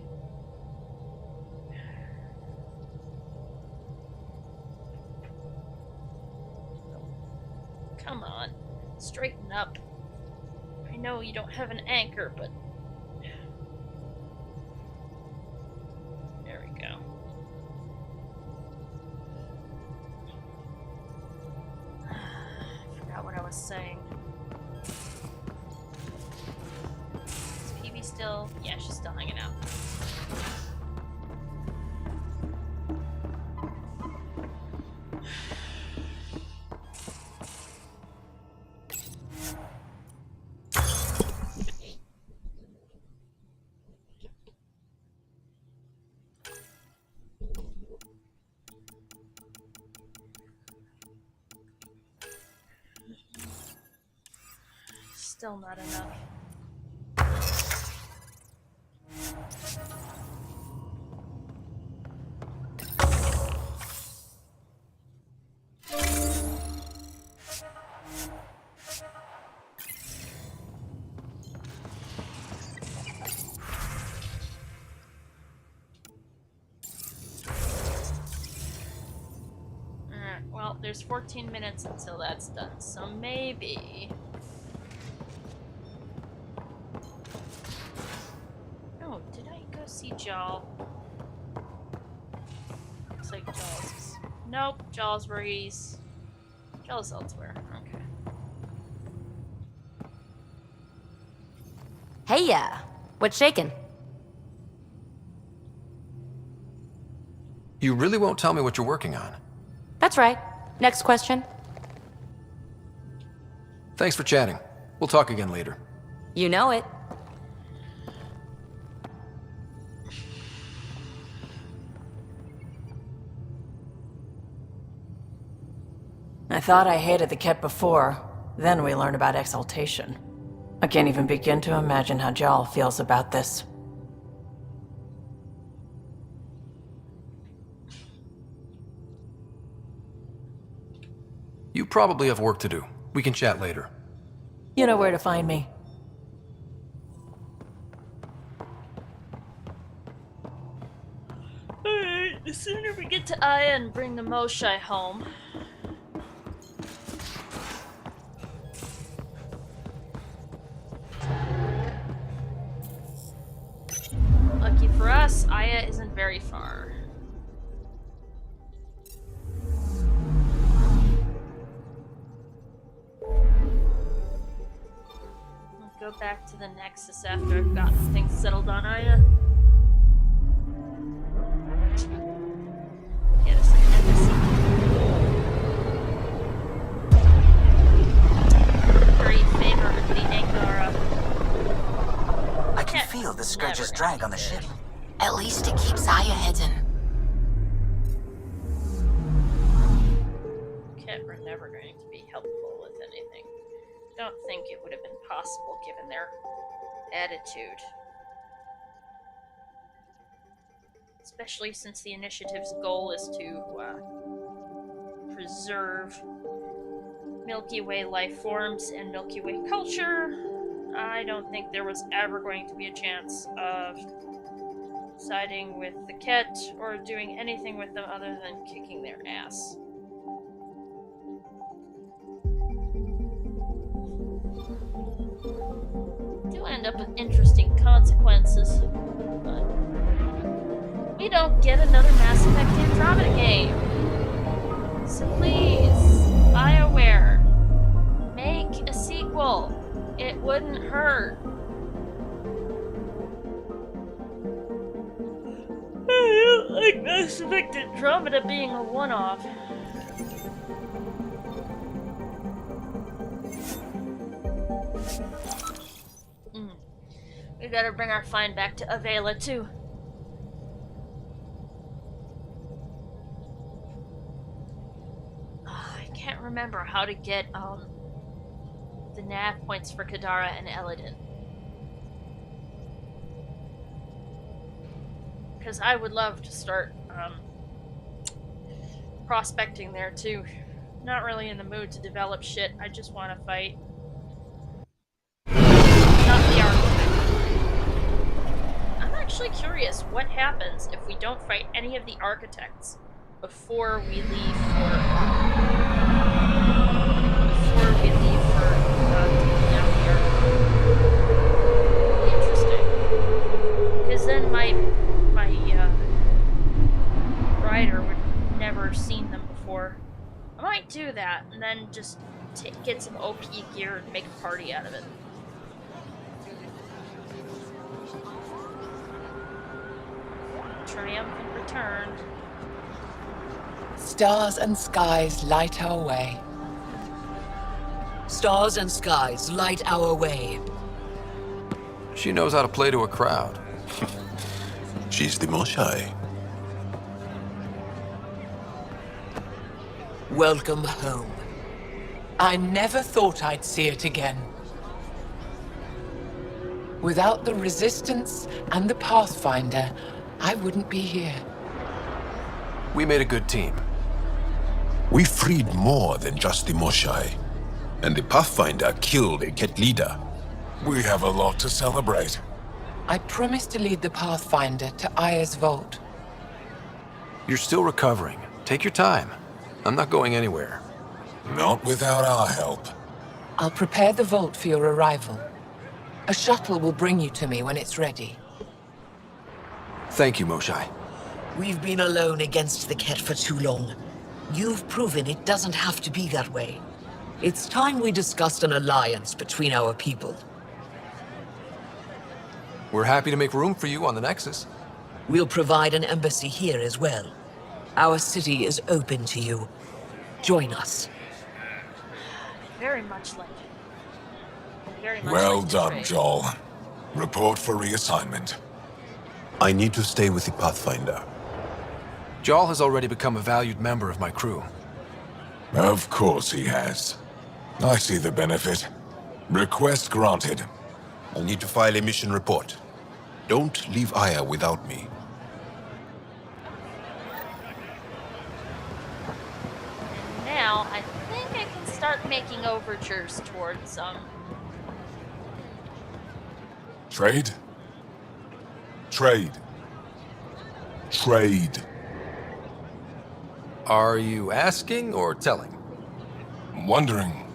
Come on, straighten up. I know you don't have an anchor, but there we go. I forgot what I was saying. Is Peewee still? Yeah, she's still hanging out. Still not enough. Alright, well, there's 14 minutes until that's done, so maybe... Oh, did I go see Jaw? Looks like Jaw's is... Nope, Jaw's where he's... Jaw's elsewhere, okay. Hey, what's shaking? You really won't tell me what you're working on? That's right. Next question. Thanks for chatting. We'll talk again later. You know it. I thought I hated the Ket before. Then we learned about exaltation. I can't even begin to imagine how Jal feels about this. You probably have work to do. We can chat later. You know where to find me. Alright, the sooner we get to Aya and bring the Moshai home. Lucky for us, Aya isn't very far. I'll go back to the Nexus after I've gotten things settled on Aya. Get us an embassy. Very favorably Angara. I can feel the Scourge's drag on the ship. At least it keeps Aya hidden. Ket were never going to be helpful with anything. Don't think it would have been possible given their attitude. Especially since the initiative's goal is to preserve Milky Way life forms and Milky Way culture. I don't think there was ever going to be a chance of siding with the Ket or doing anything with them other than kicking their ass. Do end up with interesting consequences, but we don't get another Mass Effect Andromeda game. So please, BioWare, make a sequel. It wouldn't hurt. I don't like Mass Effect Andromeda being a one-off. We gotta bring our find back to Avela, too. I can't remember how to get, the nav points for Kadara and Eladin. Because I would love to start, prospecting there, too. Not really in the mood to develop shit, I just want to fight. Not the architect. I'm actually curious what happens if we don't fight any of the architects before we leave for taking out the architect. Interesting. Because then my rider would never have seen them before. I might do that and then just get some OP gear and make a party out of it. Triumphant returned. Stars and skies light our way. Stars and skies light our way. She knows how to play to a crowd. She's the Moshai. Welcome home. I never thought I'd see it again. Without the Resistance and the Pathfinder, I wouldn't be here. We made a good team. We freed more than just the Moshai. And the Pathfinder killed a Ket leader. We have a lot to celebrate. I promised to lead the Pathfinder to Aya's vault. You're still recovering. Take your time. I'm not going anywhere. Not without our help. I'll prepare the vault for your arrival. A shuttle will bring you to me when it's ready. Thank you, Moshai. We've been alone against the Ket for too long. You've proven it doesn't have to be that way. It's time we discussed an alliance between our people. We're happy to make room for you on the Nexus. We'll provide an embassy here as well. Our city is open to you. Join us. Very much like it. Very much Well like done, Joel. Report for reassignment. I need to stay with the Pathfinder. Jarl has already become a valued member of my crew. Of course he has. I see the benefit. Request granted. I'll need to file a mission report. Don't leave Aya without me. Now, I think I can start making overtures towards, Trade? Trade. Trade. Are you asking or telling? Wondering,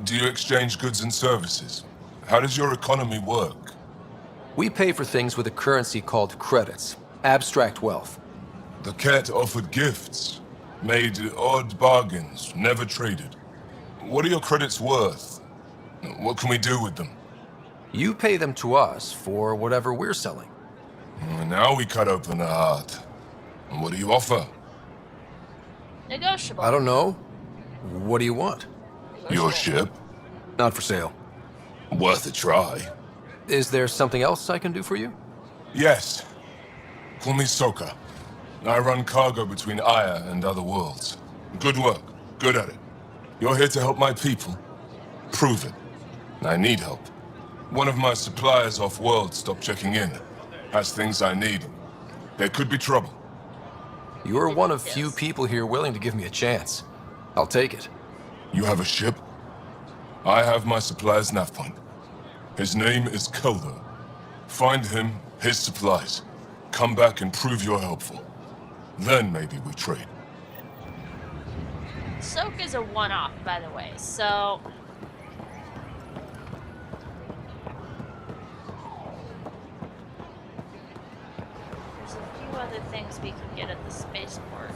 do you exchange goods and services? How does your economy work? We pay for things with a currency called credits. Abstract wealth. The Ket offered gifts, made odd bargains, never traded. What are your credits worth? What can we do with them? You pay them to us for whatever we're selling. Now we cut open the heart. And what do you offer? Negotiable. I don't know. What do you want? Your ship? Not for sale. Worth a try. Is there something else I can do for you? Yes. Call me Soka. I run cargo between Aya and other worlds. Good work. Good at it. You're here to help my people. Prove it. I need help. One of my suppliers off-world stopped checking in. Has things I need. There could be trouble. You're one of few people here willing to give me a chance. I'll take it. You have a ship? I have my supplier's nav point. His name is Keldo. Find him, his supplies. Come back and prove you're helpful. Then maybe we trade. Soak is a one-off, by the way, so... There's a few other things we can get at the spaceport.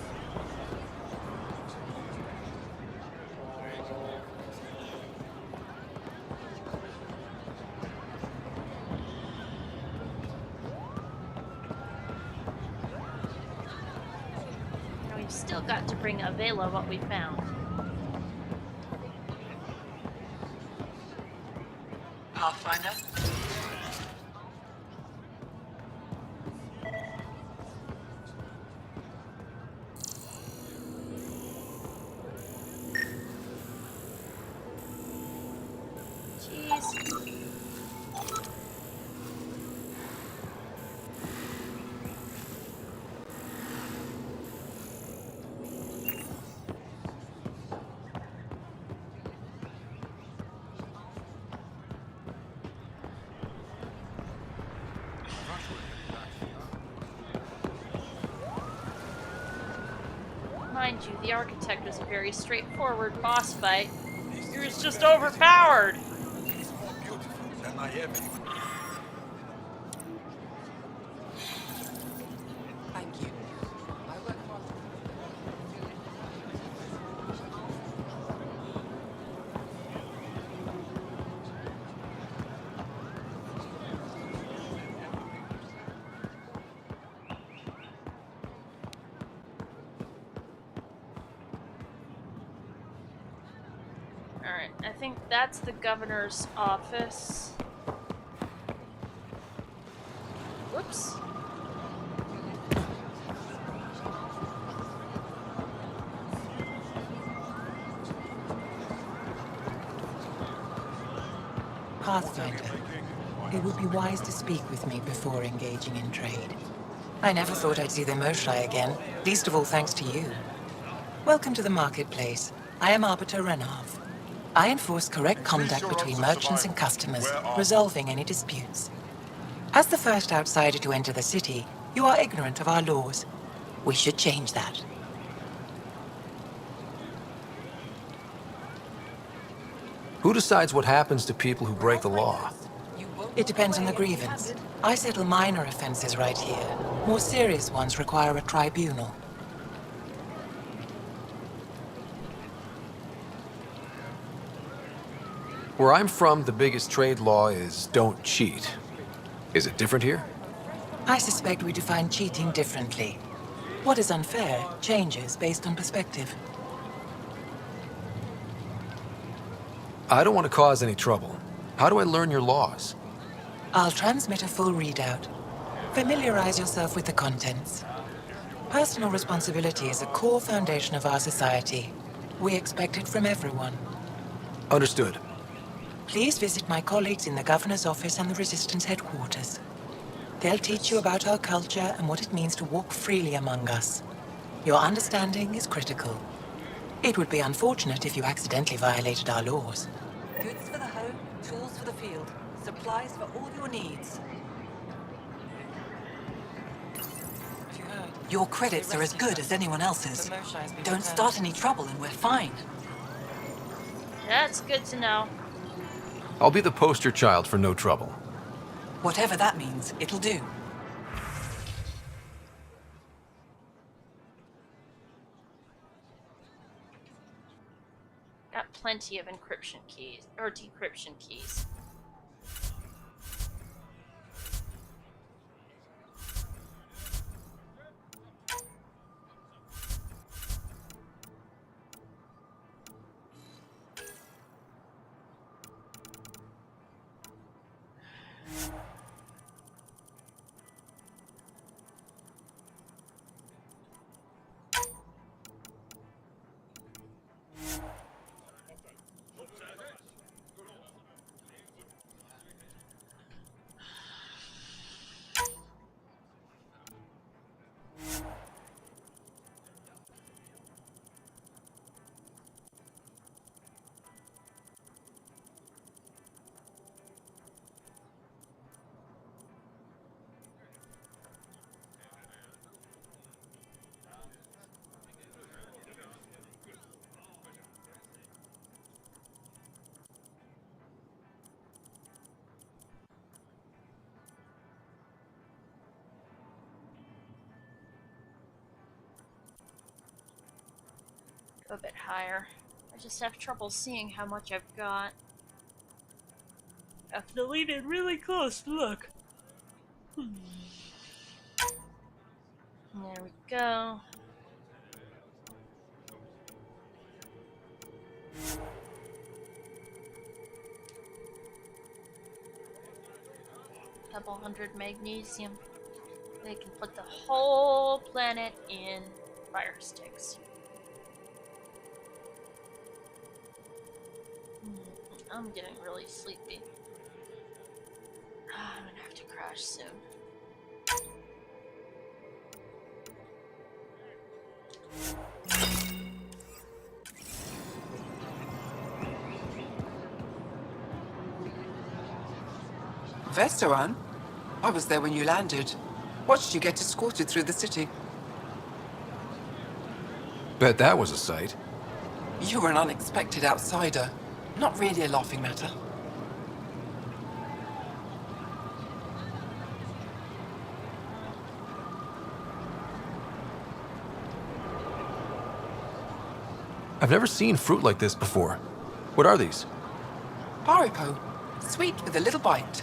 We've still got to bring Avela what we found. Pathfinder? Mind you, the architect was a very straightforward boss fight. He was just overpowered. It's more beautiful than I ever. Thank you. Alright, I think that's the governor's office. Whoops. Pathfinder, it would be wise to speak with me before engaging in trade. I never thought I'd see the Moshae again, least of all thanks to you. Welcome to the marketplace. I am Arbiter Renav. I enforce correct conduct between merchants and customers, resolving any disputes. As the first outsider to enter the city, you are ignorant of our laws. We should change that. Who decides what happens to people who break the law? It depends on the grievance. I settle minor offenses right here. More serious ones require a tribunal. Where I'm from, the biggest trade law is don't cheat. Is it different here? I suspect we define cheating differently. What is unfair changes based on perspective. I don't want to cause any trouble. How do I learn your laws? I'll transmit a full readout. Familiarize yourself with the contents. Personal responsibility is a core foundation of our society. We expect it from everyone. Understood. Please visit my colleagues in the Governor's office and the Resistance headquarters. They'll teach you about our culture and what it means to walk freely among us. Your understanding is critical. It would be unfortunate if you accidentally violated our laws. Goods for the home, tools for the field, supplies for all your needs. Your credits are as good as anyone else's. Don't start any trouble and we're fine. That's good to know. I'll be the poster child for no trouble. Whatever that means, it'll do. Got plenty of encryption keys, or decryption keys. A bit higher. I just have trouble seeing how much I've got. I have to lean in really close to look. There we go. Couple hundred magnesium. They can put the whole planet in fire sticks. I'm getting really sleepy. I'm gonna have to crash soon. Vestaran? I was there when you landed. Watched you get escorted through the city. Bet that was a sight. You were an unexpected outsider. Not really a laughing matter. I've never seen fruit like this before. What are these? Paripo. Sweet with a little bite.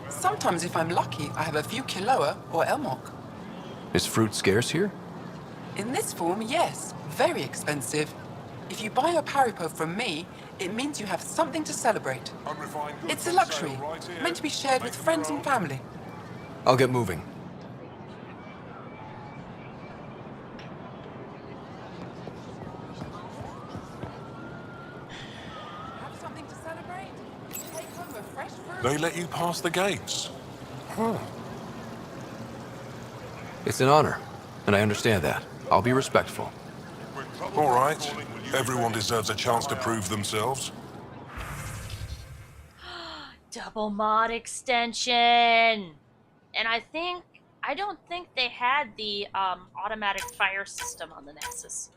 Sometimes if I'm lucky, I have a few Kiloa or Elmok. Is fruit scarce here? In this form, yes. Very expensive. If you buy a Paripo from me, it means you have something to celebrate. It's a luxury, meant to be shared with friends and family. I'll get moving. Have something to celebrate? Take home a fresh fruit. They let you pass the gates. Huh. It's an honor, and I understand that. I'll be respectful. All right. Everyone deserves a chance to prove themselves. Double mod extension! And I don't think they had the automatic fire system on the Nexus.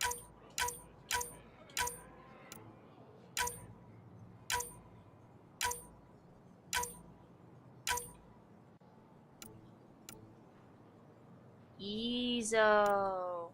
Eezo.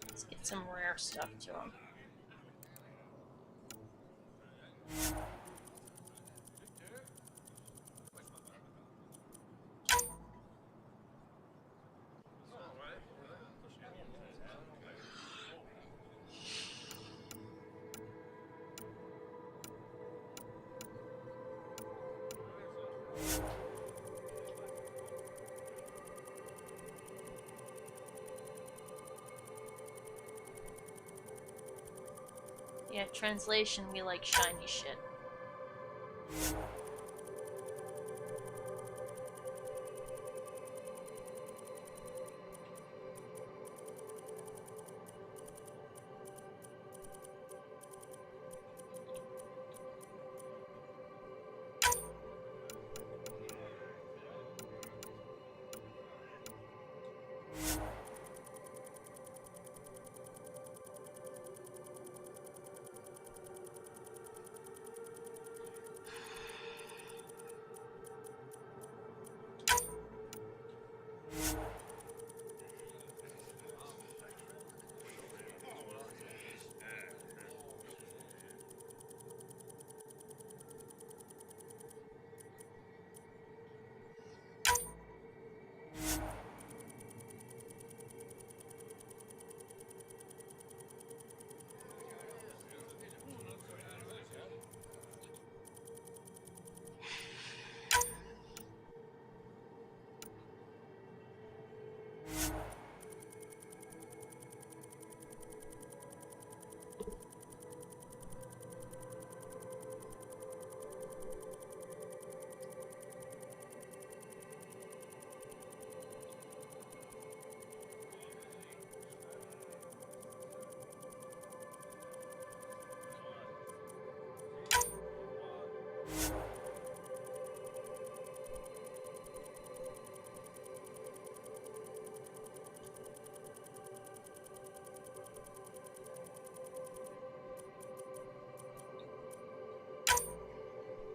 Let's get some rare stuff to him. Yeah, translation, we like shiny shit.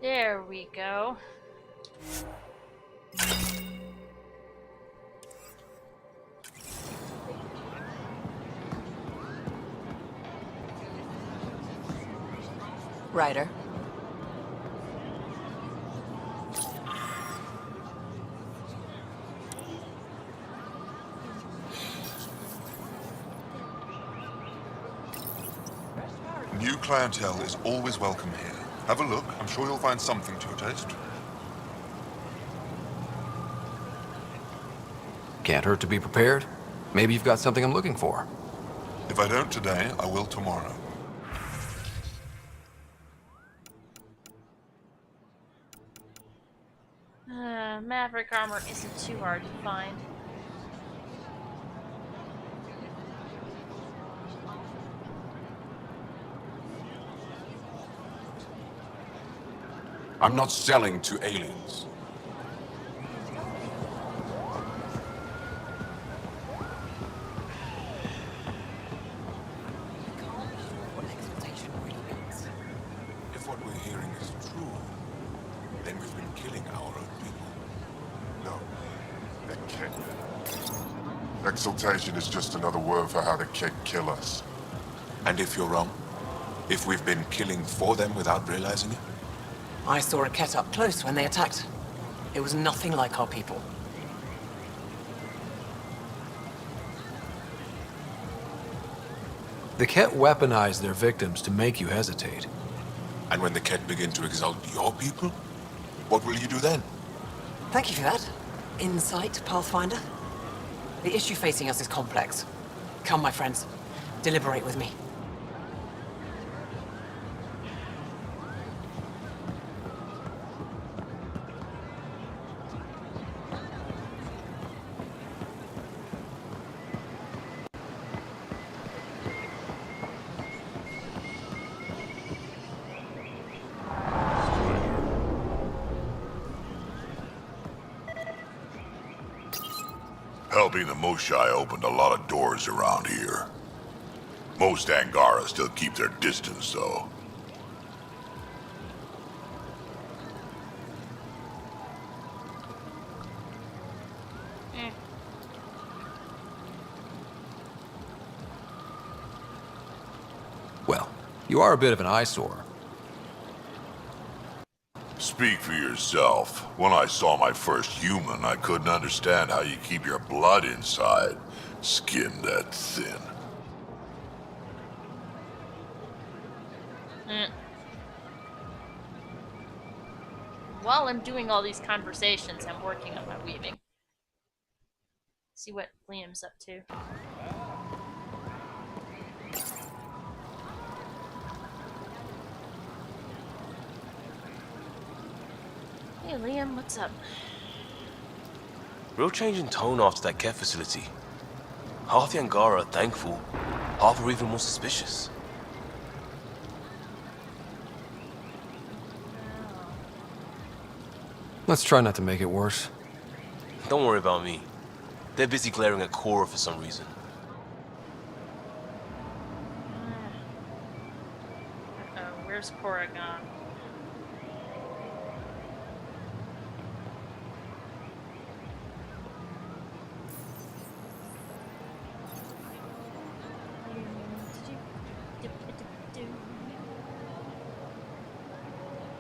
There we go. Ryder. New clientele is always welcome here. Have a look. I'm sure you'll find something to your taste. Can't hurt to be prepared. Maybe you've got something I'm looking for. If I don't today, I will tomorrow. Maverick armor isn't too hard to find. I'm not selling to aliens. If what we're hearing is true, then we've been killing our own people. No, they can't. Exaltation is just another word for how the Kett kill us. And if you're wrong? If we've been killing for them without realizing it? I saw a Kett up close when they attacked. It was nothing like our people. The Kett weaponize their victims to make you hesitate. And when the Kett begin to exalt your people, what will you do then? Thank you for that. Insight, Pathfinder. The issue facing us is complex. Come, my friends. Deliberate with me. Helping the Moshai opened a lot of doors around here. Most Angara still keep their distance, though. Well, you are a bit of an eyesore. Speak for yourself. When I saw my first human, I couldn't understand how you keep your blood inside. Skin that thin. While I'm doing all these conversations, I'm working on my weaving. See what Liam's up to. Hey Liam, what's up? Real change in tone after that care facility. Half the Angara are thankful, half are even more suspicious. Let's try not to make it worse. Don't worry about me. They're busy glaring at Cora for some reason. Uh-oh, where's Cora gone?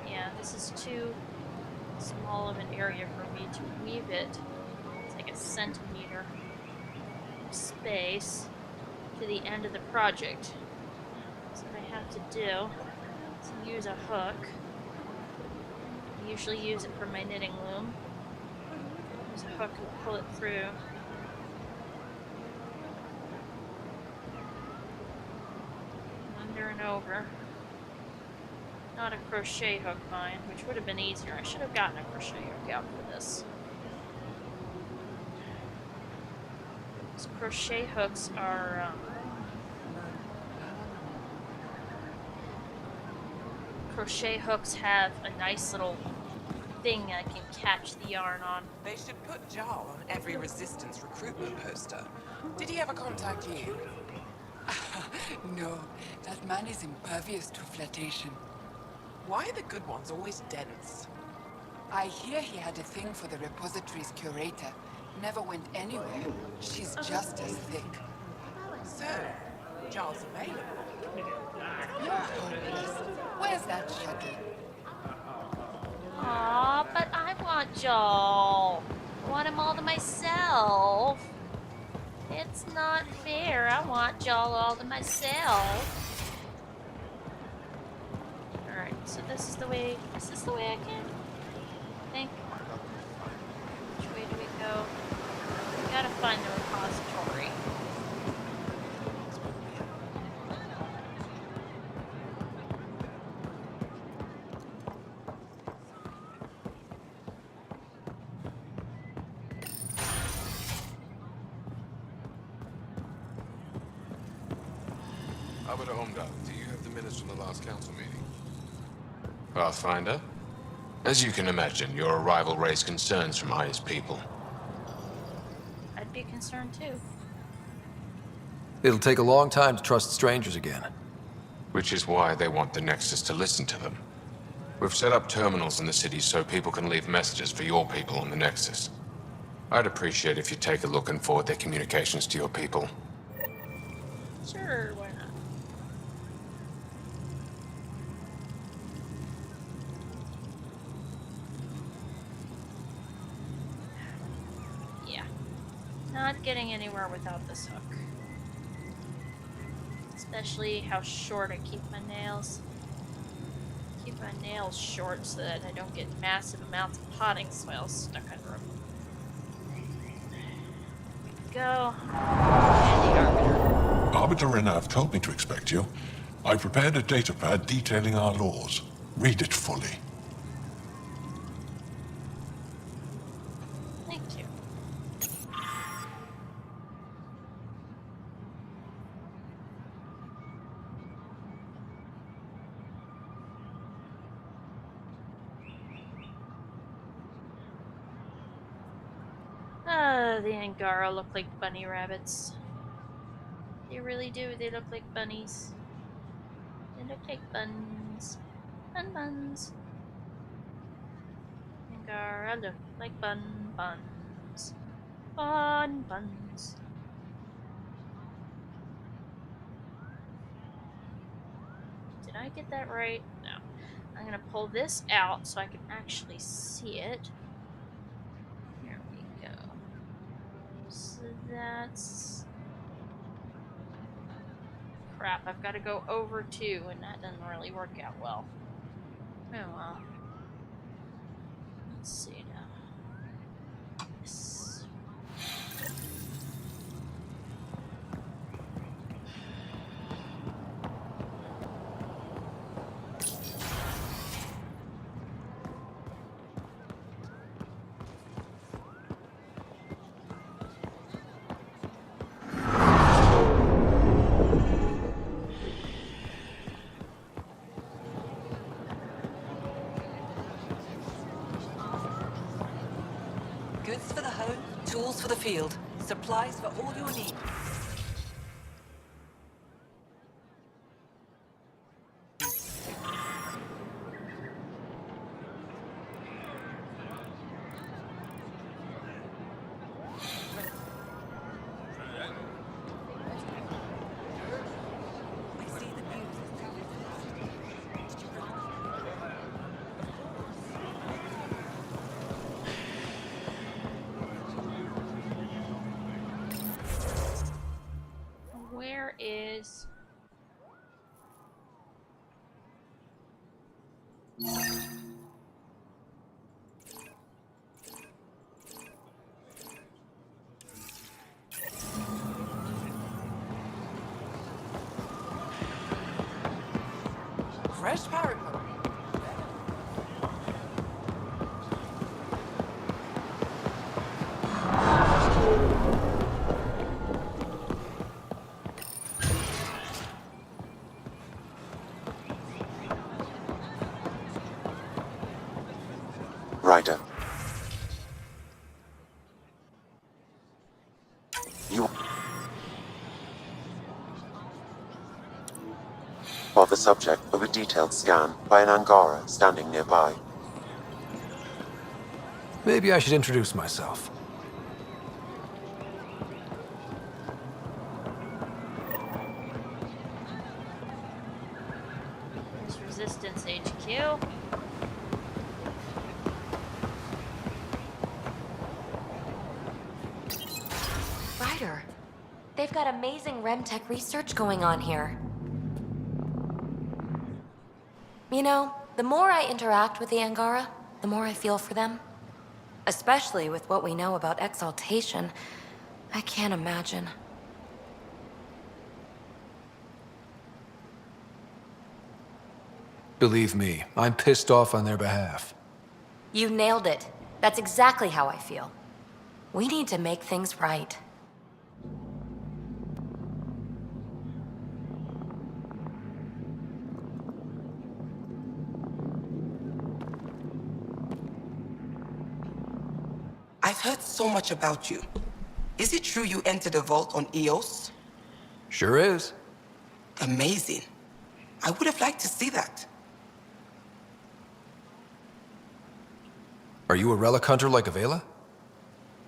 Yeah, this is too small of an area for me to weave it. It's like a centimeter of space to the end of the project. So what I have to do is use a hook. I usually use it for my knitting loom. Use a hook and pull it through. Under and over. Not a crochet hook, mine, which would have been easier. I should have gotten a crochet hook out for this. These crochet hooks are, crochet hooks have a nice little thing I can catch the yarn on. They should put Jarl on every resistance recruitment poster. Did he ever contact you? No, that man is impervious to flirtation. Why are the good ones always dense? I hear he had a thing for the repository's curator. Never went anywhere. She's just as thick. So, Jarl's available. You're hopeless. Where's that shuttle? Aw, but I want Joel. I want him all to myself. It's not fair. I want Joel all to myself. Alright, so this is the way I can? I think. Which way do we go? We gotta find the repository. Albert Omdal, do you have the minutes from the last council meeting? Pathfinder? As you can imagine, your arrival raised concerns from Aya's people. I'd be concerned too. It'll take a long time to trust strangers again. Which is why they want the Nexus to listen to them. We've set up terminals in the city so people can leave messages for your people on the Nexus. I'd appreciate if you take a look and forward their communications to your people. Sure, why not? Yeah. Not getting anywhere without this hook. Especially how short I keep my nails. Keep my nails short so that I don't get massive amounts of potting soil stuck under them. Go. And the Arbiter. Arbiter and I have told me to expect you. I prepared a datapad detailing our laws. Read it fully. Thank you. The Angara look like bunny rabbits. They really do. They look like bunnies. They look like buns. Buns. Angara look like buns. Buns. Did I get that right? No. I'm gonna pull this out so I can actually see it. Here we go. So that's... Crap, I've got to go over 2, and that doesn't really work out well. Oh well. Let's see now. Yes. Goods for the home, tools for the field, supplies for all your needs. Where is... Fresh Paragon. Ryder. You are the subject of a detailed scan by an Angara standing nearby. Maybe I should introduce myself. There's Resistance HQ. Ryder, they've got amazing Remtech research going on here. You know, the more I interact with the Angara, the more I feel for them. Especially with what we know about exaltation. I can't imagine. Believe me, I'm pissed off on their behalf. You nailed it. That's exactly how I feel. We need to make things right. heard so much about you. Is it true you entered a vault on Eos? Sure is. Amazing. I would have liked to see that. Are you a relic hunter like Avela?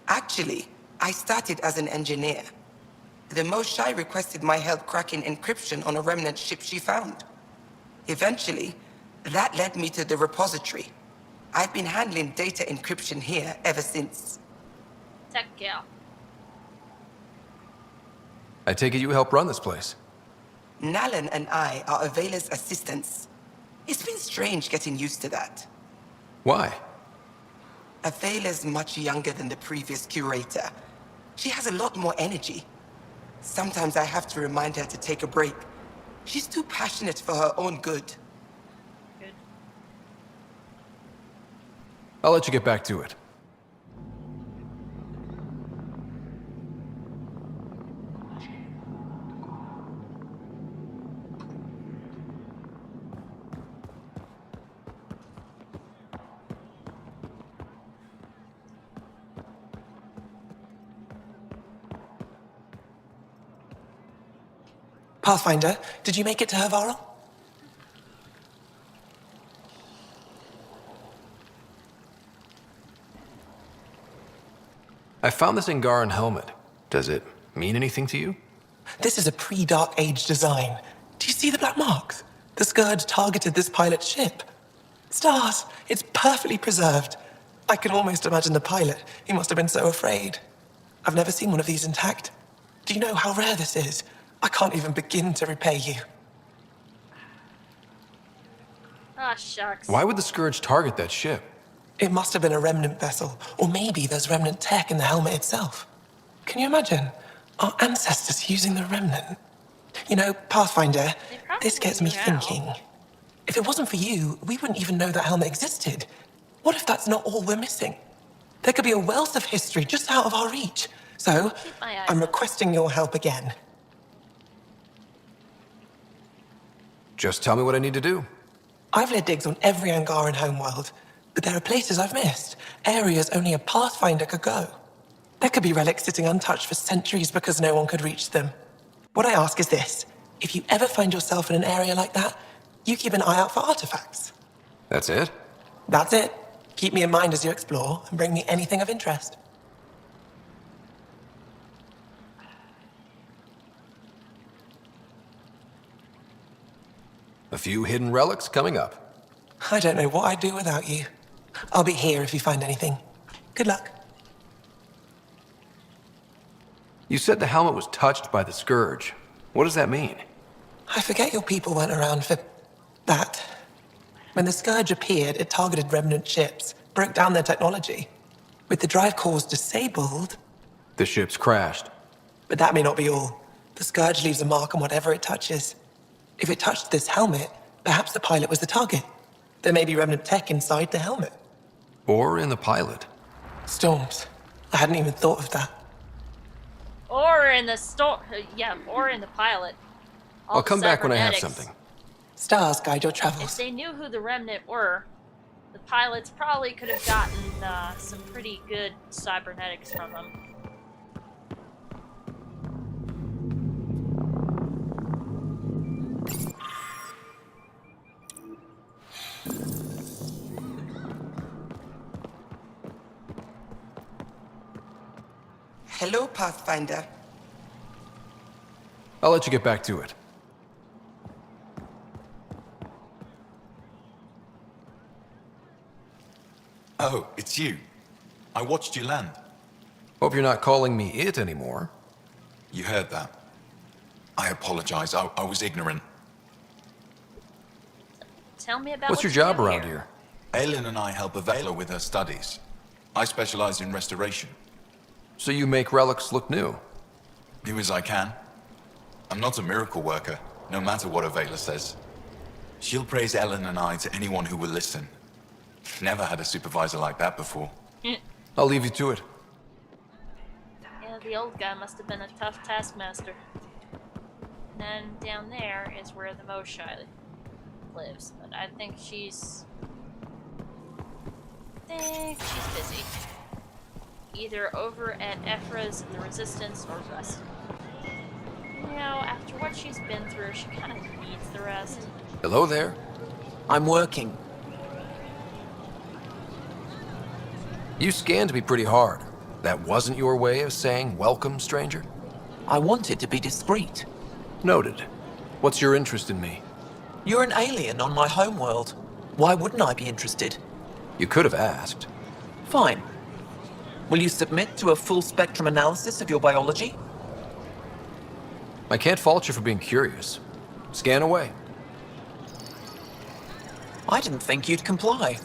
Actually, I started as an engineer. The Moshai requested my help cracking encryption on a remnant ship she found. Eventually, that led me to the repository. I've been handling data encryption here ever since. Tech gal. I take it you help run this place. Nalan and I are Avela's assistants. It's been strange getting used to that. Why? Avela's much younger than the previous curator. She has a lot more energy. Sometimes I have to remind her to take a break. She's too passionate for her own good. I'll let you get back to it. Pathfinder, did you make it to Havarl? I found this Angaran helmet. Does it mean anything to you? This is a pre-Dark Age design. Do you see the black marks? The Scourge targeted this pilot's ship. Stars, it's perfectly preserved. I can almost imagine the pilot. He must have been so afraid. I've never seen one of these intact. Do you know how rare this is? I can't even begin to repay you. Ah, shucks. Why would the Scourge target that ship? It must have been a remnant vessel, or maybe there's remnant tech in the helmet itself. Can you imagine? Our ancestors using the remnant. You know, Pathfinder, this gets me thinking. If it wasn't for you, we wouldn't even know that helmet existed. What if that's not all we're missing? There could be a wealth of history just out of our reach. So, I'm requesting your help again. Just tell me what I need to do. I've led digs on every Angaran homeworld, but there are places I've missed, areas only a Pathfinder could go. There could be relics sitting untouched for centuries because no one could reach them. What I ask is this: if you ever find yourself in an area like that, you keep an eye out for artifacts. That's it? That's it. Keep me in mind as you explore, and bring me anything of interest. A few hidden relics coming up. I don't know what I'd do without you. I'll be here if you find anything. Good luck. You said the helmet was touched by the Scourge. What does that mean? I forget your people weren't around for that. When the Scourge appeared, it targeted remnant ships, broke down their technology. With the drive cores disabled... The ships crashed. But that may not be all. The Scourge leaves a mark on whatever it touches. If it touched this helmet, perhaps the pilot was the target. There may be remnant tech inside the helmet. Or in the pilot. Storms. I hadn't even thought of that. Or in the or in the pilot. I'll come back when I have cybernetics. something. Stars guide your If travels. they knew who the remnant were, the pilots probably could have gotten some pretty good cybernetics from them. Hello, Pathfinder. I'll let you get back to it. Oh, it's you. I watched you land. Hope you're not calling me it anymore. You heard that. I apologize. I was ignorant. Tell me about What's your you job do around here. here? Aelin and I help Avela with her studies. I specialize in restoration. So you make relics look new? Do as I can. I'm not a miracle worker, no matter what Avela says. She'll praise Ellen and I to anyone who will listen. Never had a supervisor like that before. I'll leave you to it. Yeah, the old guy must have been a tough taskmaster. And then down there is where the Moshai lives, but I think she's busy. either over at Ephra's in the Resistance or rest. You know, after what she's been through, she kind of needs the rest. Hello there. I'm working. You scanned me pretty hard. That wasn't your way of saying welcome, stranger? I wanted to be discreet. Noted. What's your interest in me? You're an alien on my homeworld. Why wouldn't I be interested? You could have asked. Fine. Will you submit to a full spectrum analysis of your biology? I can't fault you for being curious. Scan away. I didn't think you'd comply.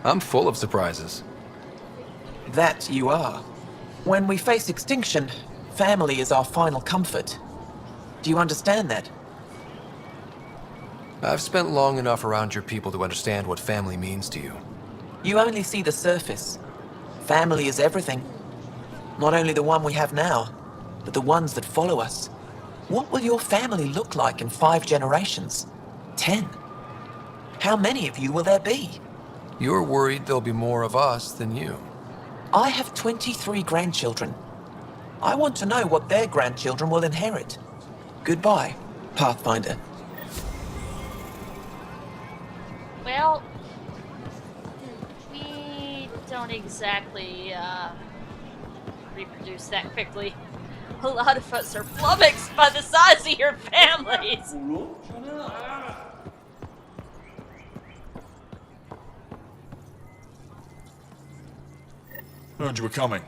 I'm full of surprises. That you are. When we face extinction, family is our final comfort. Do you understand that? I've spent long enough around your people to understand what family means to you. You only see the surface. Family is everything. Not only the one we have now, but the ones that follow us. What will your family look like in 5 generations? 10? How many of you will there be? You're worried there'll be more of us than you. I have 23 grandchildren. I want to know what their grandchildren will inherit. Goodbye, Pathfinder. Well, we don't exactly, reproduce that quickly. A lot of us are flummoxed by the size of your families. Heard you were coming.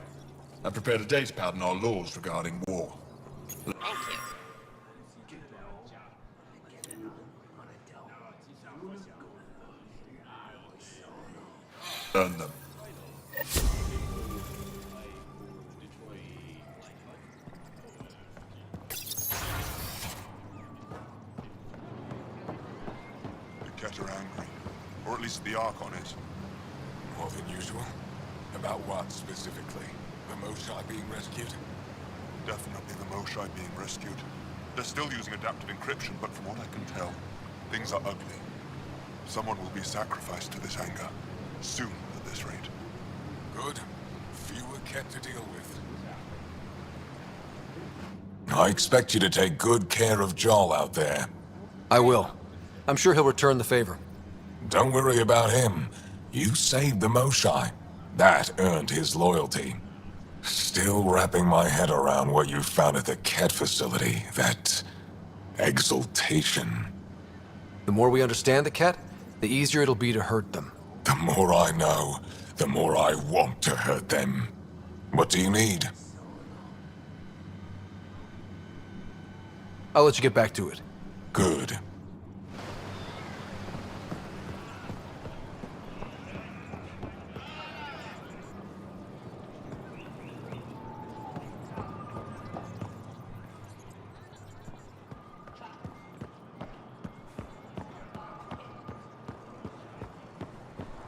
I prepared a data pad on our laws regarding war. Thank you. Learn them. The Ket are angry. Or at least the Ark on it. More than usual? About what, specifically? The Moshae being rescued? Definitely the Moshae being rescued. They're still using adaptive encryption, but from what I can tell, things are ugly. Someone will be sacrificed to this anger. Soon, at this rate. Good. Fewer Ket to deal with. I expect you to take good care of Jarl out there. I will. I'm sure he'll return the favor. Don't worry about him. You saved the Moshae. That earned his loyalty. Still wrapping my head around what you found at the Ket facility. That exaltation. The more we understand the Ket, the easier it'll be to hurt them. The more I know, the more I want to hurt them. What do you need? I'll let you get back to it. Good.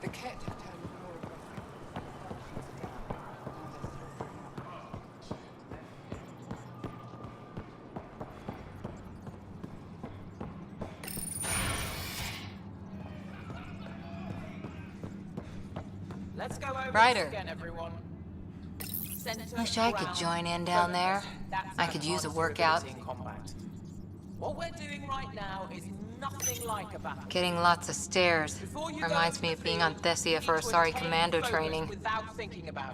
The Ket have turned more aggressive. Let's go over Ryder. this again, everyone. Wish I could join in down there. I could use a workout. What we're doing right now is nothing like a battle. Getting lots of stairs. Reminds me of being on Thessia for Asari commando training.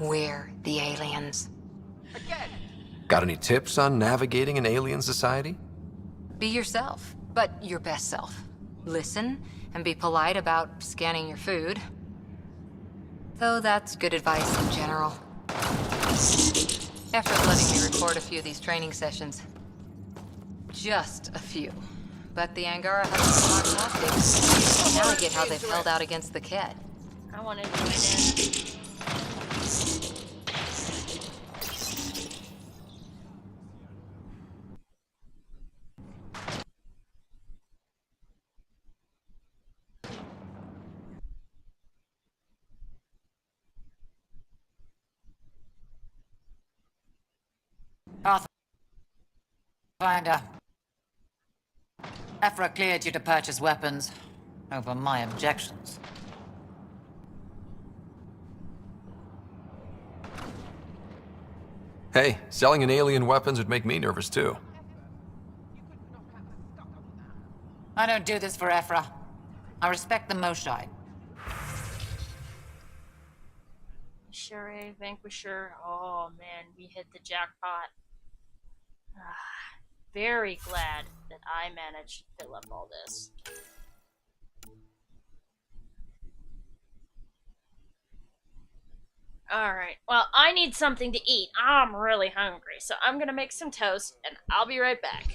We're the aliens. Got any tips on navigating an alien society? Be yourself, but your best self. Listen, and be polite about scanning your food. Though that's good advice in general. After letting me record a few of these training sessions. Just a few. But the Angara have some smart tactics. Now I get how they've held out against the Ket. I want to join in. Pathfinder. Ephra cleared you to purchase weapons over my objections. Hey, selling an alien weapons would make me nervous too. I don't do this for Ephra. I respect the Moshai. Sure, Vanquisher. Oh man, we hit the jackpot. Very glad that I managed to fill up all this. Alright, well, I need something to eat. I'm really hungry, so I'm gonna make some toast, and I'll be right back.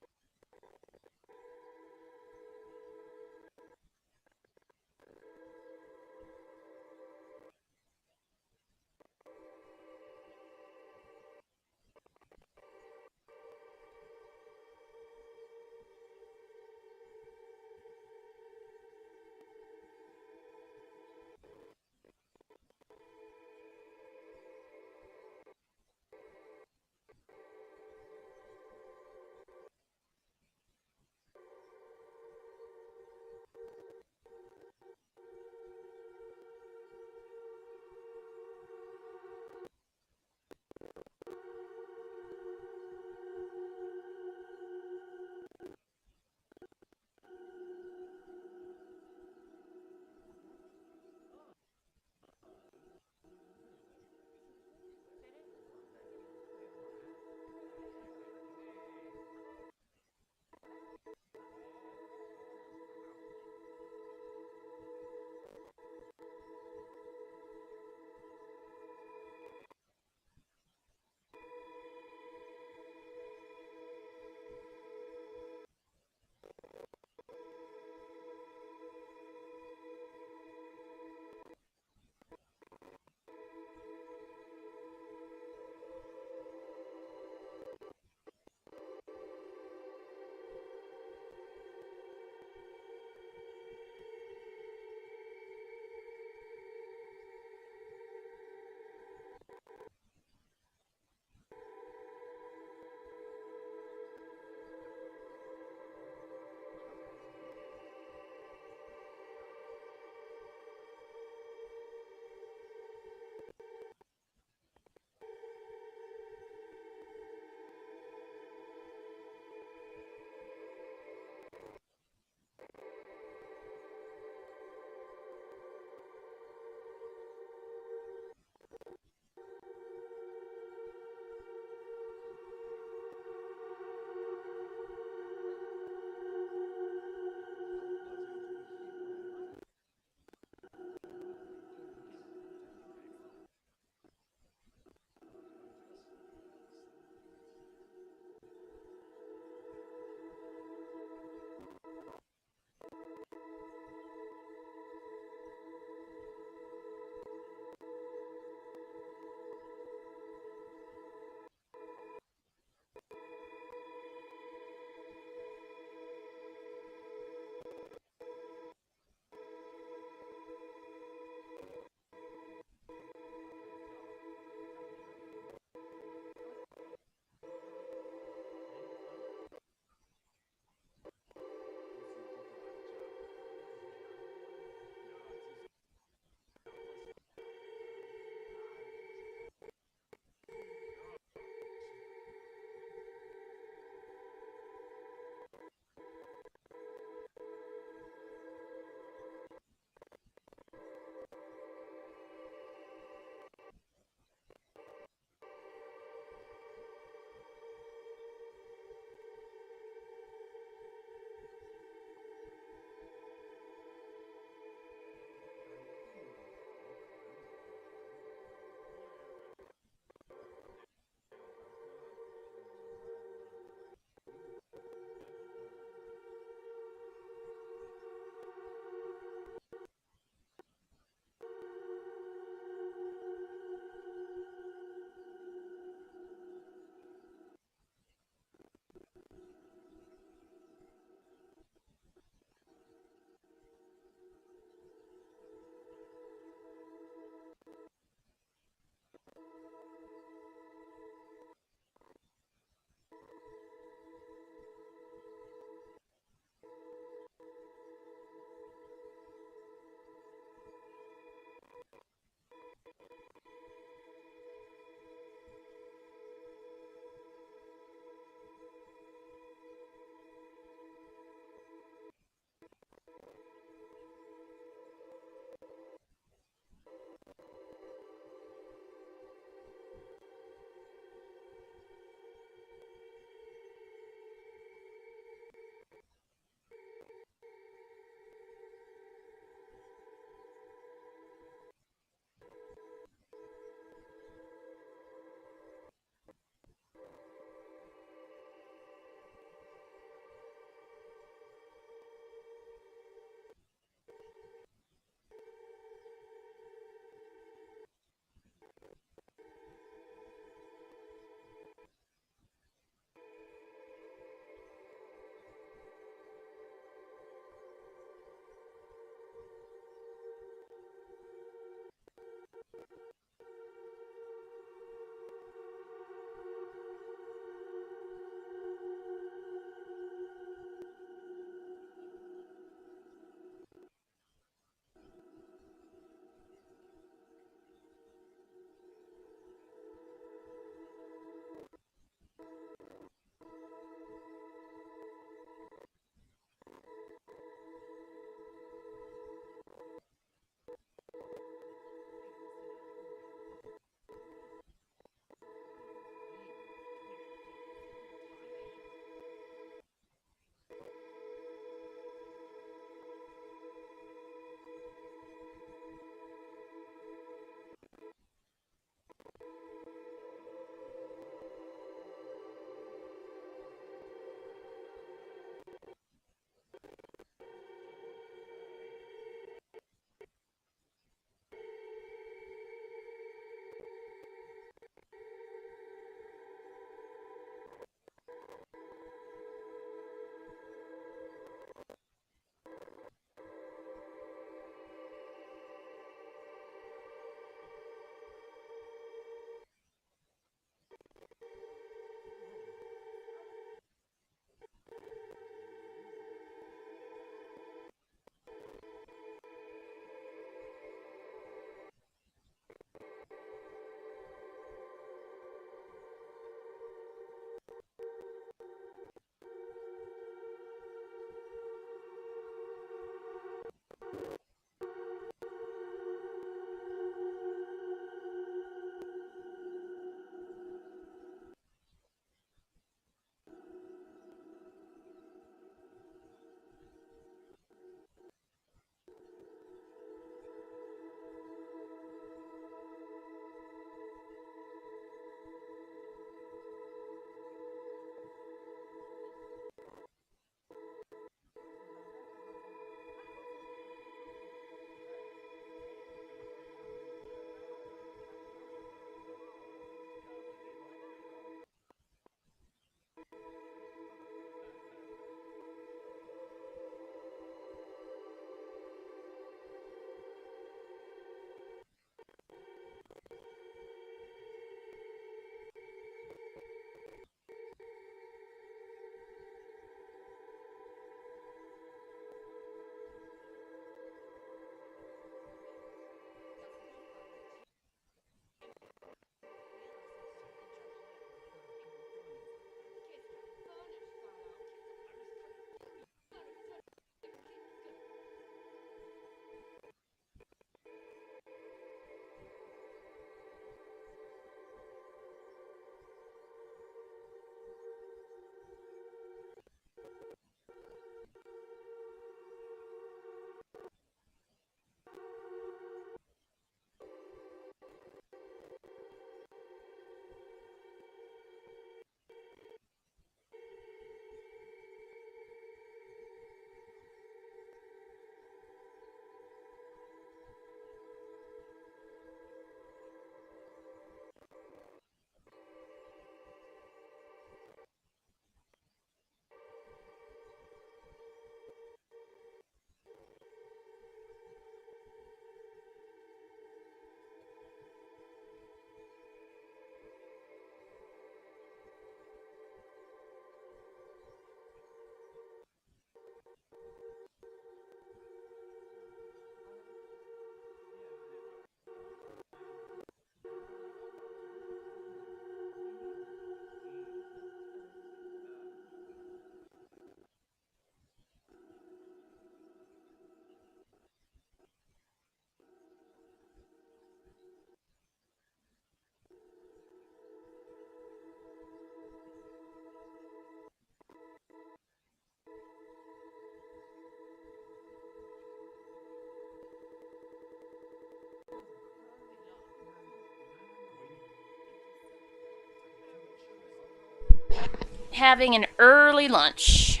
having an early lunch.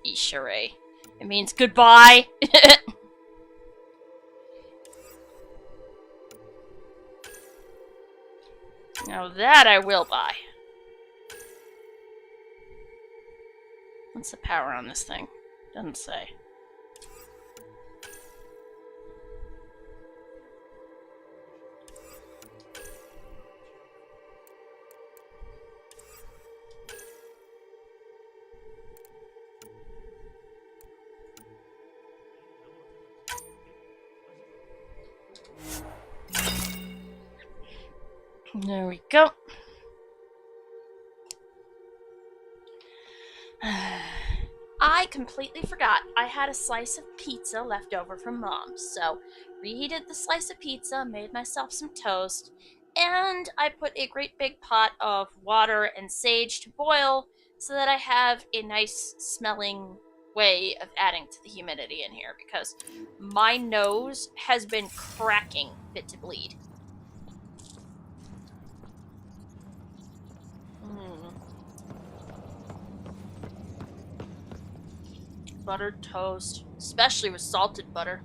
Ishere. It means goodbye. Now that I will buy. What's the power on this thing? Doesn't say. There we go. I completely forgot I had a slice of pizza left over from Mom, so reheated the slice of pizza, made myself some toast, and I put a great big pot of water and sage to boil so that I have a nice smelling way of adding to the humidity in here, because my nose has been cracking fit to bleed. Buttered toast, especially with salted butter.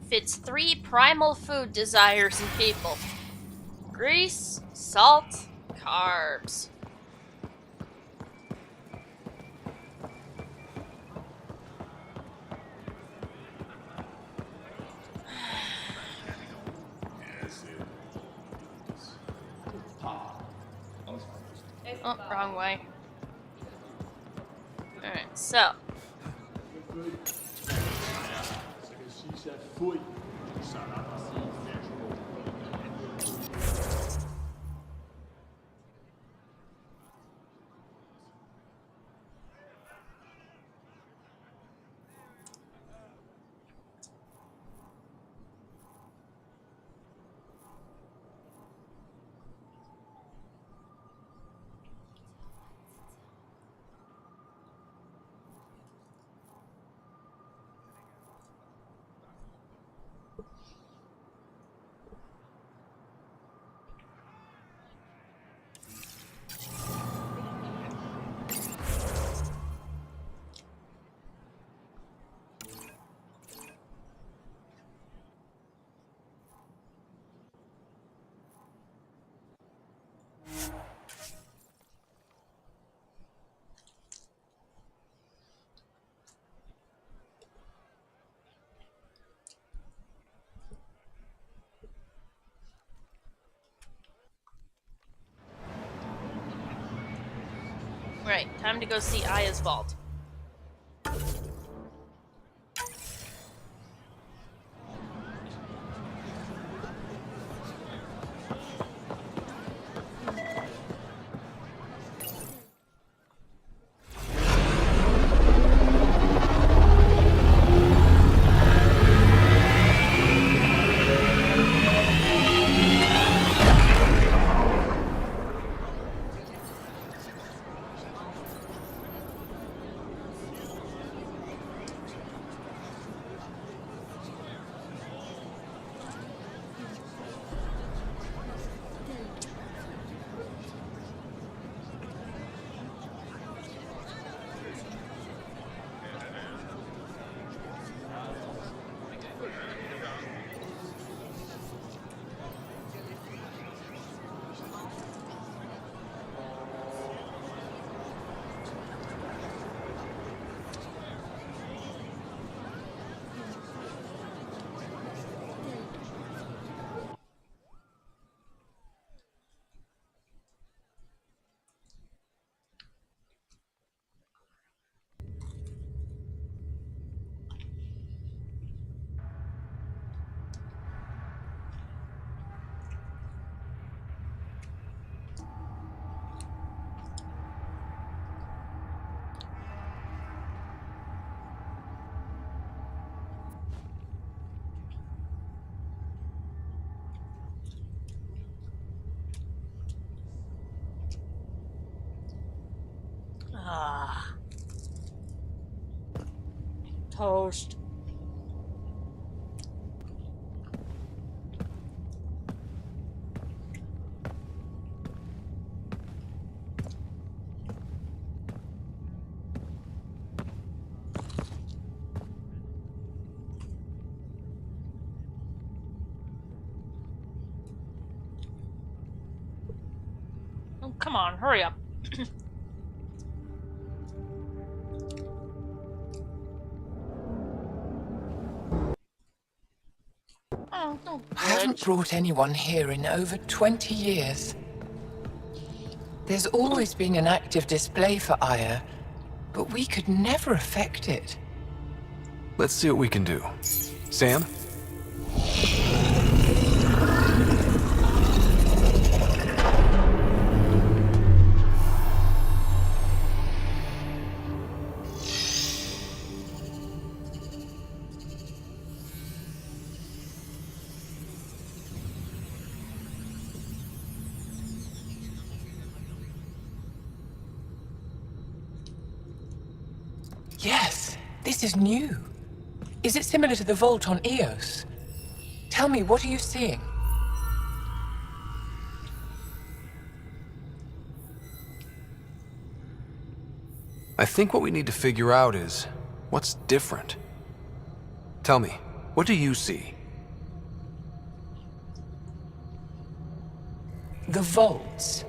Fits 3 primal food desires in people: grease, salt, carbs. Oh, wrong way. Alright, so. Right, time to go see Aya's vault. Ah. Toast. come on, hurry up. Oh, don't I haven't brought anyone here in over 20 years. There's always been an active display for Aya, but we could never affect it. Let's see what we can do. Sam? Yes, this is new. Is it similar to the vault on Eos? Tell me, what are you seeing? I think what we need to figure out is what's different. Tell me, what do you see? The vaults.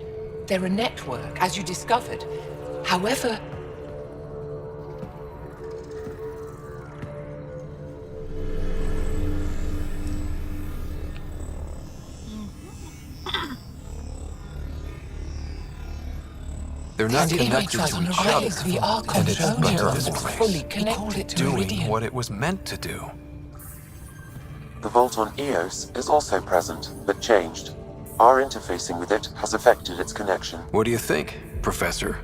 They're a network, as you discovered. However, they're not connected to each other, the Archon and it's showed into us this it's place, fully connected to doing Meridian. what it was meant to do. The vault on Eos is also present, but changed. Our interfacing with it has affected its connection. What do you think, Professor?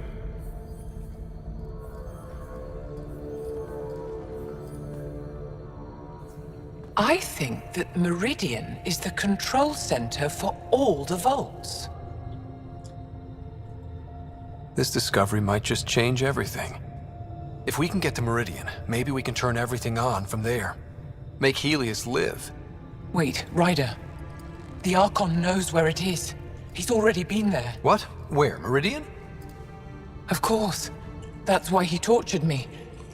I think that Meridian is the control center for all the vaults. This discovery might just change everything. If we can get to Meridian, maybe we can turn everything on from there. Make Helios live. Wait, Ryder. The Archon knows where it is. He's already been there. What? Where? Meridian? Of course. That's why he tortured me.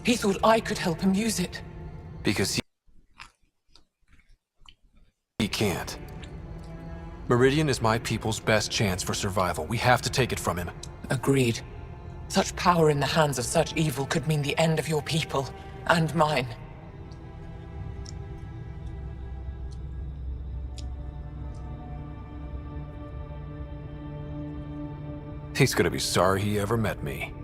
He thought I could help him use it. Because he can't. Meridian is my people's best chance for survival. We have to take it from him. Agreed. Such power in the hands of such evil could mean the end of your people, and mine. He's gonna be sorry he ever met me.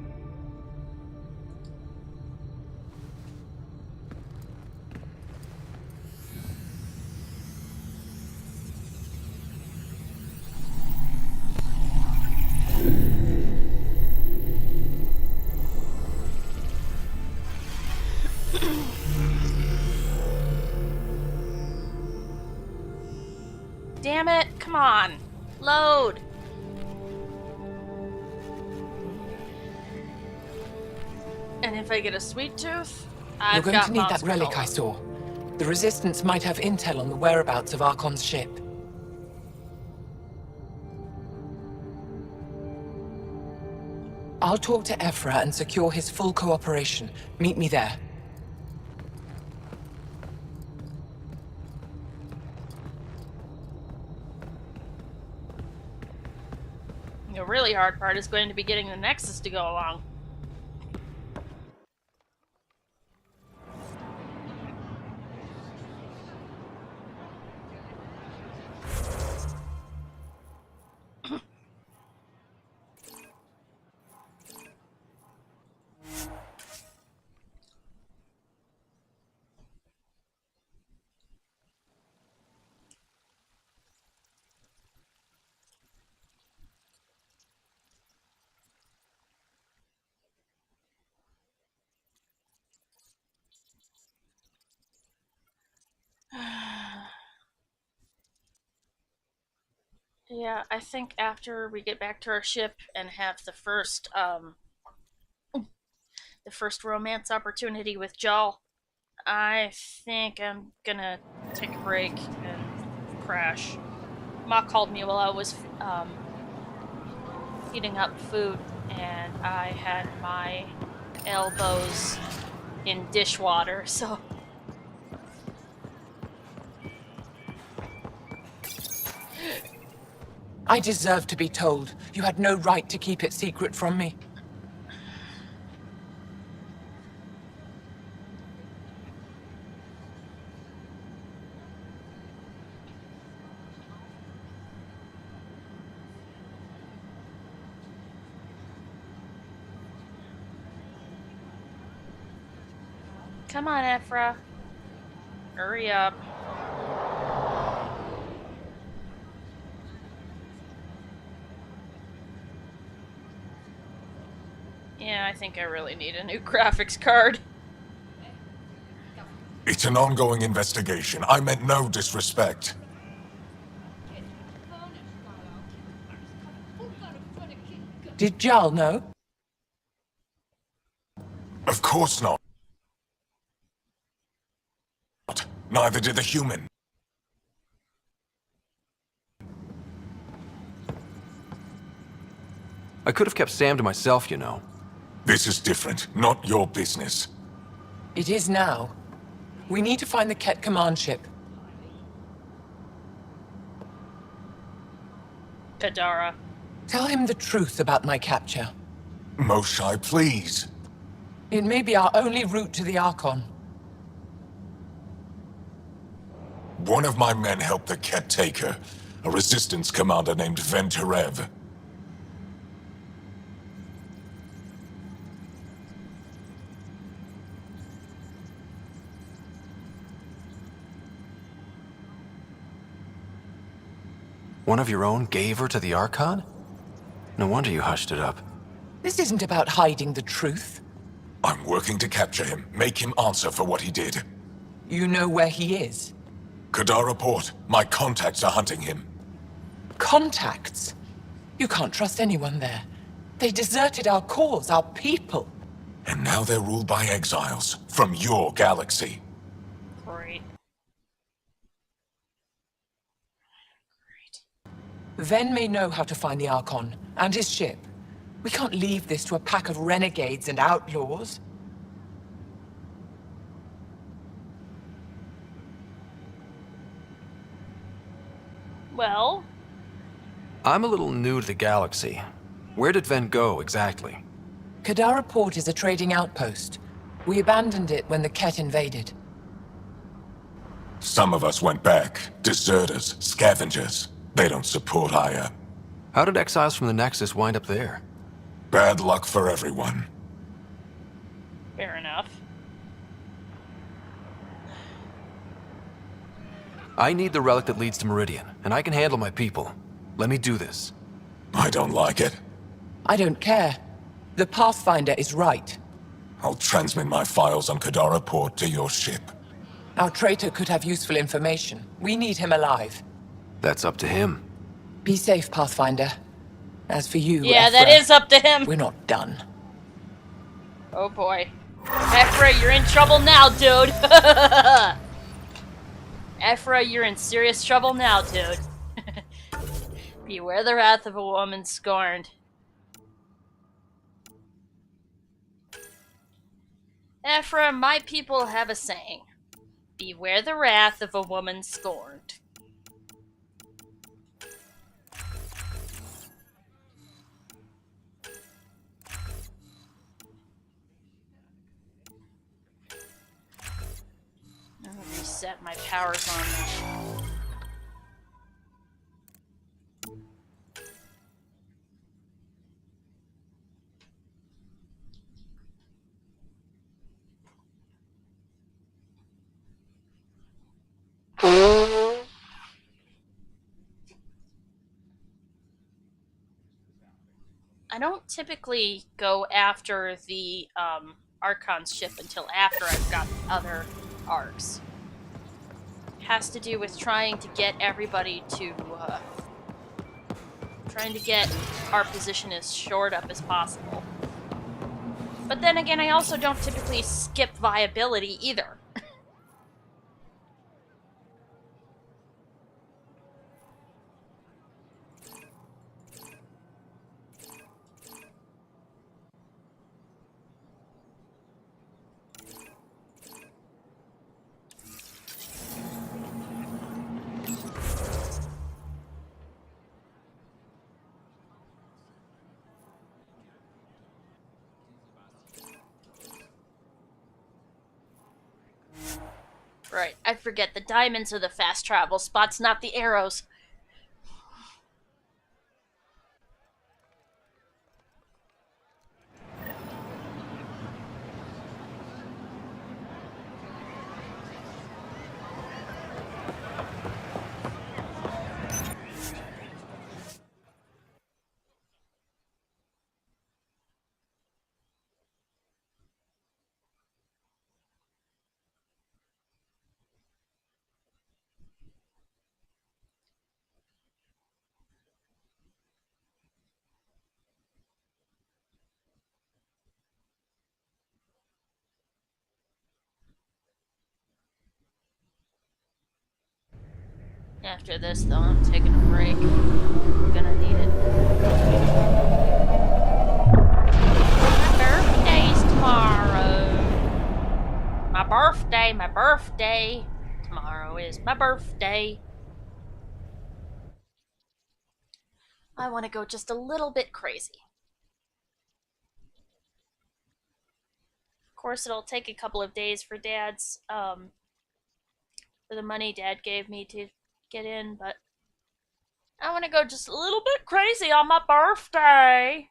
Damn it, come on. Load. And if I get a sweet tooth, You're going to need that monster relic cola. I saw. The Resistance might have intel on the whereabouts of Archon's ship. I'll talk to Ephra and secure his full cooperation. Meet me there. The really hard part is going to be getting the Nexus to go along. Yeah, I think after we get back to our ship and have the first romance opportunity with Jal, I think I'm gonna take a break and crash. Ma called me while I was heating up food, and I had my elbows in dishwater, so I deserve to be told. You had no right to keep it secret from me. Come on, Ephra. Hurry up. Yeah, I think I really need a new graphics card. It's an ongoing investigation. I meant no disrespect. Did Jarl know? Of course not. Neither did the human. I could have kept Sam to myself, you know. This is different. Not your business. It is now. We need to find the Ket command ship. Kadara. Tell him the truth about my capture. Moshai, please. It may be our only route to the Archon. One of my men helped the Ket take her. A resistance commander named Venterev. One of your own gave her to the Archon? No wonder you hushed it up. This isn't about hiding the truth. I'm working to capture him. Make him answer for what he did. You know where he is? Kadara Port. My contacts are hunting him. Contacts? You can't trust anyone there. They deserted our cause, our people. And now they're ruled by exiles from your galaxy. Great. Ven may know how to find the Archon, and his ship. We can't leave this to a pack of renegades and outlaws. Well? I'm a little new to the galaxy. Where did Ven go, exactly? Kadara Port is a trading outpost. We abandoned it when the Ket invaded. Some of us went back. Deserters, scavengers. They don't support Aya. How did exiles from the Nexus wind up there? Bad luck for everyone. Fair enough. I need the relic that leads to Meridian, and I can handle my people. Let me do this. I don't like it. I don't care. The Pathfinder is right. I'll transmit my files on Kadara Port to your ship. Our traitor could have useful information. We need him alive. That's up to him. Be safe, Pathfinder. As for you, yeah, Ephra, that is up to him. We're not done. Oh boy. Ephra, you're in trouble now, dude. Ephra, you're in serious trouble now, dude. Beware the wrath of a woman scorned. Ephra, my people have a saying. Beware the wrath of a woman scorned. I'm gonna reset my powers on this. I don't typically go after the Archon's ship until after I've got the other arcs. It has to do with trying to get everybody to trying to get our position as shored up as possible. But then again, I also don't typically skip viability either. Right, I forget. The diamonds are the fast travel spots, not the arrows. After this, though, I'm taking a break. I'm gonna need it. My birthday's tomorrow. My birthday. Tomorrow is my birthday. I want to go just a little bit crazy. Of course, it'll take a couple of days for for the money Dad gave me to get in, but I want to go just a little bit crazy on my birthday.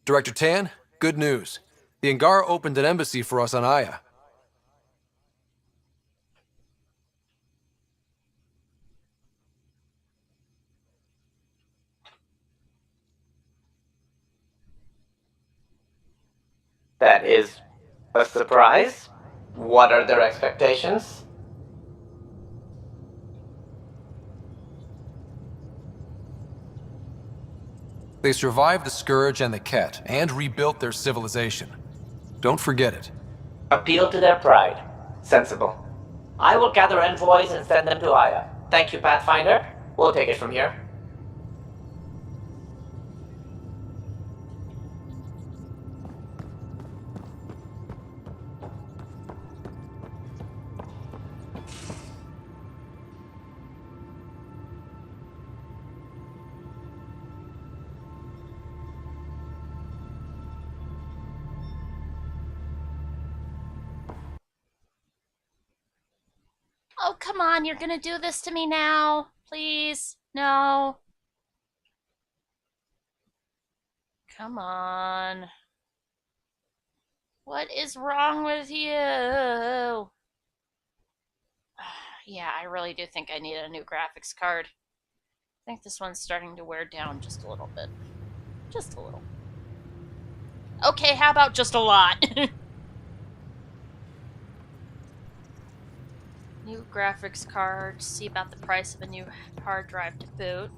Director Tan, good news. The Angara opened an embassy for us on Aya. That is a surprise? What are their expectations? They survived the Scourge and the Ket, and rebuilt their civilization. Don't forget it. Appeal to their pride. Sensible. I will gather envoys and send them to Aya. Thank you, Pathfinder. We'll take it from here. Oh, come on, you're gonna do this to me now? Please? No. Come on. What is wrong with you? Yeah, I really do think I need a new graphics card. I think this one's starting to wear down just a little bit. Just a little. Okay, how about just a lot? New graphics card. See about the price of a new hard drive to boot.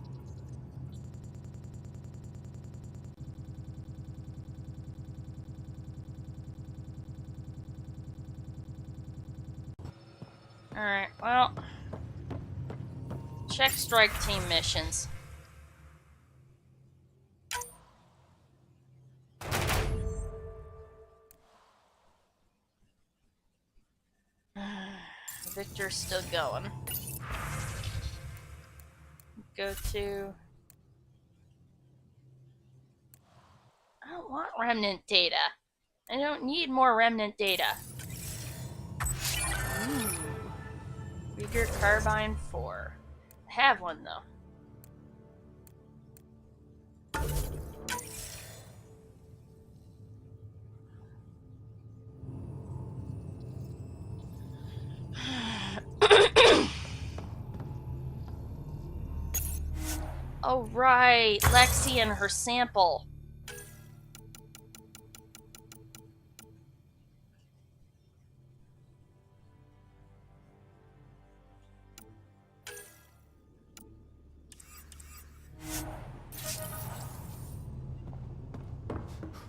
Alright, well. Check strike team missions. Victor's still going. Go to... I don't want remnant data. I don't need more remnant data. Ooh. Uyghur Carbine 4. I have one, though. Oh, right. Lexi and her sample.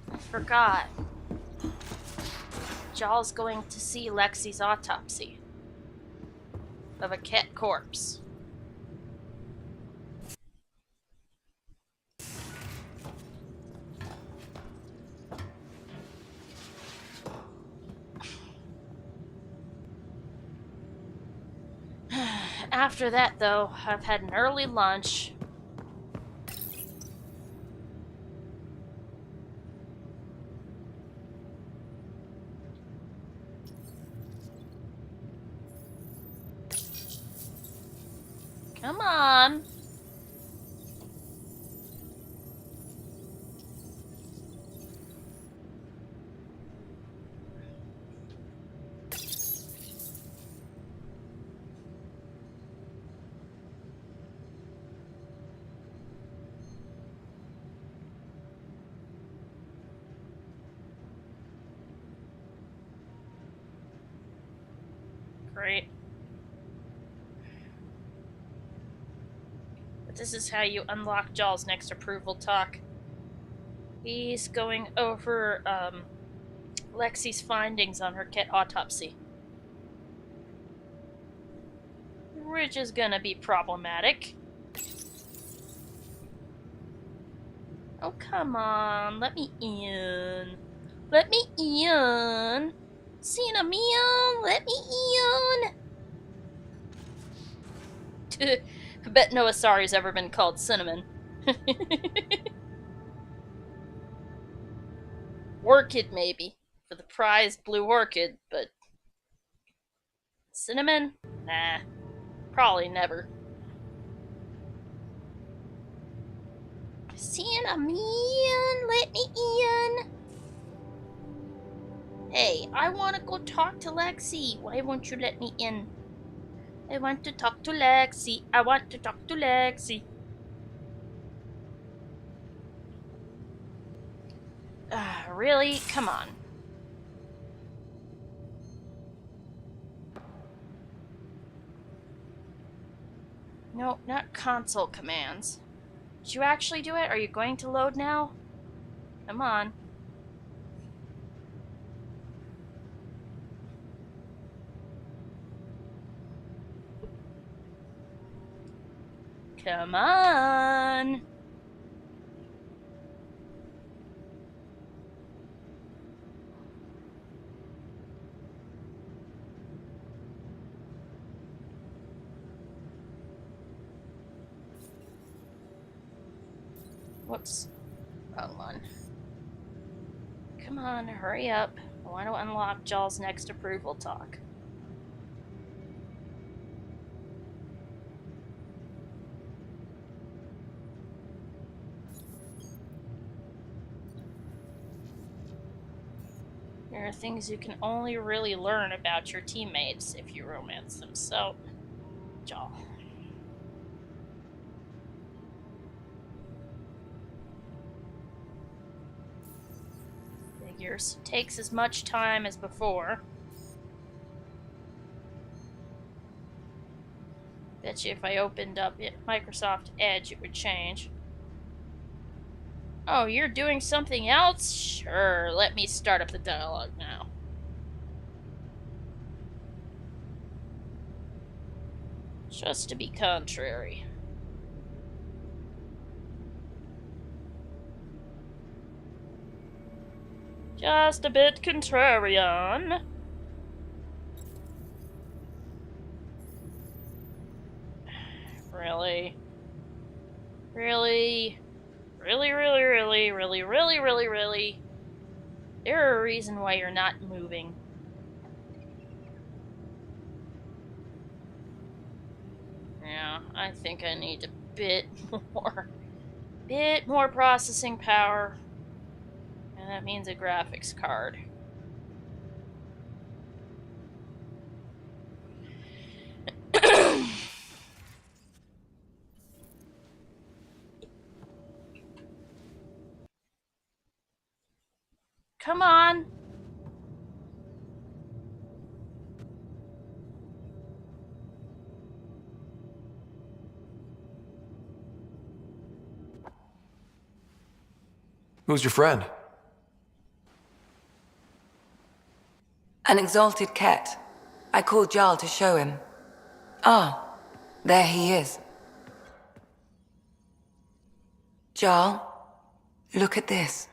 I forgot. Jaw's going to see Lexi's autopsy of a cat corpse. After that, though, I've had an early lunch. Come on. Great. But this is how you unlock Jaw's next approval talk. He's going over Lexi's findings on her kit autopsy. Which is gonna be problematic. Oh, come on. Let me in. Let me in. Cinnamon, let me in. I bet no Asari's ever been called Cinnamon. Orchid, maybe. For the prized blue orchid, but... Cinnamon? Nah. Probably never. Cinnamon, let me in. Hey, I want to go talk to Lexi. Why won't you let me in? I want to talk to Lexi. I want to talk to Lexi. Really? Come on. No, not console commands. Did you actually do it? Are you going to load now? Come on. Come on. Whoops. Wrong one. Come on, hurry up. I want to unlock Jaw's next approval talk. There are things you can only really learn about your teammates if you romance them, so... Jaw. Figures. Takes as much time as before. Bet you if I opened up Microsoft Edge it would change. Oh, you're doing something else? Sure, let me start up the dialogue now. Just to be contrary. Just a bit contrarian. Really? Really? Really, really, really, really, really, really, really? There's a reason why you're not moving. Yeah, I think I need a bit more processing power. And that means a graphics card. Come on. Who's your friend? An exalted cat. I called Jarl to show him. Ah, there he is. Jarl, look at this.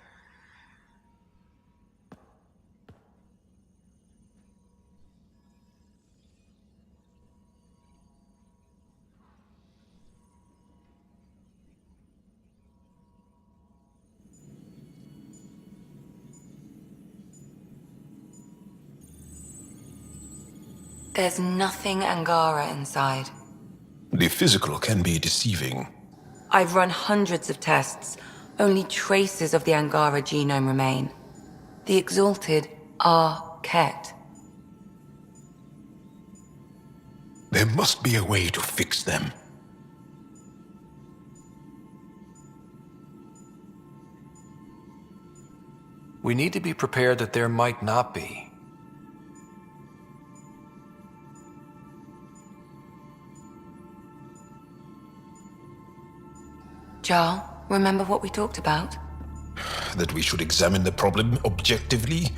There's nothing Angara inside. The physical can be deceiving. I've run hundreds of tests. Only traces of the Angara genome remain. The Exalted are Ket. There must be a way to fix them. We need to be prepared that there might not be. Jarl, remember what we talked about? That we should examine the problem objectively.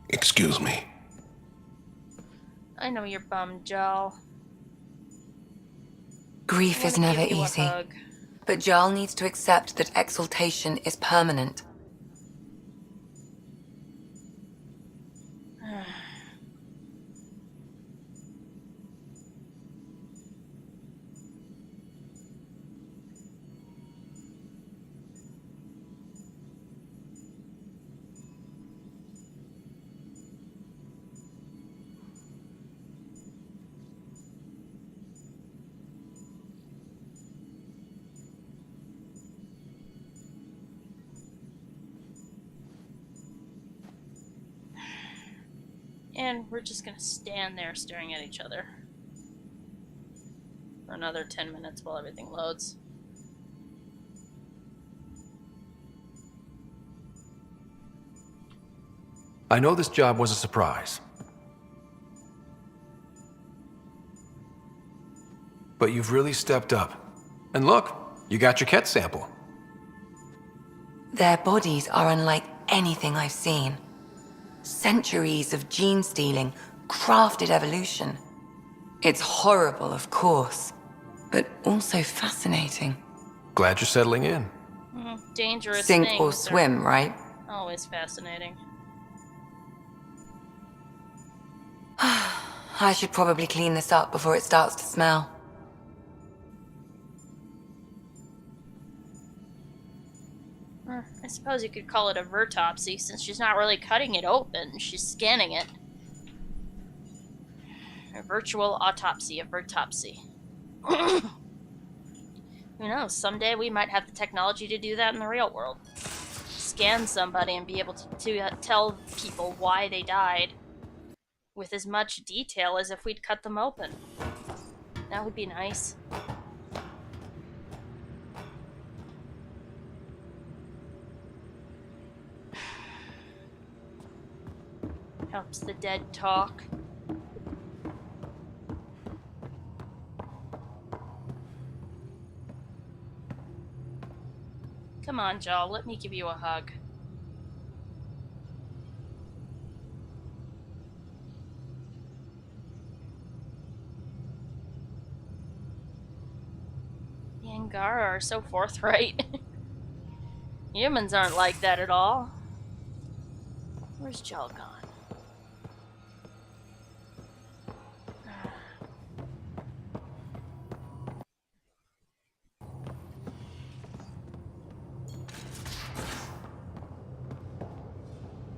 Excuse me. I know you're bummed, Jarl. Grief is never easy. But Jarl needs to accept that exaltation is permanent. And we're just gonna stand there staring at each other for another 10 minutes while everything loads. I know this job was a surprise. But you've really stepped up. And look, you got your Ket sample. Their bodies are unlike anything I've seen. Centuries of gene stealing, crafted evolution. It's horrible, of course, but also fascinating. Glad you're settling in. Dangerous Sink things or swim, right? Always fascinating. I should probably clean this up before it starts to smell. I suppose you could call it a vertopsy, since she's not really cutting it open, she's scanning it. A virtual autopsy of vertopsy. Who knows, someday we might have the technology to do that in the real world. Scan somebody and be able to tell people why they died with as much detail as if we'd cut them open. That would be nice. Helps the dead talk. Come on, Jarl, let me give you a hug. The Angara are so forthright. Humans aren't like that at all. Where's Jarl gone?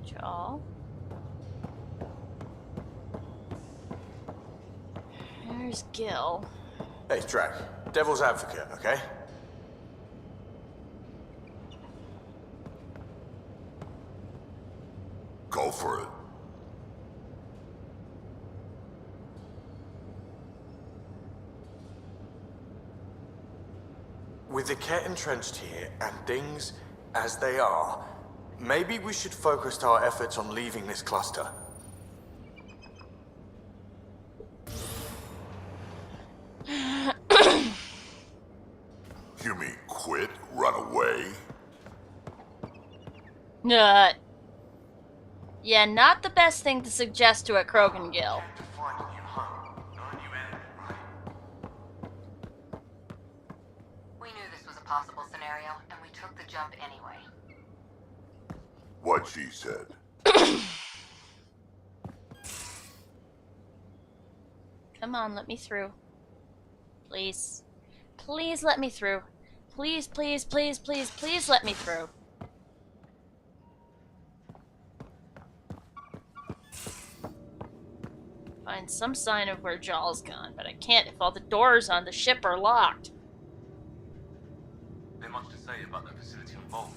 Jarl? There's Gil. Hey, Drac. Devil's advocate, okay? Go for it. With the Ket entrenched here, and things as they are, maybe we should focus our efforts on leaving this cluster. You mean quit? Run away? Yeah, not the best thing to suggest to a Krogan Gil. We knew this was a possible scenario, and we took the jump anyway. What she said. Come on, let me through. Please. Please let me through. Please, please, please, please, please let me through. find some sign of where Jaw's gone, but I can't if all the doors on the ship are locked. There much to say about the facility on Volk.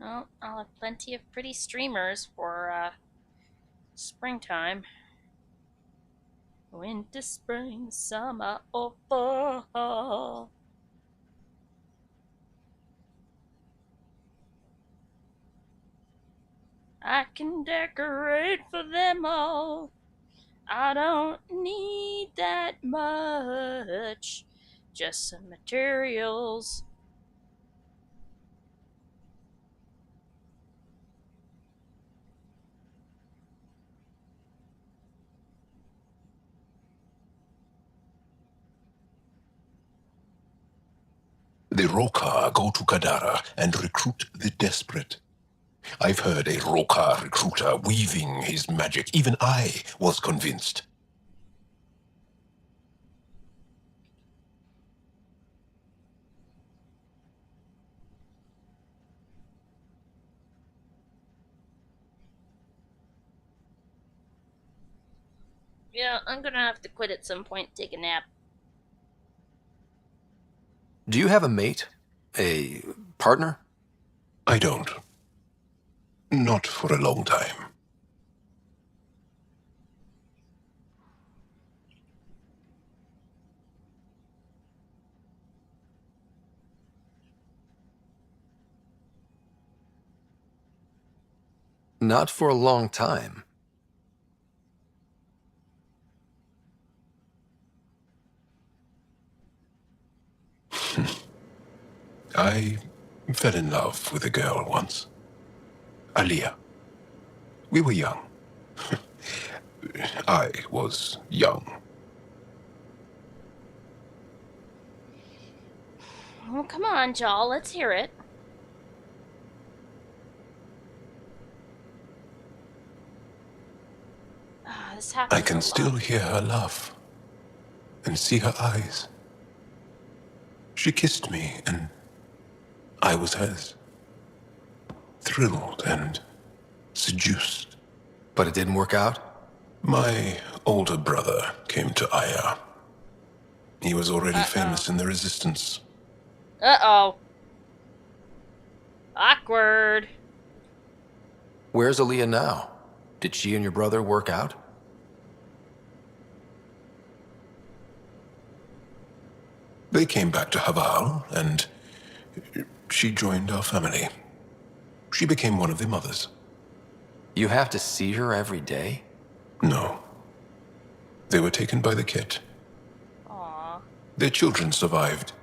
Well, I'll have plenty of pretty streamers for springtime. Winter, spring, summer, or fall. I can decorate for them all. I don't need that much. Just some materials. The Rokar go to Kadara and recruit the desperate. I've heard a Rokar recruiter weaving his magic. Even I was convinced. Yeah, I'm gonna have to quit at some point, take a nap. Do you have a mate? A partner? I don't. Not for a long time. Not for a long time. I fell in love with a girl once. Aliyah. We were young. I was young. Oh, come on, Jaw, let's hear it. This happens I can still hear her laugh and see her eyes. She kissed me and I was hers. Thrilled and seduced. But it didn't work out? My older brother came to Aya. He was already famous in the Resistance. Uh-oh. Awkward. Where's Aliyah now? Did she and your brother work out? They came back to Havarl, and she joined our family. She became one of the mothers. You have to see her every day? No. They were taken by the Ket. Aww. Their children survived.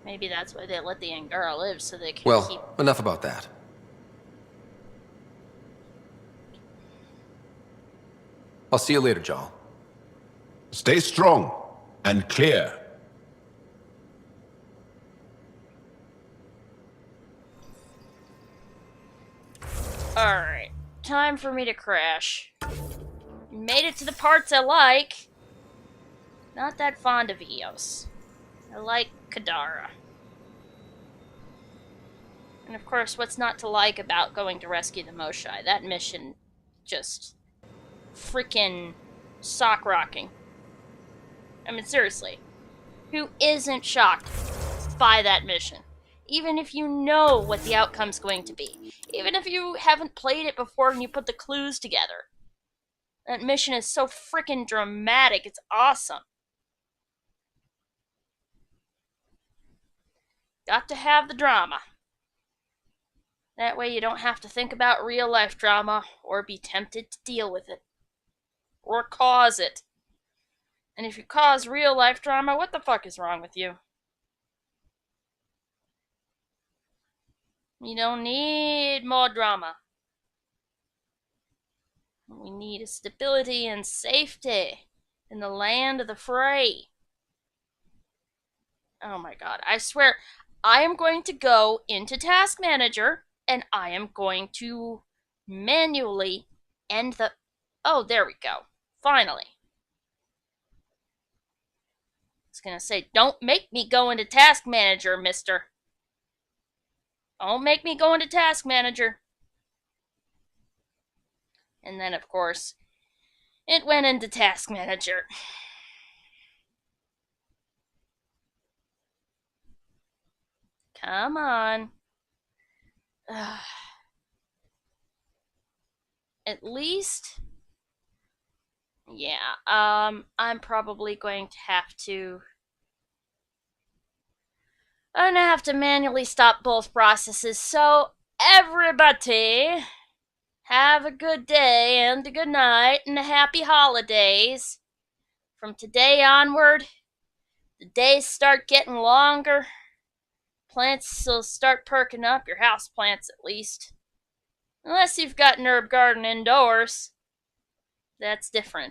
Maybe that's why they let the Angara live, so they can Well, keep... enough about that. I'll see you later, Jal. Stay strong and clear. Alright, time for me to crash. Made it to the parts I like. Not that fond of Eos. I like Kadara. And of course, what's not to like about going to rescue the Moshai? That mission just freaking sock rocking. I mean, seriously. Who isn't shocked by that mission? Even if you know what the outcome's going to be. Even if you haven't played it before and you put the clues together. That mission is so freaking dramatic. It's awesome. Got to have the drama. That way you don't have to think about real-life drama or be tempted to deal with it. Or cause it. And if you cause real-life drama, what the fuck is wrong with you? You don't need more drama. We need a stability and safety in the land of the free. Oh my god, I swear, I am going to go into Task Manager and I am going to manually end the... Oh, there we go. Finally. I was gonna say, don't make me go into Task Manager, mister. Don't make me go into Task Manager. And then, of course, it went into Task Manager. Come on. At least... Yeah, I'm probably going to have to... I'm gonna have to manually stop both processes, so everybody, have a good day and a good night and a happy holidays. From today onward, the days start getting longer. Plants will start perking up, your house plants at least. Unless you've got an herb garden indoors. That's different.